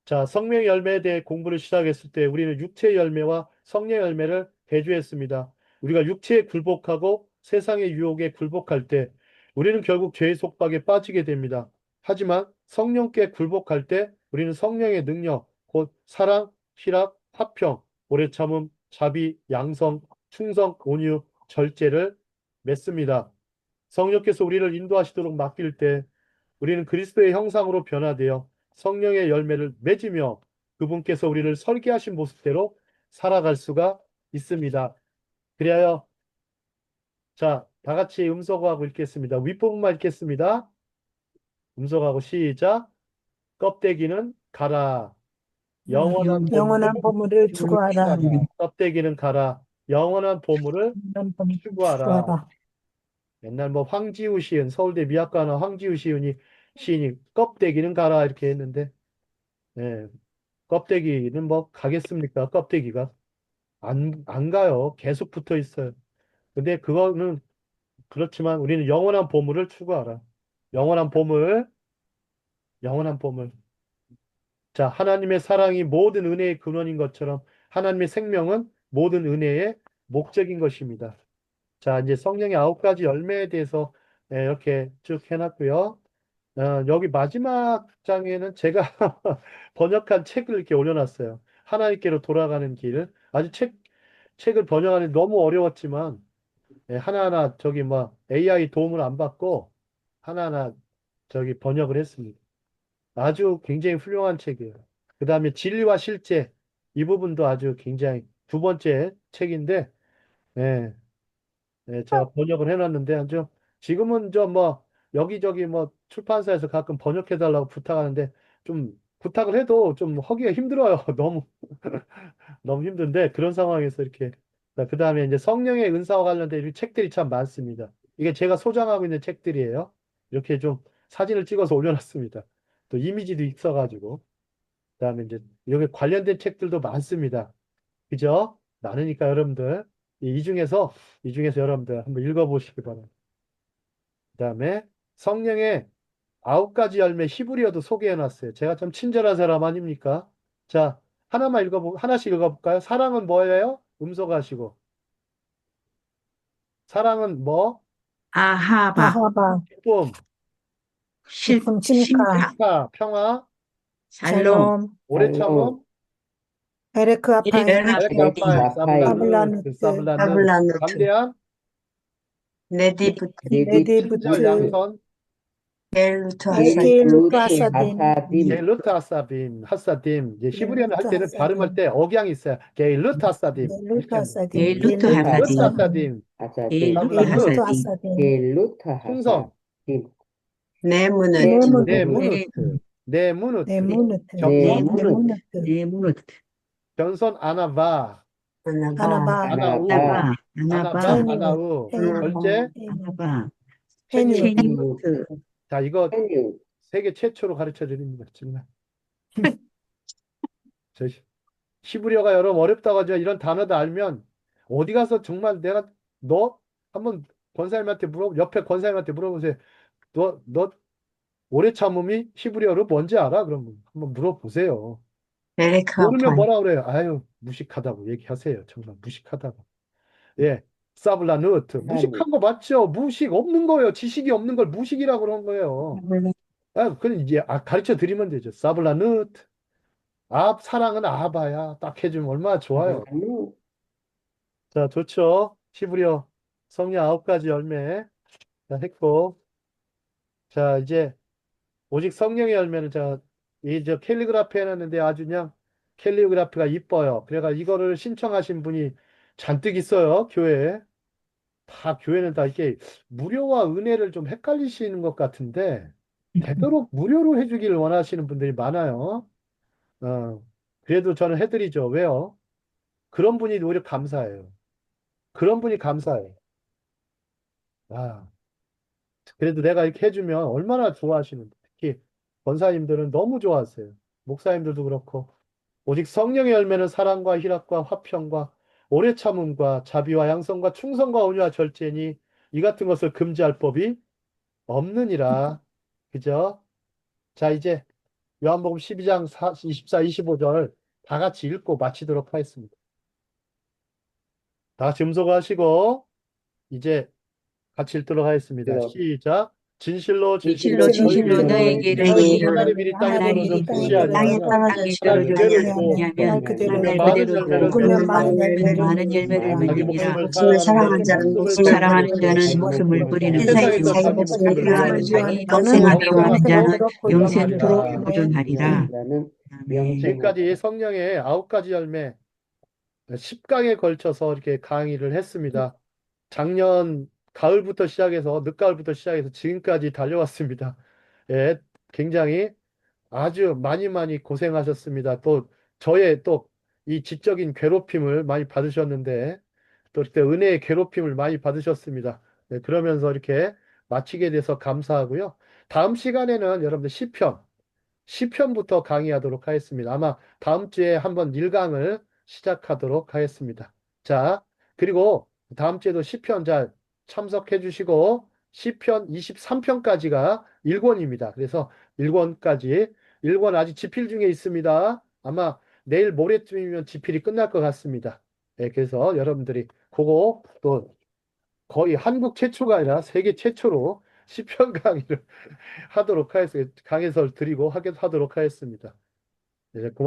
Speaker 2: 자, 성령 열매에 대해 공부를 시작했을 때 우리는 육체의 열매와 성령 열매를 대조했습니다. 우리가 육체에 굴복하고 세상의 유혹에 굴복할 때 우리는 결국 죄의 속박에 빠지게 됩니다. 하지만 성령께 굴복할 때 우리는 성령의 능력, 곧 사랑, 희락, 화평, 오래 참음, 자비, 양성, 충성, 온유, 절제를 맺습니다. 성령께서 우리를 인도하시도록 맡길 때 우리는 그리스도의 형상으로 변화되어 성령의 열매를 맺으며 그분께서 우리를 설계하신 모습대로 살아갈 수가 있습니다. 그리하여 자, 다 같이 음성하고 읽겠습니다. 윗부분만 읽겠습니다. 음성하고 시작. 껍데기는 가라. 영원한
Speaker 4: 영원한
Speaker 2: 보물을
Speaker 4: 보물을 추구하라.
Speaker 2: 추구하라. 껍데기는 가라. 영원한 보물을
Speaker 4: 영원한 보물을
Speaker 2: 추구하라.
Speaker 4: 추구하라.
Speaker 2: 옛날 뭐 황지우 시인, 서울대 미학과나 황지우 시인이 껍데기는 가라 이렇게 했는데 예, 껍데기는 뭐 가겠습니까? 껍데기가. 안 가요. 계속 붙어 있어요. 근데 그거는 그렇지만 우리는 영원한 보물을 추구하라. 영원한 보물, 영원한 보물. 자, 하나님의 사랑이 모든 은혜의 근원인 것처럼 하나님의 생명은 모든 은혜의 목적인 것입니다. 자, 이제 성령의 9가지 열매에 대해서 이렇게 쭉 해놨고요. 여기 마지막 장에는 제가 번역한 책을 이렇게 올려놨어요. 하나님께로 돌아가는 길. 아주 책을 번역하는 게 너무 어려웠지만, 하나하나 저기 뭐 AI 도움을 안 받고 하나하나 저기 번역을 했습니다. 아주 굉장히 훌륭한 책이에요. 그 다음에 진리와 실제 이 부분도 아주 굉장히 두 번째 책인데, 예, 제가 번역을 해놨는데 아주 지금은 저 뭐 여기저기 뭐 출판사에서 가끔 번역해달라고 부탁하는데 좀 부탁을 해도 좀 하기가 힘들어요. 너무 너무 힘든데 그런 상황에서 이렇게 그 다음에 이제 성령의 은사와 관련된 이 책들이 참 많습니다. 이게 제가 소장하고 있는 책들이에요. 이렇게 좀 사진을 찍어서 올려놨습니다. 또 이미지도 있어가지고 그다음에 이제 여기 관련된 책들도 많습니다. 그죠? 많으니까 여러분들 이 중에서 여러분들 한번 읽어보시기 바랍니다. 그다음에 성령의 9가지 열매 히브리어도 소개해놨어요. 제가 좀 친절한 사람 아닙니까? 자, 하나씩 읽어볼까요? 사랑은 뭐예요? 음소거하시고. 사랑은 뭐?
Speaker 7: 아하바,
Speaker 4: 아하바,
Speaker 2: 기쁨,
Speaker 4: 기쁨,
Speaker 7: 심파,
Speaker 2: 심파, 평화,
Speaker 7: 살롬,
Speaker 4: 샬롬,
Speaker 2: 오래
Speaker 5: 살롬,
Speaker 2: 참음,
Speaker 4: 에레크 아파임,
Speaker 7: 에르가페디,
Speaker 2: 에렉가파이,
Speaker 5: 아파이,
Speaker 2: 사블라누트,
Speaker 1: 사블라노트,
Speaker 2: 담대한,
Speaker 1: 네디부트,
Speaker 2: 친절,
Speaker 4: 네디부트,
Speaker 2: 양선,
Speaker 1: 겔루트 하사디,
Speaker 4: 게일루트
Speaker 5: 게르트
Speaker 4: 아사딘,
Speaker 5: 하사딤,
Speaker 2: 게일루트 하사빔, 하사딤. 이제 히브리어는 할
Speaker 4: 게일루트
Speaker 2: 때는 발음할
Speaker 4: 하사딘,
Speaker 2: 때 억양이 있어요. 게일루트 하사딤.
Speaker 4: 게일루트
Speaker 2: 이렇게 합니다.
Speaker 4: 하사딘,
Speaker 7: 게일루트
Speaker 4: 게일루트
Speaker 2: 게일루트
Speaker 7: 하사딘,
Speaker 4: 하사딘,
Speaker 2: 하사딤,
Speaker 5: 하사딤,
Speaker 7: 게일루트
Speaker 4: 게일루트
Speaker 2: 사블라누트,
Speaker 7: 하사딘,
Speaker 4: 하사딘,
Speaker 5: 게르트
Speaker 2: 충성,
Speaker 5: 하사딤,
Speaker 1: 네무누트,
Speaker 4: 네무누트,
Speaker 2: 네무누트, 네무누트,
Speaker 4: 네무누트,
Speaker 2: 겸손,
Speaker 5: 네무ヌ,
Speaker 4: 네무누트,
Speaker 7: 네무르트,
Speaker 2: 겸손, 아나바,
Speaker 1: 아나바,
Speaker 4: 아나바,
Speaker 2: 아나우,
Speaker 5: 아나바,
Speaker 2: 아나바,
Speaker 7: 아나바,
Speaker 4: 체니,
Speaker 2: 아나우.
Speaker 1: 아나바,
Speaker 2: 절제,
Speaker 7: 아나바,
Speaker 4: 체니,
Speaker 2: 체니누트.
Speaker 7: 체니무트,
Speaker 2: 자, 이거
Speaker 5: 페뉴,
Speaker 2: 세계 최초로 가르쳐 드립니다. 정말. 저 히브리어가 여러분 어렵다고 하죠. 이런 단어도 알면 어디 가서 정말 내가 너 한번 권사님한테 옆에 권사님한테 물어보세요. 너 오래 참음이 히브리어로 뭔지 알아? 그럼 한번 물어보세요. 모르면
Speaker 1: 베레크아파이,
Speaker 2: 뭐라 그래요? 아유, 무식하다고 얘기하세요. 정말 무식하다고. 예. 사블라누트.
Speaker 5: 사니,
Speaker 2: 무식한 거 맞죠? 무식 없는 거예요. 지식이 없는 걸 무식이라고 그런 거예요. 그럼 이제 가르쳐 드리면 되죠. 사블라누트. 사랑은 아바야. 딱 해주면 얼마나 좋아요.
Speaker 5: 사블라누,
Speaker 2: 자, 좋죠. 히브리어 성령 9가지 열매. 자, 했고. 자, 이제 오직 성령의 열매는 저 캘리그라피 해놨는데 아주 그냥 캘리그라피가 이뻐요. 그래가 이거를 신청하신 분이 잔뜩 있어요. 교회에. 교회는 다 이게 무료와 은혜를 좀 헷갈리시는 것 같은데 되도록 무료로 해주기를 원하시는 분들이 많아요. 그래도 저는 해드리죠. 왜요? 그런 분이 오히려 감사해요. 그런 분이 감사해요. 아, 그래도 내가 이렇게 해주면 얼마나 좋아하시는데. 특히 권사님들은 너무 좋아하세요. 목사님들도 그렇고. 오직 성령의 열매는 사랑과 희락과 화평과 오래 참음과 자비와 양선과 충성과 온유와 절제니 이 같은 것을 금지할 법이 없느니라. 그죠? 자, 이제 요한복음 12장 24, 25절 다 같이 읽고 마치도록 하겠습니다. 다 같이 음소거하시고 이제 같이 읽도록 하겠습니다.
Speaker 5: 들어,
Speaker 2: 시작. 진실로
Speaker 7: 진실로
Speaker 2: 진실로
Speaker 7: 진실로
Speaker 2: 너희에게
Speaker 7: 너에게
Speaker 2: 이르노니
Speaker 1: 너희에게
Speaker 7: 이르노니
Speaker 2: 하나님
Speaker 1: 이르노니
Speaker 2: 일이 땅에
Speaker 7: 하나님
Speaker 2: 떨어져
Speaker 7: 일이
Speaker 2: 묻지
Speaker 1: 땅에
Speaker 2: 아니하면
Speaker 7: 땅에
Speaker 1: 떨어져서
Speaker 2: 날
Speaker 1: 묻지
Speaker 7: 떨어져
Speaker 2: 그대로
Speaker 1: 아니하면
Speaker 2: 주고
Speaker 7: 아니하면
Speaker 4: 말 그대로
Speaker 7: 날
Speaker 2: 많은
Speaker 7: 그대로
Speaker 2: 열매를
Speaker 7: 두고
Speaker 4: 죽으면
Speaker 2: 맺느니라.
Speaker 4: 많은
Speaker 1: 열매를
Speaker 4: 열매를
Speaker 7: 많은
Speaker 1: 맺느니라.
Speaker 7: 열매를
Speaker 5: 많은
Speaker 2: 자기
Speaker 7: 맺느니라.
Speaker 2: 목숨을
Speaker 1: 목숨을
Speaker 2: 사랑하는
Speaker 1: 사랑하는
Speaker 2: 자는
Speaker 1: 자는
Speaker 2: 목숨을
Speaker 1: 목숨을
Speaker 2: 버리는
Speaker 7: 사랑하는
Speaker 1: 버리는
Speaker 2: 것을
Speaker 7: 자는
Speaker 1: 것이요
Speaker 7: 목숨을 버리는
Speaker 1: 세상에서
Speaker 2: 세상에서
Speaker 7: 것이요
Speaker 1: 자기
Speaker 2: 자기
Speaker 1: 목숨을
Speaker 2: 목숨을
Speaker 1: 위하여
Speaker 7: 세상에서
Speaker 2: 위하여
Speaker 7: 자기
Speaker 1: 영생을
Speaker 7: 목숨을
Speaker 1: 얻으려
Speaker 2: 영생하도록
Speaker 7: 위하는
Speaker 1: 하는
Speaker 7: 자는 영생토록
Speaker 2: 구원하리라.
Speaker 7: 보존하리라.
Speaker 5: 자는
Speaker 7: 아멘.
Speaker 2: 지금까지
Speaker 5: 영생하리라.
Speaker 2: 성령의 9가지 열매 10강에 걸쳐서 이렇게 강의를 했습니다. 작년 가을부터 시작해서 늦가을부터 시작해서 지금까지 달려왔습니다. 예, 굉장히 아주 많이 많이 고생하셨습니다. 또 저의 또 이 지적인 괴롭힘을 많이 받으셨는데 또 이렇게 은혜의 괴롭힘을 많이 받으셨습니다. 네, 그러면서 이렇게 마치게 돼서 감사하고요. 다음 시간에는 여러분들 시편부터 강의하도록 하겠습니다. 아마 다음 주에 한번 1강을 시작하도록 하겠습니다. 자, 그리고 다음 주에도 시편 잘 참석해 주시고 시편 23편까지가 1권입니다. 그래서 1권까지 1권 아직 집필 중에 있습니다. 아마 내일 모레쯤이면 집필이 끝날 것 같습니다. 네, 그래서 여러분들이 그거 또 거의 한국 최초가 아니라 세계 최초로 시편 강의를 하도록 하겠습니다. 강해설 드리고 하도록 하겠습니다. 네, 고맙습니다.